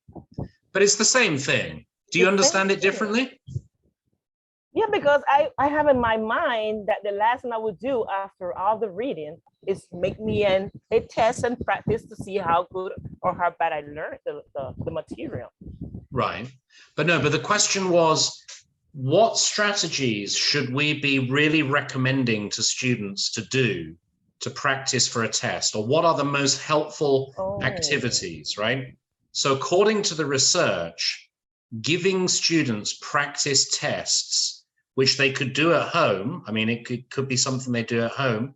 but it's the same thing. Do you understand it differently? Yeah, because I have in my mind that the last thing I would do after all the reading is make me a test and practice to see how good or how bad I learned the material. Right. But no, but the question was, what strategies should we be really recommending to students to do to practice for a test? Or what are the most helpful activities, right? So according to the research, giving students practice tests, which they could do at home, I mean, it could be something they do at home,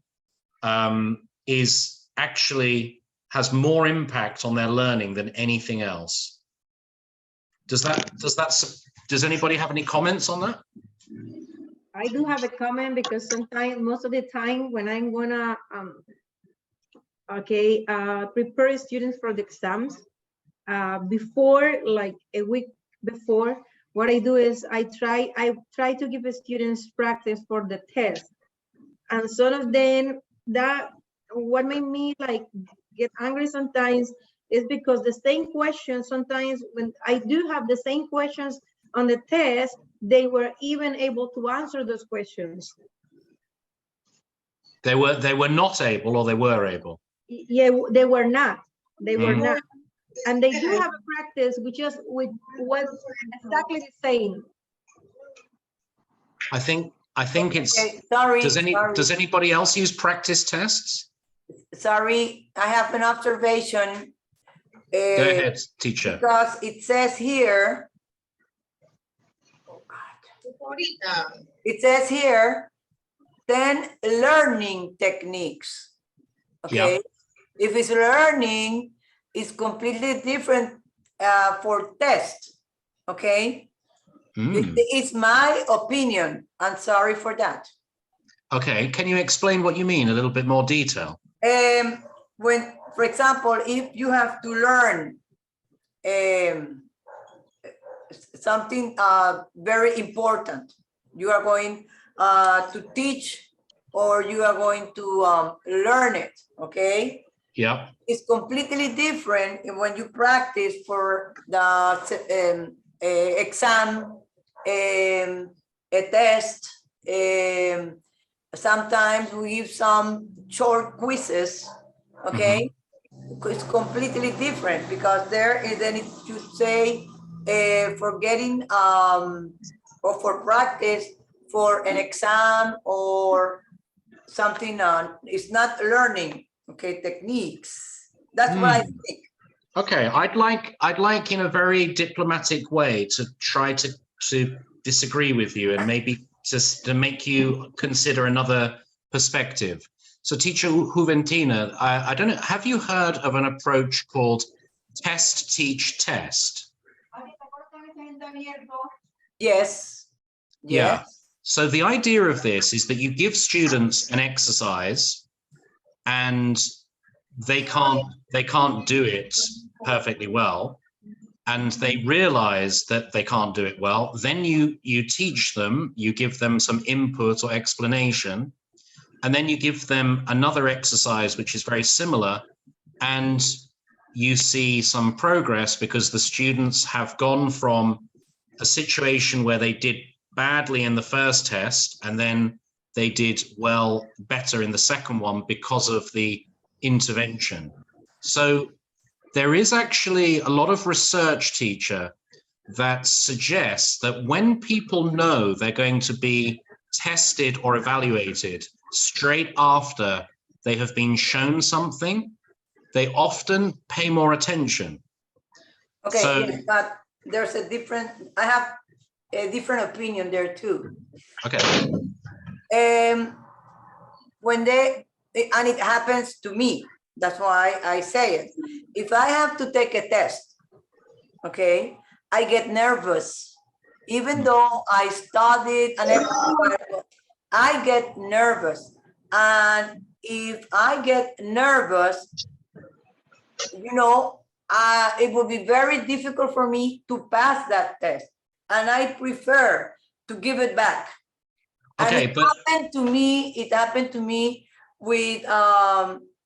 is actually has more impact on their learning than anything else. Does anybody have any comments on that? I do have a comment because sometimes, most of the time when I'm gonna prepare students for the exams, before, like a week before, what I do is I try to give the students practice for the test. And some of them, that what made me like get angry sometimes is because the same questions, sometimes when I do have the same questions on the test, they were even able to answer those questions. They were not able, or they were able? Yeah, they were not. They were not. And they do have a practice which is with what's exactly the same. I think it's sorry, does anybody else use practice tests? Sorry, I have an observation. Go ahead, teacher. Because it says here, it says here, 10 learning techniques. Okay. Yeah. If it's learning, it's completely different for test. Okay. It's my opinion. I'm sorry for that. Okay. Can you explain what you mean? A little bit more detail. When, for example, if you have to learn something very important, you are going to teach, or you are going to learn it, okay? Yeah. It's completely different when you practice for the exam, a test. Sometimes we give some short quizzes, okay? it's completely different, because there is, then it should say for getting or for practice for an exam or something on, it's not learning, okay, techniques. That's what I think. Okay, I'd like in a very diplomatic way to try to disagree with you and maybe just to make you consider another perspective. So Teacher Juventina, I don't know, have you heard of an approach called test, teach, test? Yes. Yeah. So the idea of this is that you give students an exercise and they can't do it perfectly well, and they realize that they can't do it well. Then you teach them, you give them some input or explanation, and then you give them another exercise which is very similar, and you see some progress because the students have gone from a situation where they did badly in the first test and then they did better in the second one because of the intervention. So there is actually a lot of research, teacher, that suggests that when people know they're going to be tested or evaluated straight after they have been shown something, they often pay more attention. Okay, So, yes, but there's I have a different opinion there too. Okay. When and it happens to me, that's why I say it. If I have to take a test, okay, I get nervous. Even though I studied and everything, I get nervous. And if I get nervous, you know, it will be very difficult for me to pass that test. And I prefer to give it back. Okay, and it happened to me with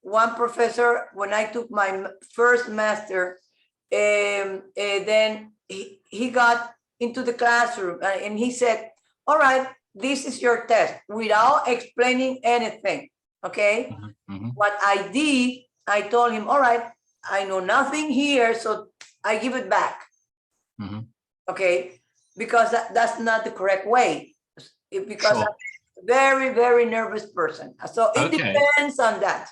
one professor when I took my first master. Then he got into the classroom and he said, all right, this is your test, without explaining anything, okay? What I did, I told him, all right, I know nothing here, so I give it back, okay? Because that's not the correct way. Because I'm a very, very nervous person. So it depends on that.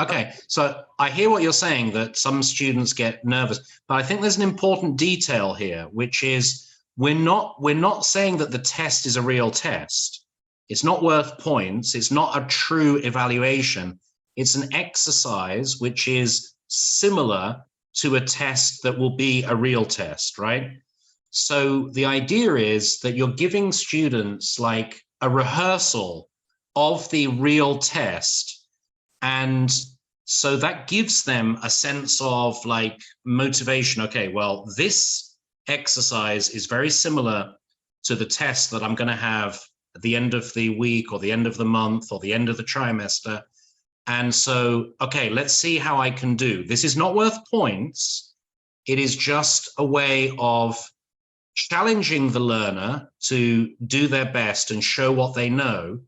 Okay, so I hear what you're saying, that some students get nervous, but I think there's an important detail here, which is we're not saying that the test is a real test. It's not worth points. It's not a true evaluation. It's an exercise which is similar to a test that will be a real test, right? So the idea is that you're giving students like a rehearsal of the real test. And so that gives them a sense of like motivation. Okay, well, this exercise is very similar to the test that I'm going to have at the end of the week or the end of the month or the end of the trimester. And so, okay, let's see how I can do. This is not worth points. It is just a way of challenging the learner to do their best and show what they know.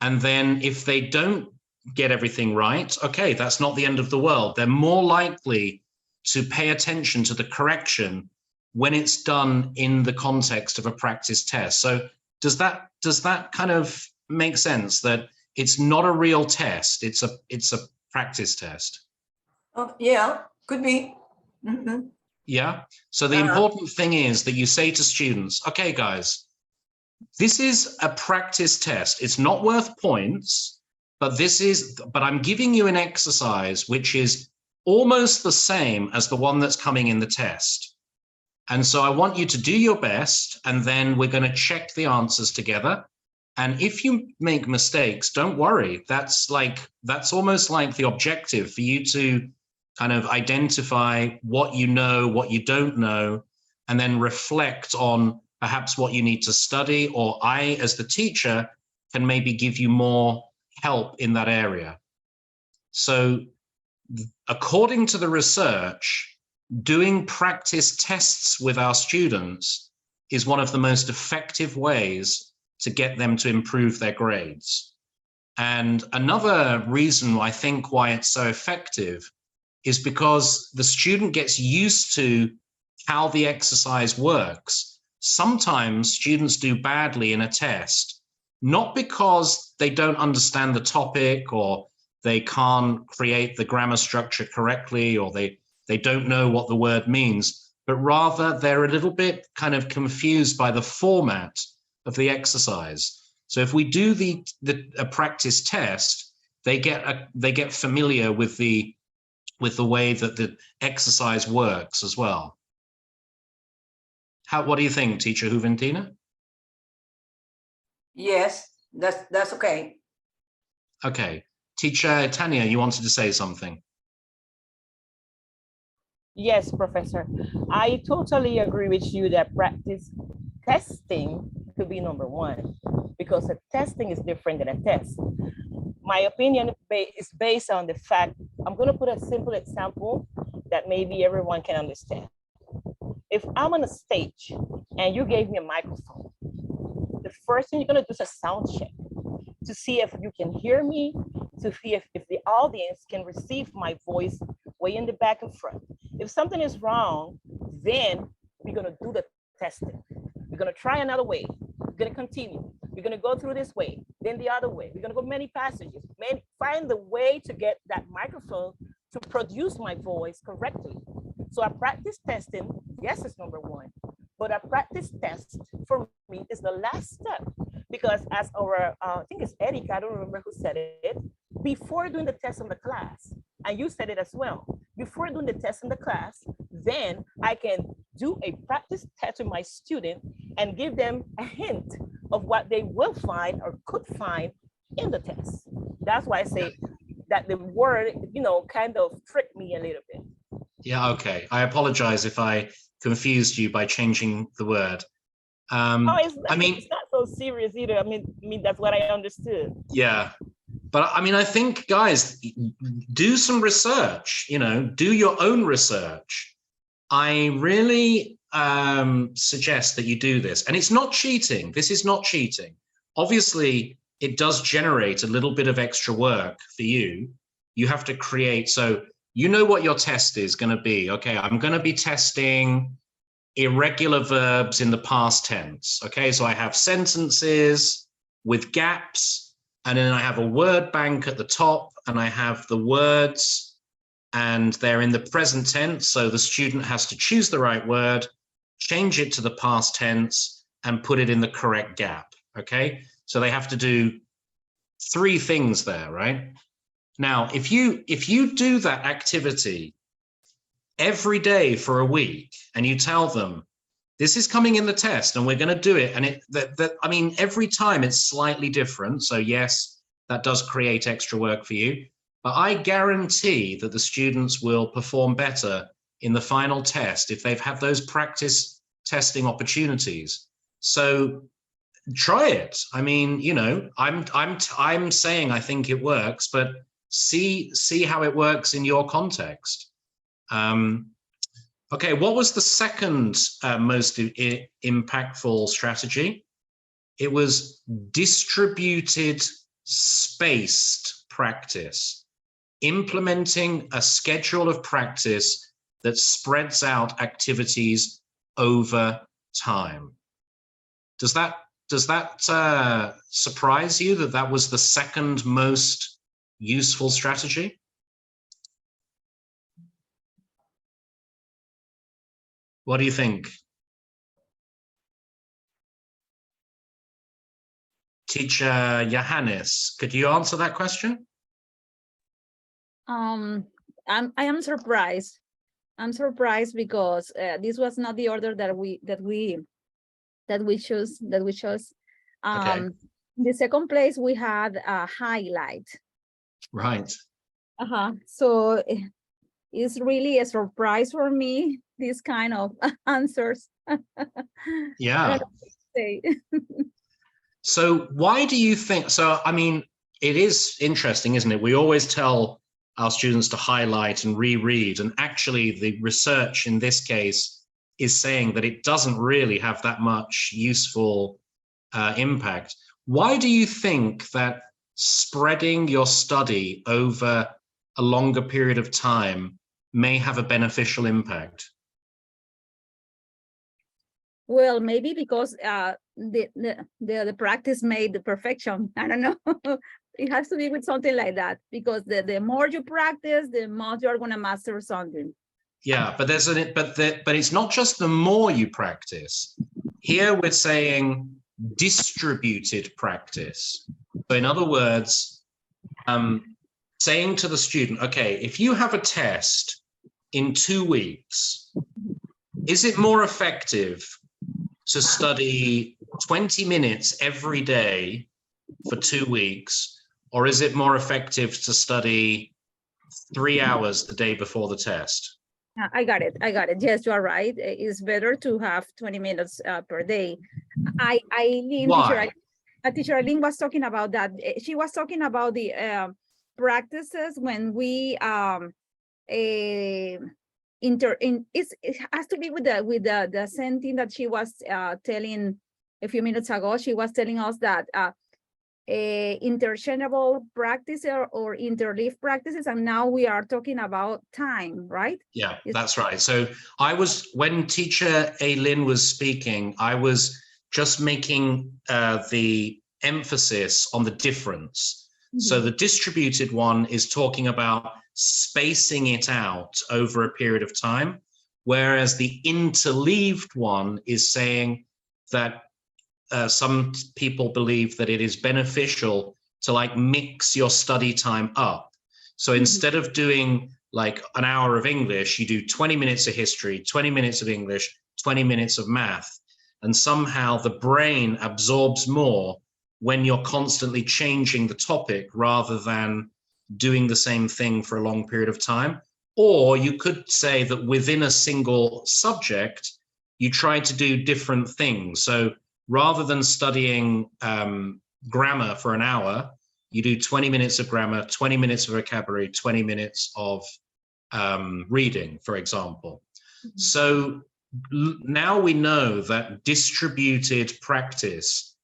And then if they don't get everything right, okay, that's not the end of the world. They're more likely to pay attention to the correction when it's done in the context of a practice test. So does that kind of make sense, that it's not a real test, it's a practice test? Yeah, could be. Yeah. So the important thing is that you say to students, okay, guys, this is a practice test. It's not worth points, but I'm giving you an exercise which is almost the same as the one that's coming in the test. And so I want you to do your best, and then we're going to check the answers together. And if you make mistakes, don't worry. That's almost like the objective for you to kind of identify what you know, what you don't know, and then reflect on perhaps what you need to study, or I, as the teacher, can maybe give you more help in that area. So according to the research, doing practice tests with our students is one of the most effective ways to get them to improve their grades. And another reason I think why it's so effective is because the student gets used to how the exercise works. Sometimes students do badly in a test, not because they don't understand the topic or they can't create the grammar structure correctly or they don't know what the word means, but rather they're a little bit kind of confused by the format of the exercise. So if we do a practice test, they get familiar with the way that the exercise works as well. What do you think, Teacher Juventina? Yes, that's okay. Okay. Teacher Tanya, you wanted to say something. Yes, Professor. I totally agree with you that practice testing could be number one, because a testing is different than a test. My opinion is based on the fact, I'm going to put a simple example that maybe everyone can understand. If I'm on a stage and you gave me a microphone, the first thing you're going to do is a sound check to see if you can hear me, to see if the audience can receive my voice way in the back and front. If something is wrong, then we're going to do the testing. We're going to try another way. We're going to continue. We're going to go through this way, then the other way. We're going to go many passages, find the way to get that microphone to produce my voice correctly. So a practice testing, yes, is number one, but a practice test for me is the last step, because as our, I think it's Erika, I don't remember who said it, before doing the test in the class, and you said it as well, before doing the test in the class, then I can do a practice test with my student and give them a hint of what they will find or could find in the test. That's why I say that the word, kind of tricked me a little bit. Yeah, okay. I apologize if I confused you by changing the word. It's not so serious either. I mean, that's what I understood. Yeah. But I mean, I think, guys, do some research, do your own research. I really suggest that you do this. And it's not cheating. This is not cheating. Obviously, it does generate a little bit of extra work for you. You have to create, so you know what your test is going to be. Okay, I'm going to be testing irregular verbs in the past tense. Okay, so I have sentences with gaps, and then I have a word bank at the top, and I have the words, and they're in the present tense. So the student has to choose the right word, change it to the past tense, and put it in the correct gap. Okay, so they have to do 3 things there, right? Now, if you do that activity every day for a week, and you tell them, this is coming in the test and we're going to do it, and I mean, every time it's slightly different. So yes, that does create extra work for you, but I guarantee that the students will perform better in the final test if they've had those practice testing opportunities. So try it. I mean, I'm saying I think it works, but see how it works in your context. Okay, what was the second most impactful strategy? It was distributed, spaced practice, implementing a schedule of practice that spreads out activities over time. Does that surprise you that that was the second most useful strategy? What do you think? Teacher Johannes, could you answer that question? I am surprised. I'm surprised because this was not the order that we chose. Okay. The second place we had a highlight. Right. So it's really a surprise for me, this kind of answers. Yeah. Say. So why do you think, so I mean, it is interesting, isn't it? We always tell our students to highlight and reread, and actually the research in this case is saying that it doesn't really have that much useful impact. Why do you think that spreading your study over a longer period of time may have a beneficial impact? Well, maybe because the practice made the perfection. I don't know. It has to be with something like that, because the more you practice, the more you're going to master something. Yeah, but but it's not just the more you practice. Here we're saying distributed practice. So in other words, saying to the student, okay, if you have a test in 2 weeks, is it more effective to study 20 minutes every day for 2 weeks, or is it more effective to study 3 hours the day before the test? I got it. Yes, you are right. It's better to have 20 minutes per day. Teacher Eileen was talking about that. She was talking about the practices when we it has to be with the same thing that she was telling a few minutes ago. She was telling us that interchangeable practice or interleave practices, and now we are talking about time, right? Yeah, that's right. So when teacher Eileen was speaking, I was just making the emphasis on the difference. So the distributed one is talking about spacing it out over a period of time, whereas the interleaved one is saying that some people believe that it is beneficial to like mix your study time up. So instead of doing like an hour of English, you do 20 minutes of history, 20 minutes of English, 20 minutes of math, and somehow the brain absorbs more when you're constantly changing the topic rather than doing the same thing for a long period of time. Or you could say that within a single subject, you try to do different things. So rather than studying grammar for an hour, you do 20 minutes of grammar, 20 minutes of vocabulary, 20 minutes of reading, for example. So now we know that distributed practice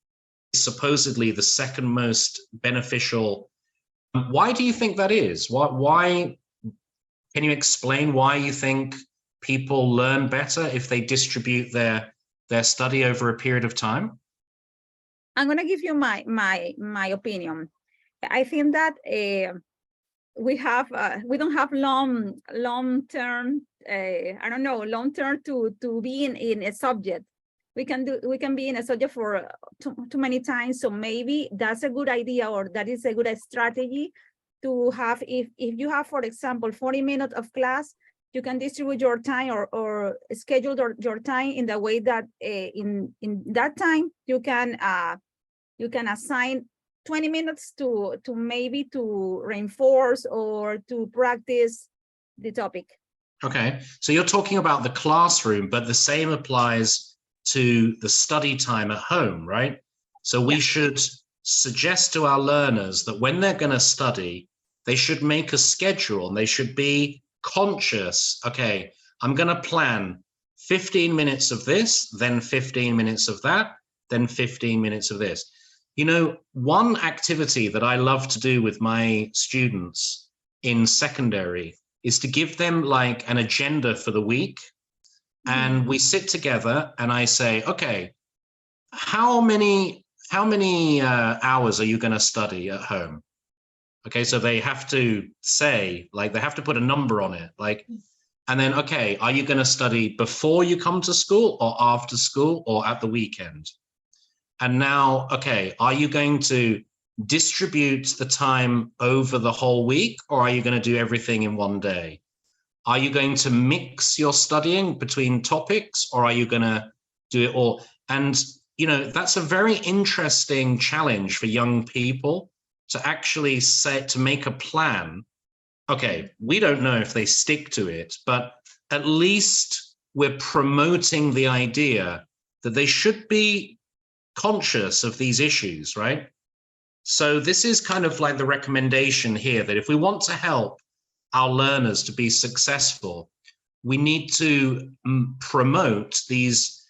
is supposedly the second most beneficial. Why do you think that is? Why can you explain why you think people learn better if they distribute their study over a period of time? I'm going to give you my opinion. I think that we don't have long term long term to be in a subject. We can be in a subject for too many times. So maybe that's a good idea, or that is a good strategy to have. If you have, for example, 40 minutes of class, you can distribute your time or schedule your time in the way that in that time you can assign 20 minutes to maybe to reinforce or to practice the topic. Okay, so you're talking about the classroom, but the same applies to the study time at home, right? So we should suggest to our learners that when they're going to study, they should make a schedule and they should be conscious. Okay, I'm going to plan 15 minutes of this, then 15 minutes of that, then 15 minutes of this. You know, one activity that I love to do with my students in secondary is to give them like an agenda for the week. And we sit together and I say, okay, how many hours are you going to study at home? Okay, so they have to say, like, they have to put a number on it, like, and then, okay, are you going to study before you come to school or after school or at the weekend? And now, okay, are you going to distribute the time over the whole week, or are you going to do everything in one day? Are you going to mix your studying between topics, or are you going to do it all? And, you know, that's a very interesting challenge for young people to actually to make a plan. Okay, we don't know if they stick to it, but at least we're promoting the idea that they should be conscious of these issues, right? So this is kind of like the recommendation here, that if we want to help our learners to be successful, we need to promote these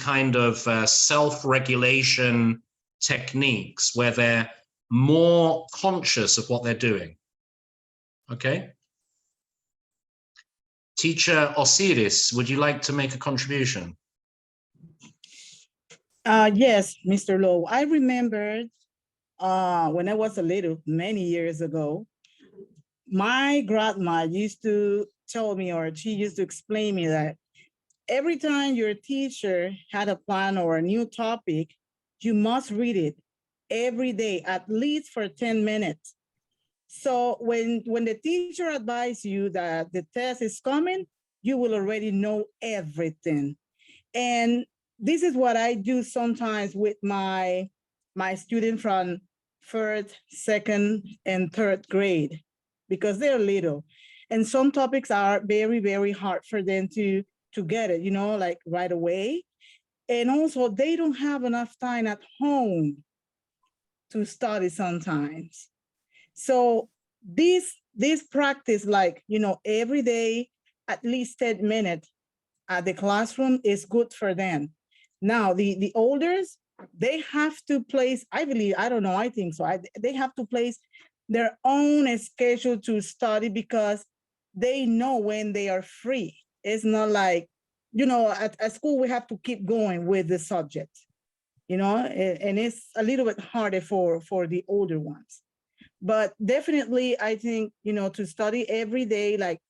kind of self-regulation techniques where they're more conscious of what they're doing. Okay. Teacher Osiris, would you like to make a contribution? Yes, Mr. Lowe. I remembered when I was a little, many years ago, my grandma used to tell me, or she used to explain me that every time your teacher had a plan or a new topic, you must read it every day, at least for 10 minutes. So when the teacher advises you that the test is coming, you will already know everything. And this is what I do sometimes with my student from first, second, and third grade, because they're little. And some topics are very, very hard for them to get it, like right away. And also they don't have enough time at home to study sometimes. So this practice, like, every day, at least 10 minutes at the classroom is good for them. Now, the olders, they have to place, I believe, I don't know, I think so. They have to place their own schedule to study because they know when they are free. It's not like, at school, we have to keep going with the subject, and it's a little bit harder for the older ones. But definitely, I think, to study every day, like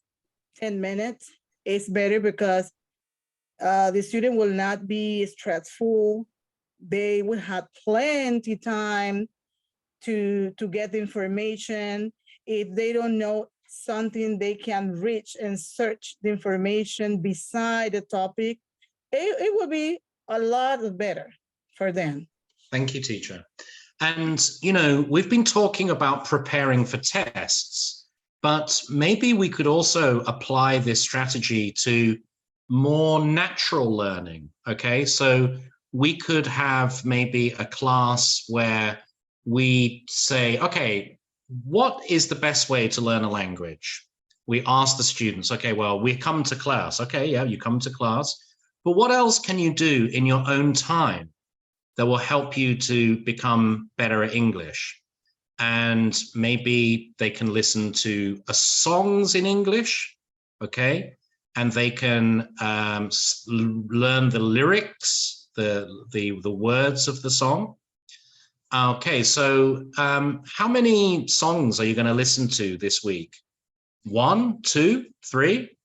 10 minutes is better because the student will not be stressful. They will have plenty time to get the information. If they don't know something, they can reach and search the information beside the topic. It will be a lot better for them. Thank you, teacher. And, we've been talking about preparing for tests, but maybe we could also apply this strategy to more natural learning, okay? So we could have maybe a class where we say, okay, what is the best way to learn a language? We ask the students, okay, well, we come to class. Okay, yeah, you come to class, but what else can you do in your own time that will help you to become better at English? And maybe they can listen to songs in English, okay? And they can learn the lyrics, the words of the song. Okay, so how many songs are you going to listen to this week? 1, 2, 3?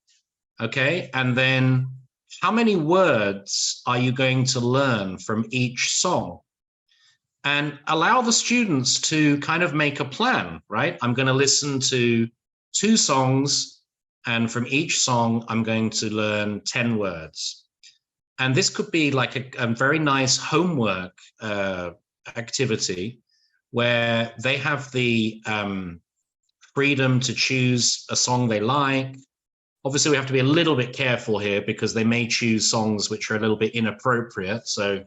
Okay, and then how many words are you going to learn from each song? And allow the students to kind of make a plan, right? I'm going to listen to 2 songs, and from each song, I'm going to learn 10 words. And this could be like a very nice homework activity where they have the freedom to choose a song they like. Obviously, we have to be a little bit careful here because they may choose songs which are a little bit inappropriate. So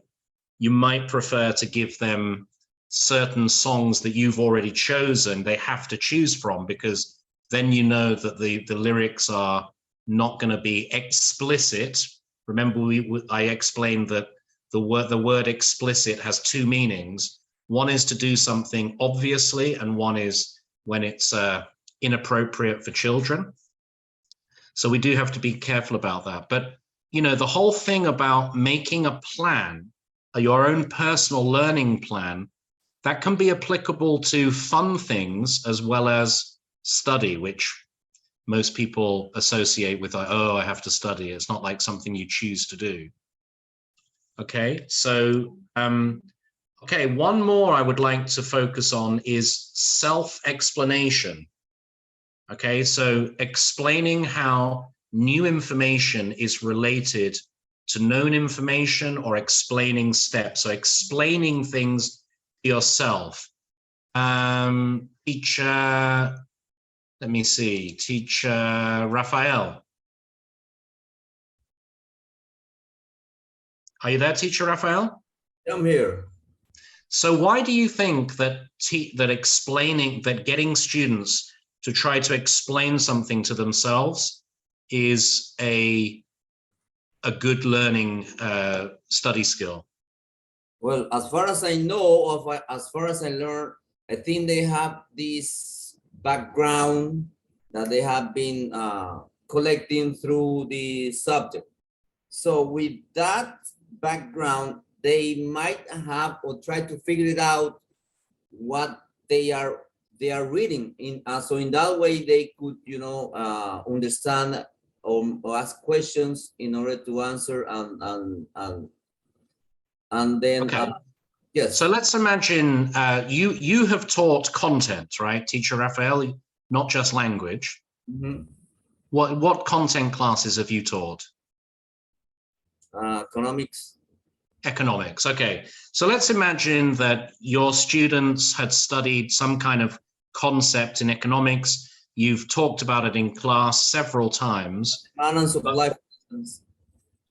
you might prefer to give them certain songs that you've already chosen they have to choose from, because then you know that the lyrics are not going to be explicit. Remember, I explained that the word explicit has 2 meanings. One is to do something obviously, and one is when it's inappropriate for children. So we do have to be careful about that. But, the whole thing about making a plan, your own personal learning plan, that can be applicable to fun things as well as study, which most people associate with, oh, I have to study. It's not like something you choose to do. Okay, so, okay, one more I would like to focus on is self-explanation. Okay, so explaining how new information is related to known information, or explaining steps. So explaining things to yourself. Teacher, let me see, Teacher Raphael. Are you there, Teacher Raphael? I'm here. So why do you think that getting students to try to explain something to themselves is a good learning study skill? Well, as far as I know, as far as I learned, I think they have this background that they have been collecting through the subject. So with that background, they might have or try to figure it out what they are reading in. So in that way, they could, you know, understand or ask questions in order to answer and then okay. Yes. So let's imagine you have taught content, right, Teacher Raphael, not just language. Mm-hmm. What content classes have you taught? Economics. Economics. Okay. So let's imagine that your students had studied some kind of concept in economics. You've talked about it in class several times. Balance of life.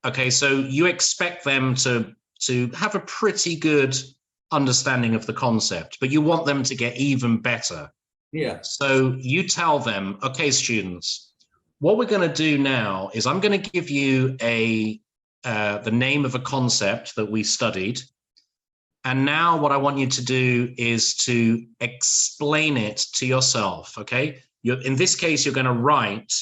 Okay, so you expect them to have a pretty good understanding of the concept, but you want them to get even better. Yeah. So you tell them, okay, students, what we're going to do now is I'm going to give you the name of a concept that we studied. And now what I want you to do is to explain it to yourself, okay? In this case, you're going to write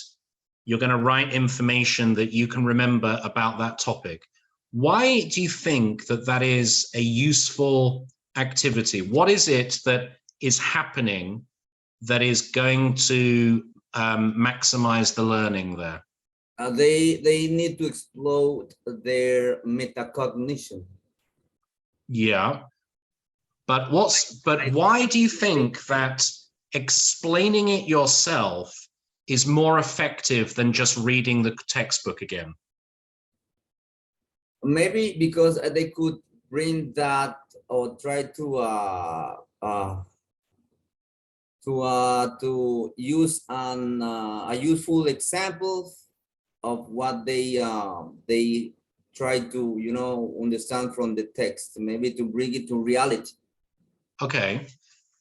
information that you can remember about that topic. Why do you think that that is a useful activity? What is it that is happening that is going to maximize the learning there? They need to explode their metacognition. Yeah, but why do you think that explaining it yourself is more effective than just reading the textbook again? Maybe because they could bring that or try to use a useful example of what they try to, you know, understand from the text, maybe to bring it to reality. Okay.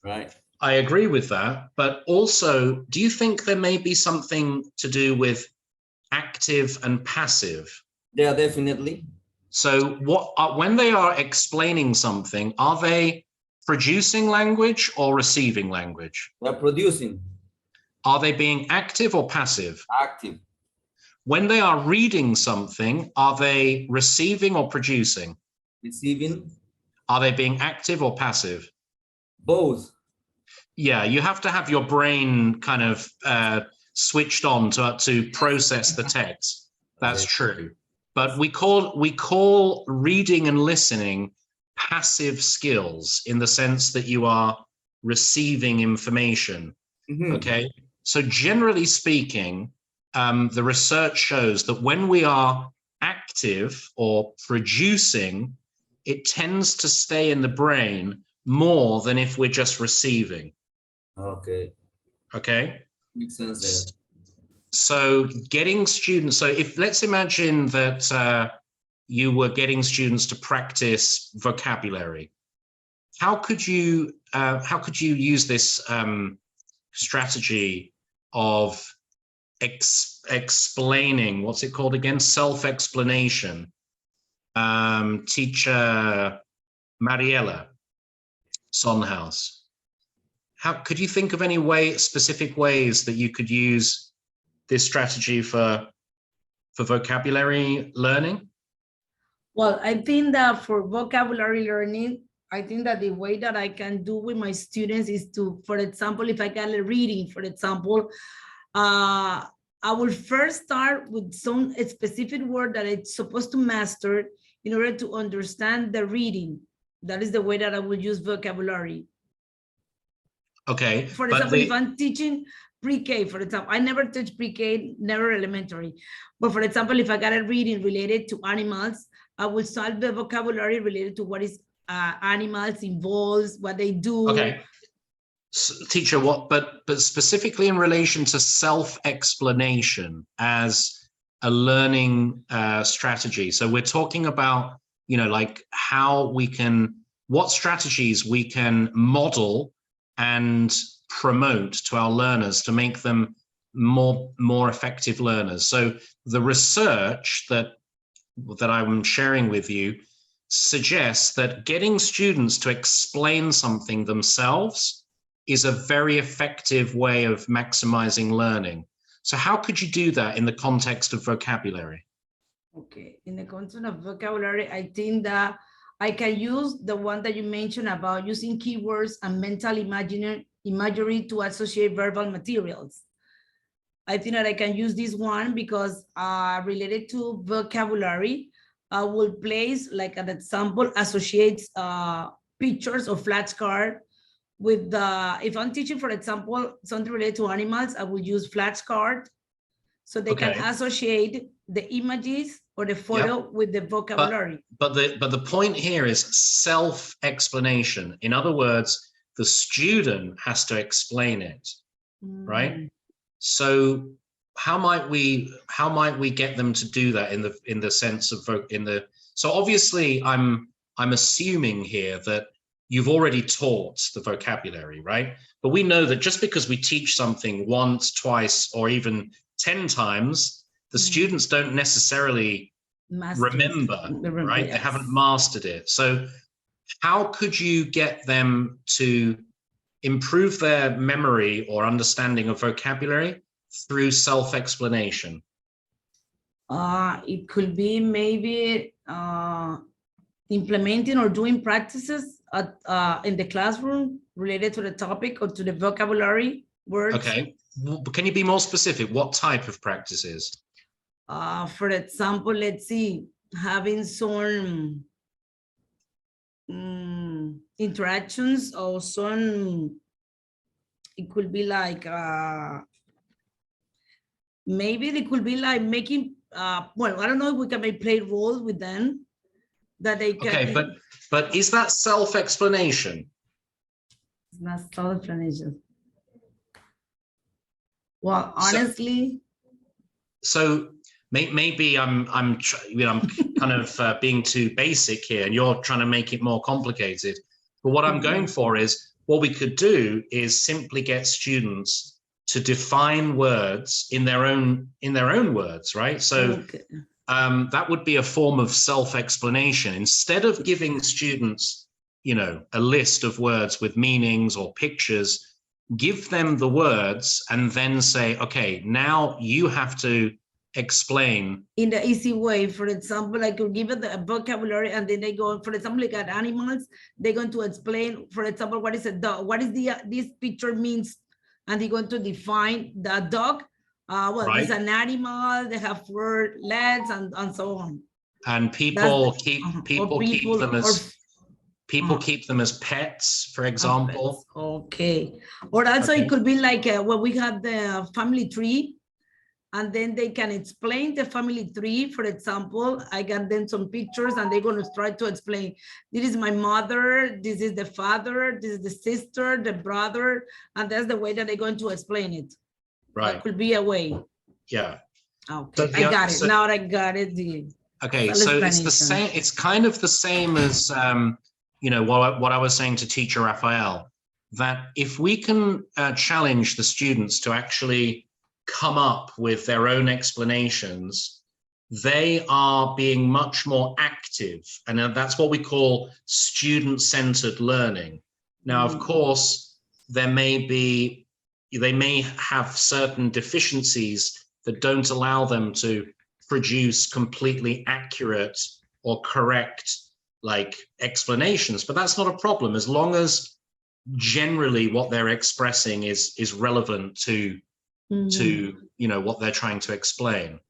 Right. I agree with that, but also, do you think there may be something to do with active and passive? Yeah, definitely. So when they are explaining something, are they producing language or receiving language? They're producing. Are they being active or passive? Active. When they are reading something, are they receiving or producing? Receiving. Are they being active or passive? Both. Yeah, you have to have your brain kind of switched on to process the text. That's true. But we call reading and listening passive skills in the sense that you are receiving information. Mm-hmm. Okay. So generally speaking, the research shows that when we are active or producing, it tends to stay in the brain more than if we're just receiving. Okay. Okay. Makes sense there. So getting students, so if let's imagine that you were getting students to practice vocabulary, how could you use this strategy of explaining, what's it called again? Self-explanation. Teacher Mariella Sonhaus. How could you think of any specific ways that you could use this strategy for vocabulary learning? Well, I think that for vocabulary learning, I think that the way that I can do with my students is to, for example, if I got a reading, for example, I will first start with some specific word that it's supposed to master in order to understand the reading. That is the way that I will use vocabulary. Okay. For example, if I'm teaching pre-K, for example, I never teach pre-K, never elementary. But for example, if I got a reading related to animals, I will start the vocabulary related to what is animals involves, what they do. Okay. Teacher, but specifically in relation to self-explanation as a learning strategy. So we're talking about, you know, like what strategies we can model and promote to our learners to make them more effective learners. So the research that I'm sharing with you suggests that getting students to explain something themselves is a very effective way of maximizing learning. So how could you do that in the context of vocabulary? Okay, in the context of vocabulary, I think that I can use the one that you mentioned about using keywords and mental imagery to associate verbal materials. I think that I can use this one because related to vocabulary, I will place like an example, associates pictures of flashcard with the, if I'm teaching, for example, something related to animals, I will use flashcard so they can associate the images or the photo with the vocabulary. But the point here is self-explanation. In other words, the student has to explain it, right? So how might we get them to do that in the sense of so obviously I'm assuming here that you've already taught the vocabulary, right? But we know that just because we teach something once, twice, or even 10 times, the students don't necessarily remember, right? Yes. They haven't mastered it. So how could you get them to improve their memory or understanding of vocabulary through self-explanation? It could be maybe implementing or doing practices in the classroom related to the topic or to the vocabulary words. Okay, can you be more specific? What type of practices? For example, let's see, having some interactions or some, it could be like, maybe it could be like making, well, I don't know if we can play roles with them that they can. Okay, but is that self-explanation? It's not self-explanation. Well, honestly. So maybe I'm kind of being too basic here, and you're trying to make it more complicated. But what I'm going for is, what we could do is simply get students to define words in their own words, right? So that would be a form of self-explanation. Instead of giving students, a list of words with meanings or pictures, give them the words and then say, okay, now you have to explain in the easy way. For example, I could give it the vocabulary, and then they go, for example, like at animals, they're going to explain, for example, what is a dog, what is this picture means, and they're going to define the dog. Well, it's an animal, they have 4 legs and so on. And people keep them as pets, for example. Pets. Okay. Or also it could be like when we have the family tree, and then they can explain the family tree. For example, I got them some pictures, and they're going to try to explain, this is my mother, this is the father, this is the sister, the brother, and that's the way that they're going to explain it. Right. That could be a way. Yeah. Okay, I got it. Now I got it. Okay, so it's the same. It's kind of the same as what I was saying to teacher Raphael, that if we can challenge the students to actually come up with their own explanations, they are being much more active, and that's what we call student-centered learning. Now, of course, they may have certain deficiencies that don't allow them to produce completely accurate or correct explanations, but that's not a problem as long as generally what they're expressing is relevant to what they're trying to explain.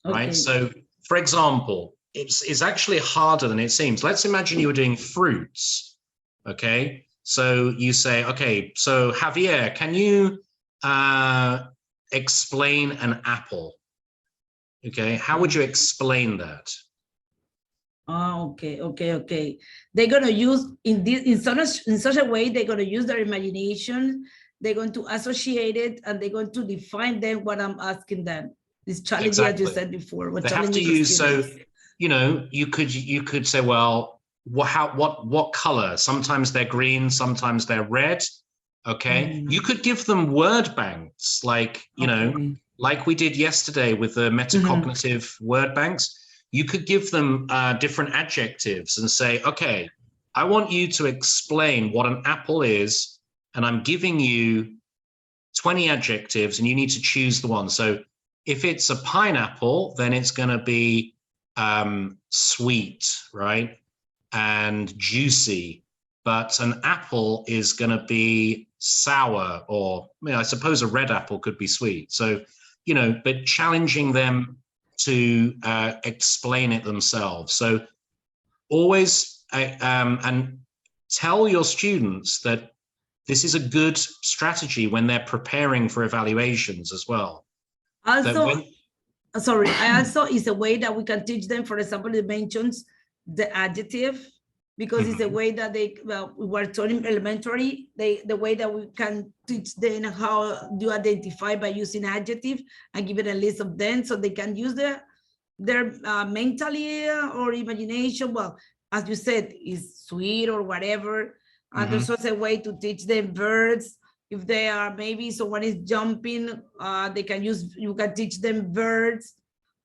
Right? So for example, it's actually harder than it seems. Let's imagine you were doing fruits. Okay, so you say, okay, so Javier, can you explain an apple? Okay, how would you explain that? Oh, okay. They're gonna use in such a way, they're gonna use their imagination, they're going to associate it, and they're going to define then what I'm asking them. This challenge that you said before. They have to use, so you could say, well, what color? Sometimes they're green, sometimes they're red. Okay, you could give them word banks, like we did yesterday with the metacognitive word banks. You could give them different adjectives and say, okay, I want you to explain what an apple is, and I'm giving you 20 adjectives, and you need to choose the one. So if it's a pineapple, then it's going to be sweet, right? And juicy. But an apple is going to be sour, or I suppose a red apple could be sweet. So, but challenging them to explain it themselves. So always, and tell your students that this is a good strategy when they're preparing for evaluations as well. Also, sorry, I also is a way that we can teach them, for example, it mentions the adjective, because it's a way that they, well, we were taught in elementary, the way that we can teach them how you identify by using adjective and give it a list of them so they can use their mentally or imagination. Well, as you said, is sweet or whatever. And there's also a way to teach them verbs. If they are, maybe someone is jumping, they can use, you can teach them verbs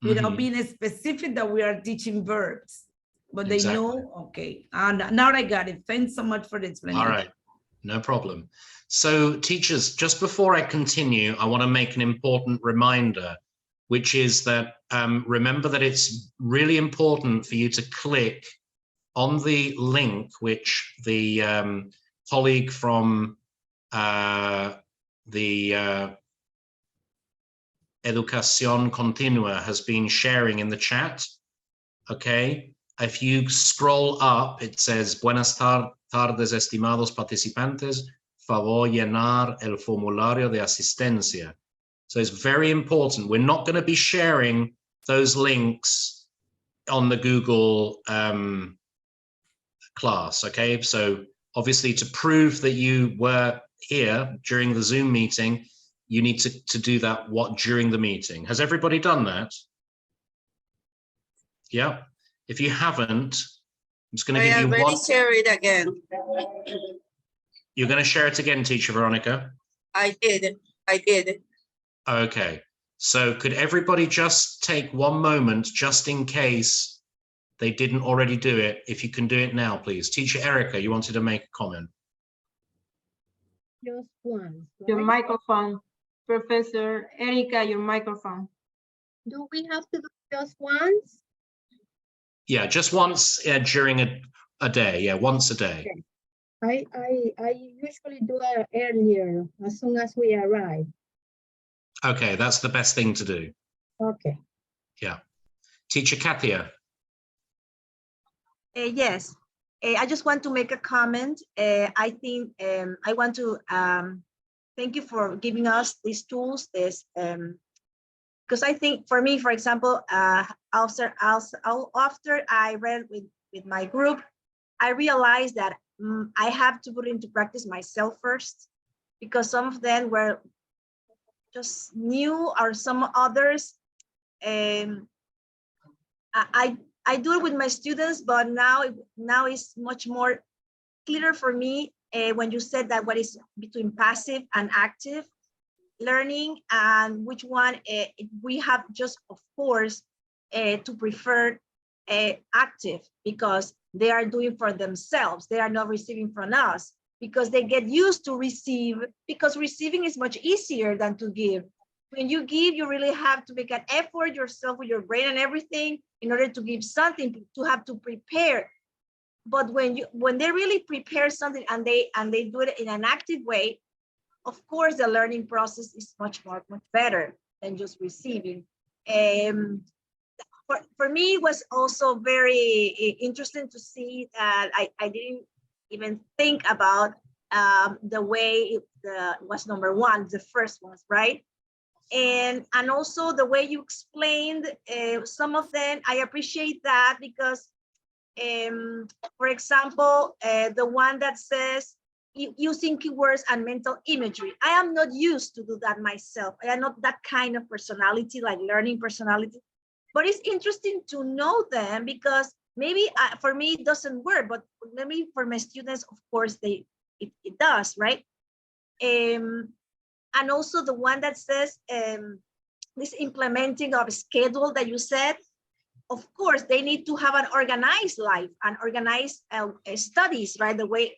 without being specific that we are teaching verbs. But they know, okay, and now I got it. Thanks so much for the explanation. All right, no problem. So teachers, just before I continue, I want to make an important reminder, which is that remember that it's really important for you to click on the link which the colleague from the Educación Continua has been sharing in the chat, okay? If you scroll up, it says, Buenas tardes, estimados participantes, favor llenar el formulario de asistencia. So it's very important. We're not going to be sharing those links on the Google class, okay? So obviously to prove that you were here during the Zoom meeting, you need to do that during the meeting. Has everybody done that? Yeah. If you haven't, I'm just going to give you one. I already share it again. You're going to share it again, Teacher Veronica? I did. Okay. So could everybody just take one moment, just in case they didn't already do it? If you can do it now, please. Teacher Erica, you wanted to make a comment. Just one. Right? Your microphone. Professor Erica, your microphone. Do we have to do just once? Yeah, just once during a day. Yeah, once a day. Okay. I usually do it earlier, as soon as we arrive. Okay, that's the best thing to do. Okay. Yeah. Teacher Katia. Yes, I just want to make a comment. I think I want to thank you for giving us these tools, because I think for me, for example, after I read with my group, I realized that I have to put into practice myself first, because some of them were just new, or some others. I do it with my students, but now it's much more clearer for me when you said that what is between passive and active learning, and which one we have just, of course, to prefer active, because they are doing for themselves. They are not receiving from us, because they get used to receive, because receiving is much easier than to give. When you give, you really have to make an effort yourself with your brain and everything in order to give something, to have to prepare. But when they really prepare something and they do it in an active way, of course, the learning process is much better than just receiving. For me, it was also very interesting to see that I didn't even think about the way it was number one, the first ones, right? And also the way you explained some of them, I appreciate that, because for example, the one that says using keywords and mental imagery, I am not used to do that myself. I am not that kind of personality, like learning personality, but it's interesting to know them, because maybe for me it doesn't work, but maybe for my students, of course, it does, right? And also the one that says this implementing of schedule that you said, of course, they need to have an organized life and organized studies, right? The way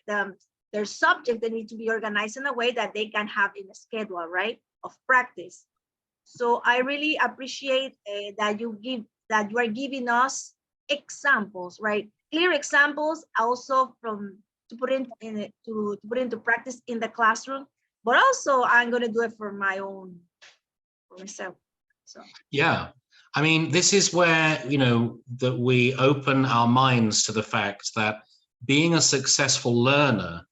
their subject, they need to be organized in a way that they can have in a schedule, right, of practice. So I really appreciate that you are giving us examples, right? Clear examples, also to put into practice in the classroom. But also, I'm going to do it for myself. So yeah, I mean, this is where, you know, that we open our minds to the fact that being a successful learner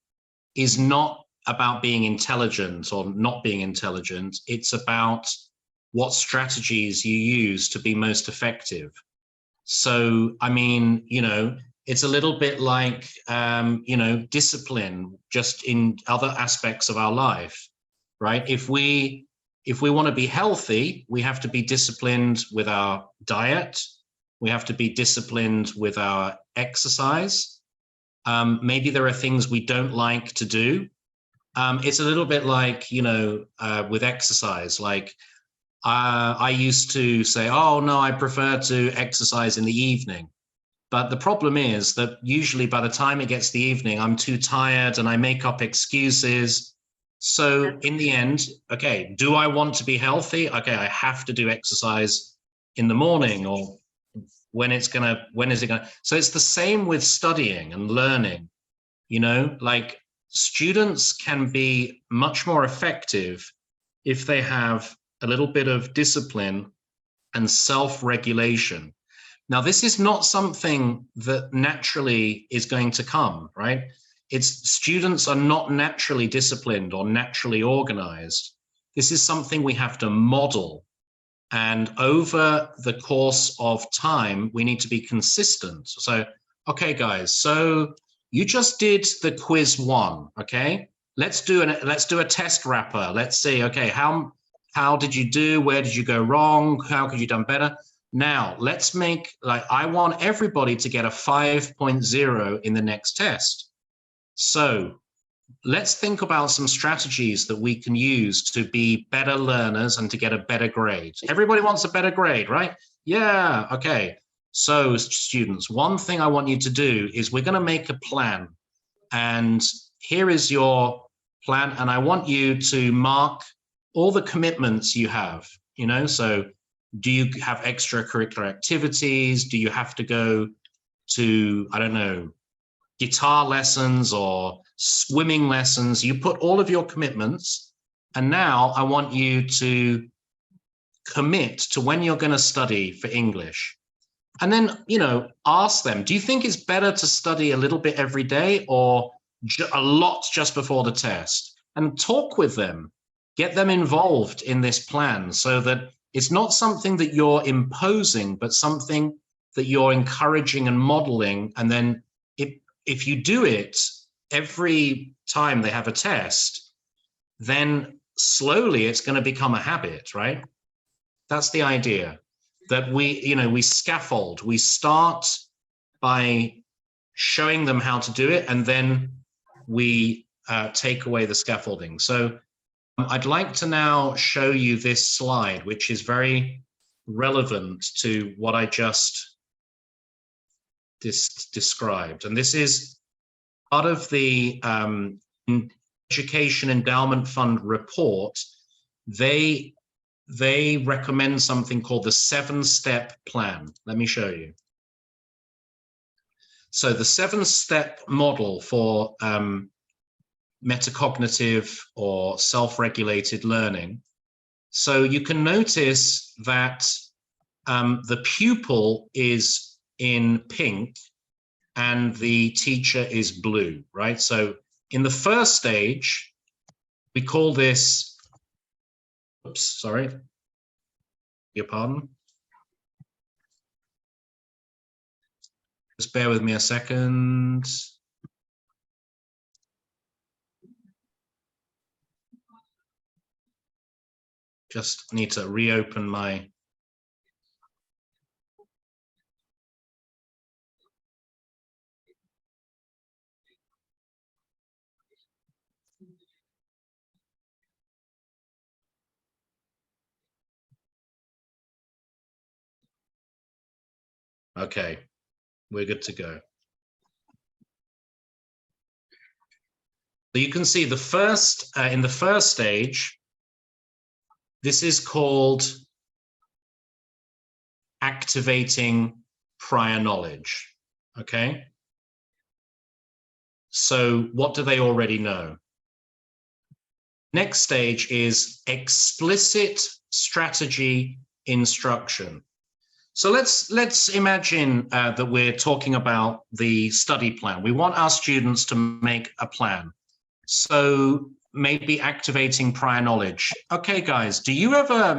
is not about being intelligent or not being intelligent. It's about what strategies you use to be most effective. So, I mean, you know, it's a little bit like, you know, discipline just in other aspects of our life, right? If we want to be healthy, we have to be disciplined with our diet. We have to be disciplined with our exercise. Maybe there are things we don't like to do. It's a little bit like, you know, with exercise, like I used to say, oh, no, I prefer to exercise in the evening. But the problem is that usually by the time it gets the evening, I'm too tired and I make up excuses. So in the end, okay, do I want to be healthy? Okay, I have to do exercise in the morning, or when is it gonna? So it's the same with studying and learning, you know, like students can be much more effective if they have a little bit of discipline and self-regulation. Now, this is not something that naturally is going to come, right? It's students are not naturally disciplined or naturally organized. This is something we have to model. And over the course of time, we need to be consistent. So, okay, guys, so you just did the quiz 1, okay? Let's do a test wrapper. Let's see, okay, how did you do? Where did you go wrong? How could you done better? Now, let's make, like, I want everybody to get a 5.0 in the next test. So let's think about some strategies that we can use to be better learners and to get a better grade. Everybody wants a better grade, right? Yeah, okay. So students, one thing I want you to do is we're going to make a plan. And here is your plan. And I want you to mark all the commitments you have, you know, so do you have extracurricular activities? Do you have to go to, I don't know, guitar lessons or swimming lessons? You put all of your commitments, and now I want you to commit to when you're going to study for English. And then, you know, ask them, do you think it's better to study a little bit every day or a lot just before the test? And talk with them, get them involved in this plan so that it's not something that you're imposing, but something that you're encouraging and modeling. And then if you do it every time they have a test, then slowly it's going to become a habit, right? That's the idea, that we scaffold. We start by showing them how to do it, and then we take away the scaffolding. So I'd like to now show you this slide, which is very relevant to what I just described. And this is part of the Education Endowment Fund report. They recommend something called the 7-step plan. Let me show you. So the 7-step model for metacognitive or self-regulated learning. So you can notice that the pupil is in pink and the teacher is blue, right? So in the first stage, we call this, oops, sorry, your pardon. Just bear with me a second. Just need to reopen my. Okay, we're good to go. So you can see the first, in the first stage, This is called activating prior knowledge, okay? So what do they already know? Next stage is explicit strategy instruction. So let's imagine that we're talking about the study plan. We want our students to make a plan. So maybe activating prior knowledge. Okay, guys, do you ever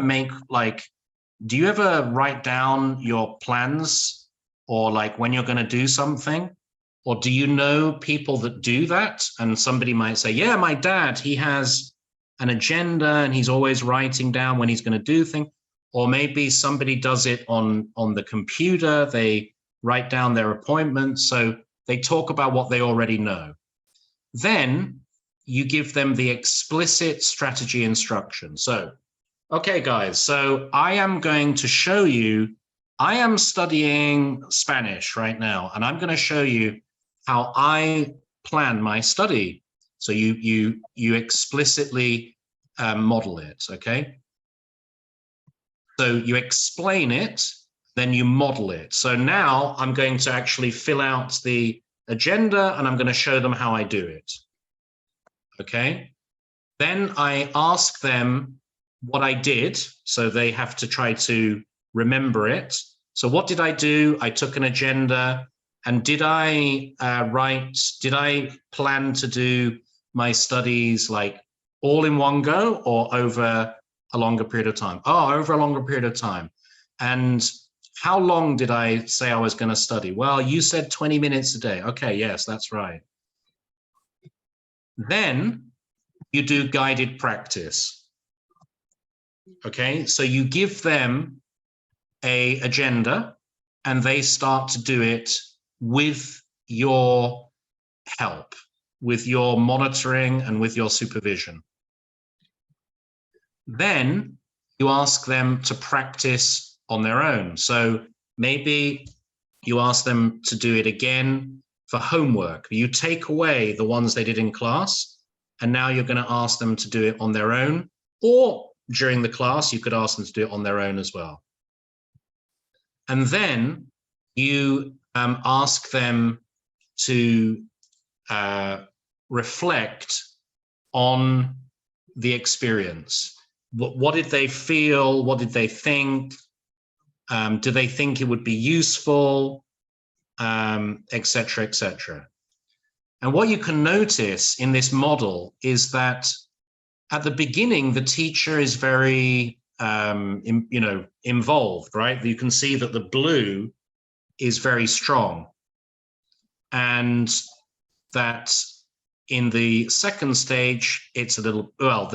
write down your plans, or like when you're going to do something? Or do you know people that do that? And somebody might say, yeah, my dad, he has an agenda and he's always writing down when he's going to do things. Or maybe somebody does it on the computer. They write down their appointments. So they talk about what they already know. Then you give them the explicit strategy instruction. So, okay, guys, so I am going to show you, I am studying Spanish right now, and I'm going to show you how I plan my study. So you explicitly model it, okay? So you explain it, then you model it. So now I'm going to actually fill out the agenda and I'm going to show them how I do it. Okay? Then I ask them what I did. So they have to try to remember it. So what did I do? I took an agenda. And did I plan to do my studies like all in one go or over a longer period of time? Oh, over a longer period of time. And how long did I say I was going to study? Well, you said 20 minutes a day. Okay, yes, that's right. Then you do guided practice. Okay, so you give them an agenda and they start to do it with your help, with your monitoring and with your supervision. Then you ask them to practice on their own. So maybe you ask them to do it again for homework. You take away the ones they did in class, and now you're going to ask them to do it on their own, or during the class, you could ask them to do it on their own as well. And then you ask them to reflect on the experience. What did they feel? What did they think? Do they think it would be useful? Et cetera, et cetera. And what you can notice in this model is that at the beginning, the teacher is very involved, right? You can see that the blue is very strong. And that in the second stage, it's a little, well,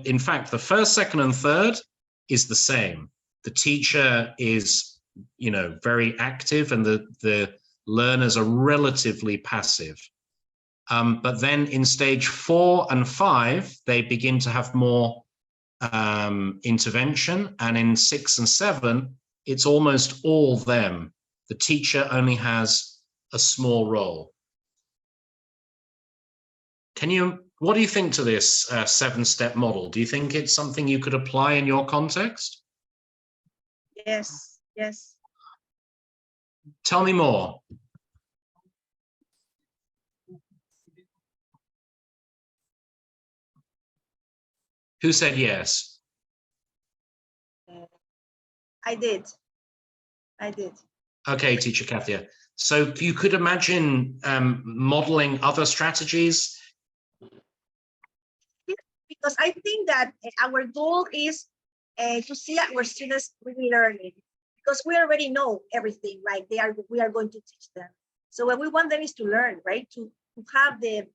in fact, the first, second, and third is the same. The teacher is, very active and the learners are relatively passive. But then in stage 4 and 5, they begin to have more intervention. And in 6 and 7, it's almost all them. The teacher only has a small role. What do you think to this 7-step model? Do you think it's something you could apply in your context? Yes, yes. Tell me more. Who said yes? I did. Okay, Teacher Kathia. So you could imagine modeling other strategies? Because I think that our goal is to see our students really learning, because we already know everything, right? We are going to teach them. So what we want them is to learn, right? To have the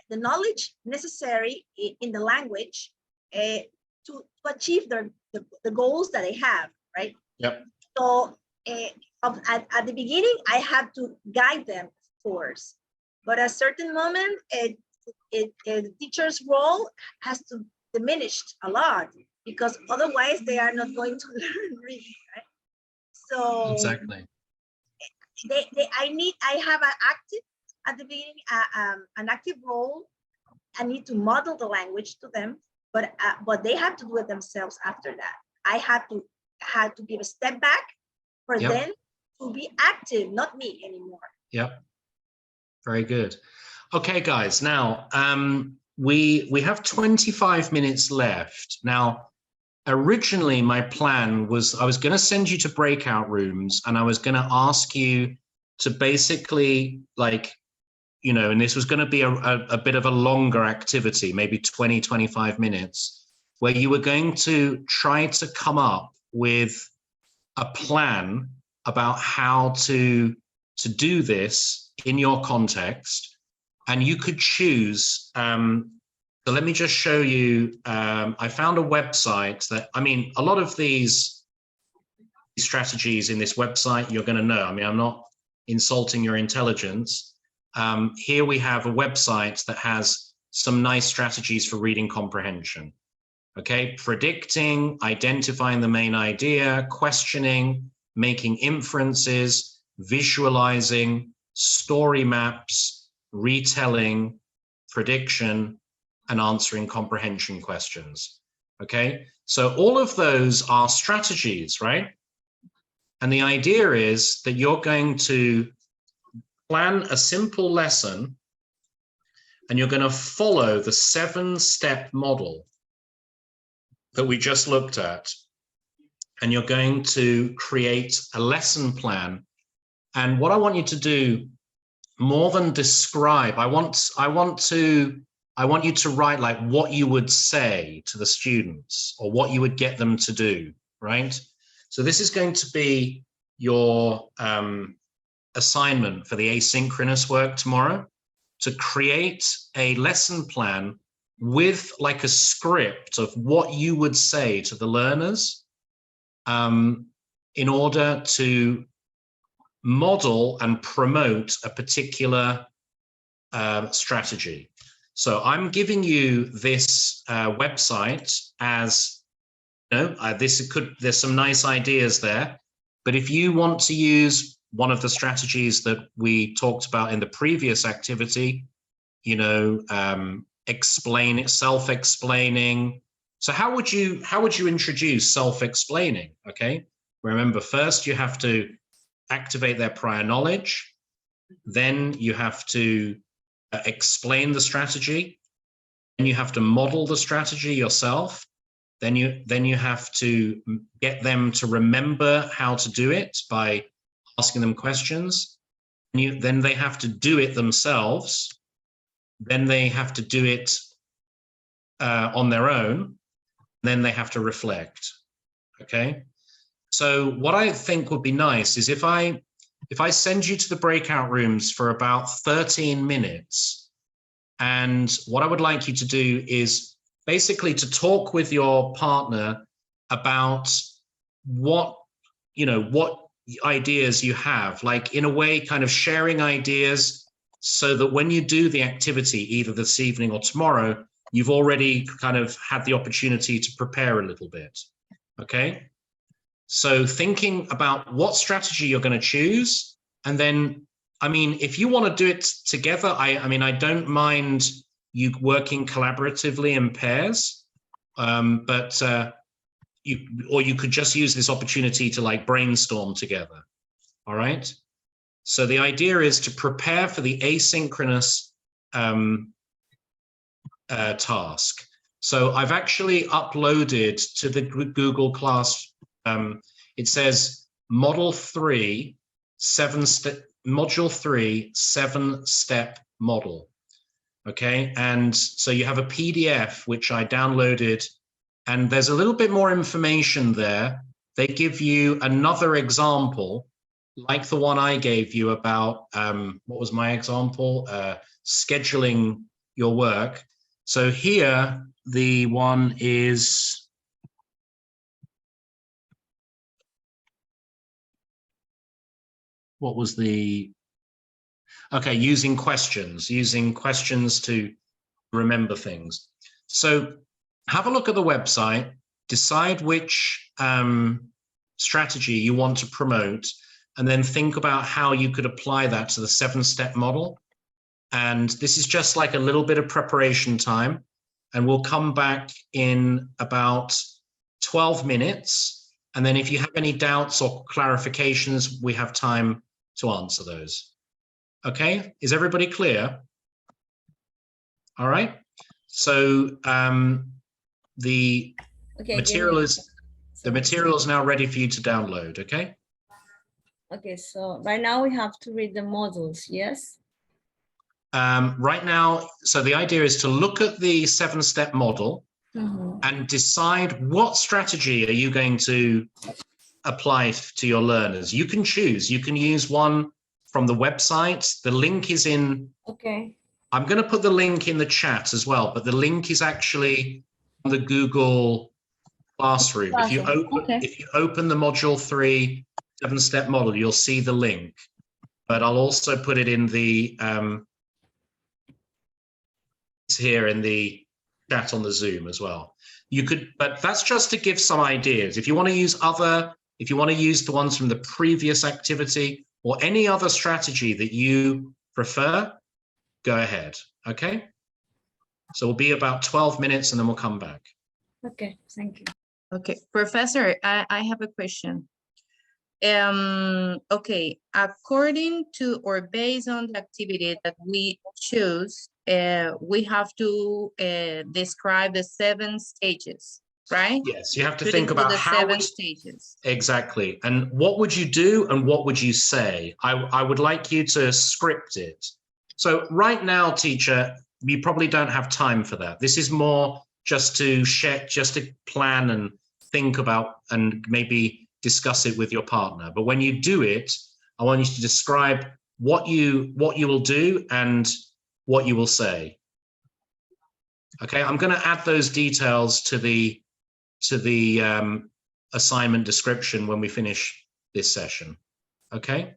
knowledge necessary in the language to achieve the goals that they have, right? Yep. So at the beginning, I have to guide them, of course, but at a certain moment, the teacher's role has to diminish a lot, because otherwise they are not going to learn really, right? So exactly. I have an active at the beginning, an active role. I need to model the language to them, but they have to do it themselves after that. I had to give a step back for them to be active, not me anymore. Yep. Very good. Okay, guys. Now we have 25 minutes left. Now, originally my plan was I was going to send you to breakout rooms, and I was going to ask you to basically, like, you know, and this was going to be a bit of a longer activity, maybe 20, 25 minutes, where you were going to try to come up with a plan about how to do this in your context. And you could choose, so let me just show you, I found a website that, I mean, a lot of these strategies in this website, you're going to know. I mean, I'm not insulting your intelligence. Here we have a website that has some nice strategies for reading comprehension. Okay, predicting, identifying the main idea, questioning, making inferences, visualizing, story maps, retelling, prediction, and answering comprehension questions. Okay, so all of those are strategies, right? And the idea is that you're going to plan a simple lesson and you're going to follow the 7-step model that we just looked at. And you're going to create a lesson plan. And what I want you to do, more than describe, I want you to write like what you would say to the students or what you would get them to do, right? So this is going to be your assignment for the asynchronous work tomorrow, to create a lesson plan with like a script of what you would say to the learners in order to model and promote a particular strategy. So I'm giving you this website as, you know, there's some nice ideas there, but if you want to use one of the strategies that we talked about in the previous activity, you know, self-explaining. So how would you introduce self-explaining? Okay, remember, first you have to activate their prior knowledge, then you have to explain the strategy, then you have to model the strategy yourself, then you have to get them to remember how to do it by asking them questions, then they have to do it themselves, then they have to do it on their own, then they have to reflect. Okay, so what I think would be nice is if I send you to the breakout rooms for about 13 minutes, and what I would like you to do is basically to talk with your partner about what ideas you have, like in a way kind of sharing ideas, so that when you do the activity either this evening or tomorrow, you've already kind of had the opportunity to prepare a little bit. Okay, so thinking about what strategy you're going to choose, and then, I mean, if you want to do it together, I mean, I don't mind you working collaboratively in pairs, but you could just use this opportunity to like brainstorm together. All right. So the idea is to prepare for the asynchronous task. So I've actually uploaded to the Google Class. It says Module 3, 7-step model. Okay, and so you have a PDF which I downloaded, and there's a little bit more information there. They give you another example, like the one I gave you about, what was my example? Scheduling your work. So here, the one is, what was the, okay, using questions to remember things. So have a look at the website, decide which strategy you want to promote, and then think about how you could apply that to the 7-step model. And this is just like a little bit of preparation time. and we'll come back in about 12 minutes. And then if you have any doubts or clarifications, we have time to answer those. Okay, is everybody clear? All right, so the material is now ready for you to download, okay? Okay, so right now we have to read the modules, yes? Right now, so the idea is to look at the 7-step model and decide what strategy are you going to apply to your learners. You can choose. You can use one from the website. The link is in. Okay. I'm going to put the link in the chat as well, but the link is actually on the Google Classroom. If you open the module 3 7-step model, you'll see the link. But I'll also put it in the it's here in the chat on the Zoom as well. You could, but that's just to give some ideas. If you want to use if you want to use the ones from the previous activity or any other strategy that you prefer, go ahead, okay? So we'll be about 12 minutes and then we'll come back. Okay, thank you. Okay, Professor, I have a question. Okay, according to or based on the activity that we choose, we have to describe the 7 stages, right? Yes, you have to think about how 7 stages. Exactly. And what would you do and what would you say? I would like you to script it. So right now, teacher, you probably don't have time for that. This is more just to share, just to plan and think about and maybe discuss it with your partner. But when you do it, I want you to describe what you will do and what you will say. Okay, I'm going to add those details to the assignment description when we finish this session. Okay.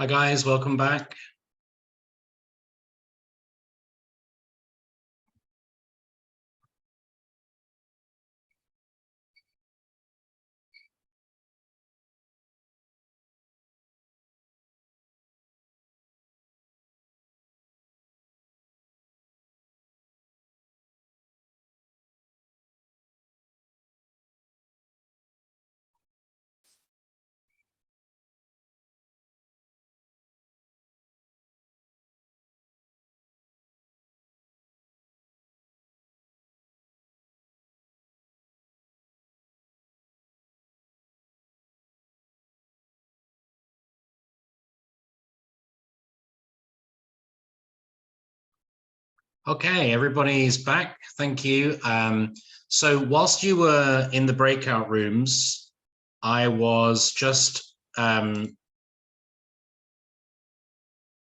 Hi guys, welcome back. Okay, everybody's back. Thank you. So whilst you were in the breakout rooms, I was just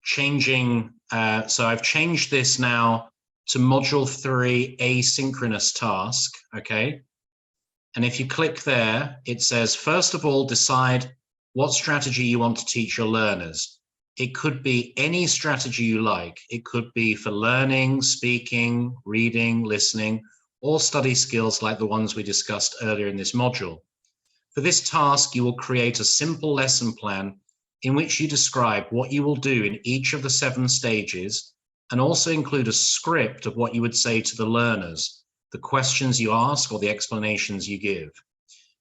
changing. So I've changed this now to module 3 asynchronous task. Okay. And if you click there, it says, first of all, decide what strategy you want to teach your learners. It could be any strategy you like. It could be for learning, speaking, reading, listening, or study skills like the ones we discussed earlier in this module. For this task, you will create a simple lesson plan in which you describe what you will do in each of the 7 stages and also include a script of what you would say to the learners, the questions you ask or the explanations you give.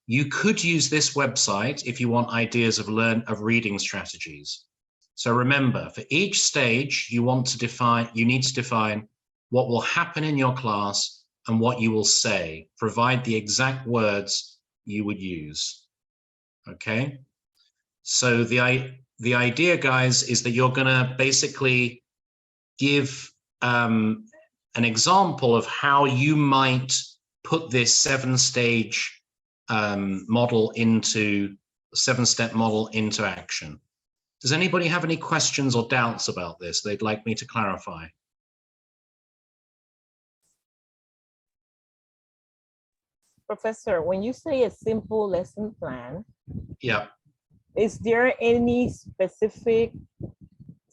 You could use this website if you want ideas of reading strategies. So remember, for each stage, you need to define what will happen in your class and what you will say. Provide the exact words you would use. Okay? So the idea, guys, is that you're going to basically give an example of how you might put this 7-stage model into 7-step model into action. Does anybody have any questions or doubts about this they'd like me to clarify? Professor, when you say a simple lesson plan, yeah, is there any specific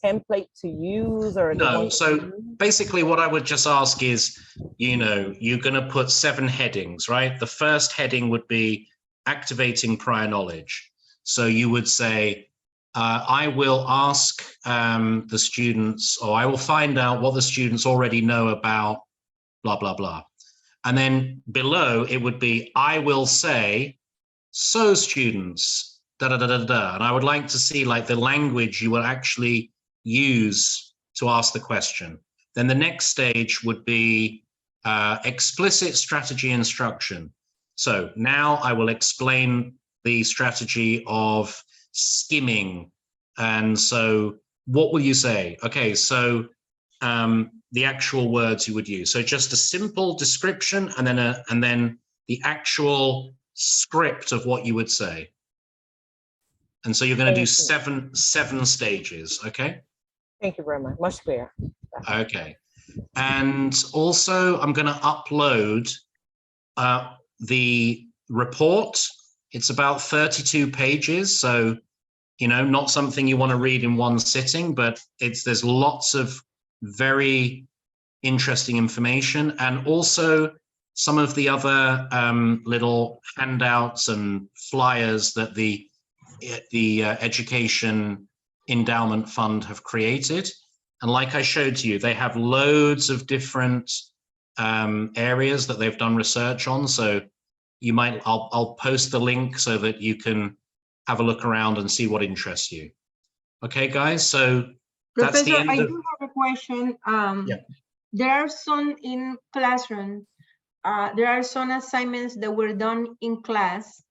template to use or no? So basically what I would just ask is, you're going to put 7 headings, right? The first heading would be activating prior knowledge. So you would say, I will ask the students, or I will find out what the students already know about blah, blah, blah. And then below it would be, I will say, so students, da, da, da, da, da. And I would like to see like the language you will actually use to ask the question. Then the next stage would be explicit strategy instruction. So now I will explain the strategy of skimming. And so what will you say? Okay, so the actual words you would use. So just a simple description and then the actual script of what you would say. And so you're going to do seven stages, okay? Thank you very much. Much clearer. Okay. And also I'm going to upload the report. It's about 32 pages. So, not something you want to read in one sitting, but there's lots of very interesting information, and also some of the other little handouts and flyers that the Education Endowment Fund have created. And like I showed to you, they have loads of different areas that they've done research on. So you might, I'll post the link so that you can have a look around and see what interests you. Okay, guys, so that's the Professor, end I of... do have a question. Yeah. There are some in classroom. There are some assignments that were done in class.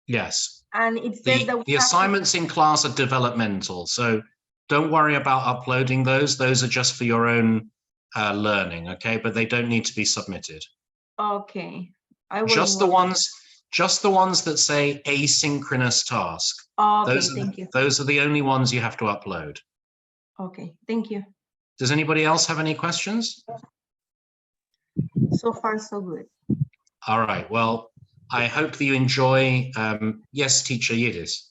Yes. And it says that the assignments in class are developmental, so don't worry about uploading those. Those are just for your own learning, okay? But they don't need to be submitted. Okay. Just the ones that say asynchronous task. Okay, thank you. Those are the only ones you have to upload. Okay, thank you. Does anybody else have any questions? So far, so good. All right, well, I hope that you enjoy, yes, teacher Yildiz.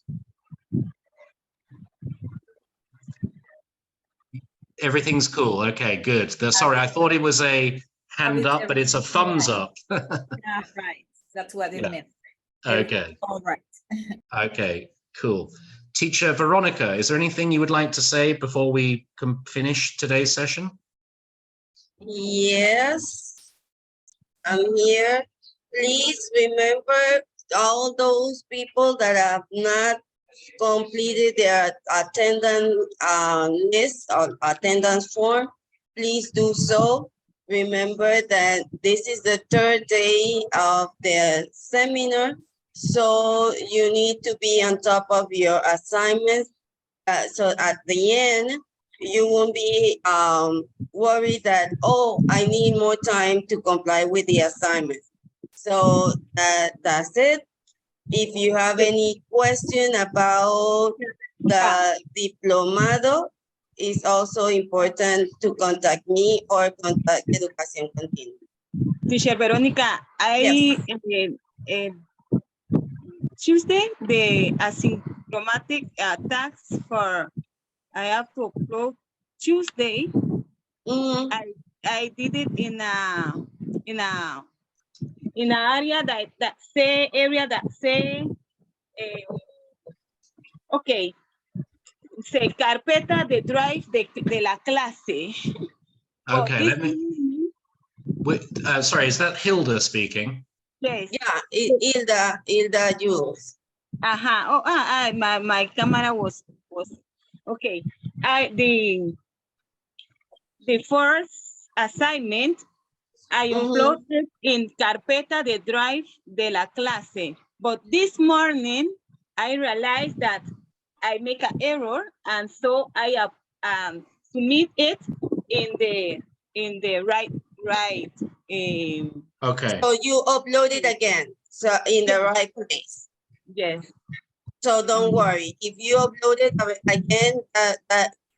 Everything's cool. Okay, good. Sorry, I thought it was a hand up, but it's a thumbs up. Yeah, right. That's what it Yeah. meant. Okay. All right. Okay, cool. Teacher Veronica, is there anything you would like to say before we finish today's session? Yes, I'm here. Please remember all those people that have not completed their attendance list or attendance form. Please do so. Remember that this is the third day of the seminar, so you need to be on top of your assignments. So at the end, you won't be worried that, oh, I need more time to comply with the assignment. So that's it. If you have any question about the diplomado, it's also important to contact me or contact Educación Continua. Teacher Veronica, I Tuesday the asymptomatic tax for I have to upload Tuesday. I did it in a area that say okay, say carpeta de drive de la clase. Okay, let me. Sorry, is that Hilda speaking? Yes. Yeah, Hilda Jules. My camera was okay. The first assignment I uploaded in carpeta de drive de la clase, but this morning I realized that I make an error, and so I submit it in the right. Okay. So you upload it again, so in the right place. Yes. So don't worry. If you upload it again,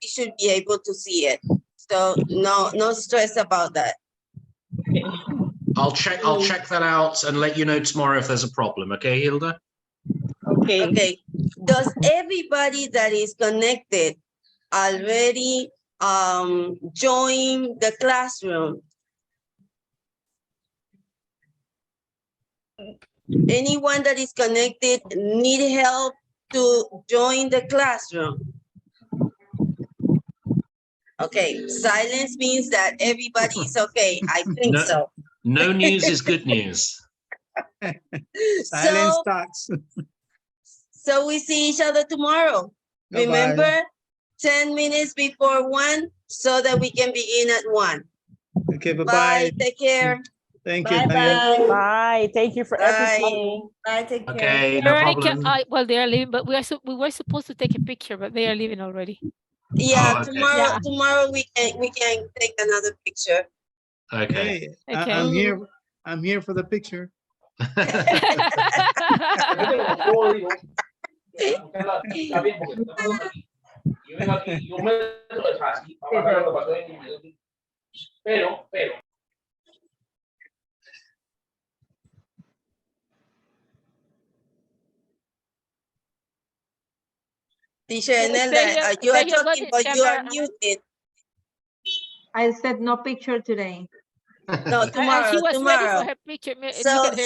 you should be able to see it. So no stress about that. I'll check that out and let you know tomorrow if there's a problem. Okay, Hilda? Okay. Does everybody that is connected already join the classroom? Anyone that is connected need help to join the classroom? Okay, silence means that everybody is okay. I think so. No news is good news. Silence talks. So we see each other tomorrow. Bye-bye. Remember, 10 minutes before 1 so that we can begin at 1. Okay, bye-bye. Bye, take care. Thank you. Bye-bye. Bye. Thank you for everything. Bye, take care. Okay, no problem. Well, they are leaving, but we were supposed to take a picture, but they are leaving already. Yeah, Oh, okay. tomorrow we can take another picture. Okay. Hey, I'm here for the picture. Teacher Enelda, you are talking, but you are muted. I said no picture today. No, tomorrow. She was ready for her picture. Look at her.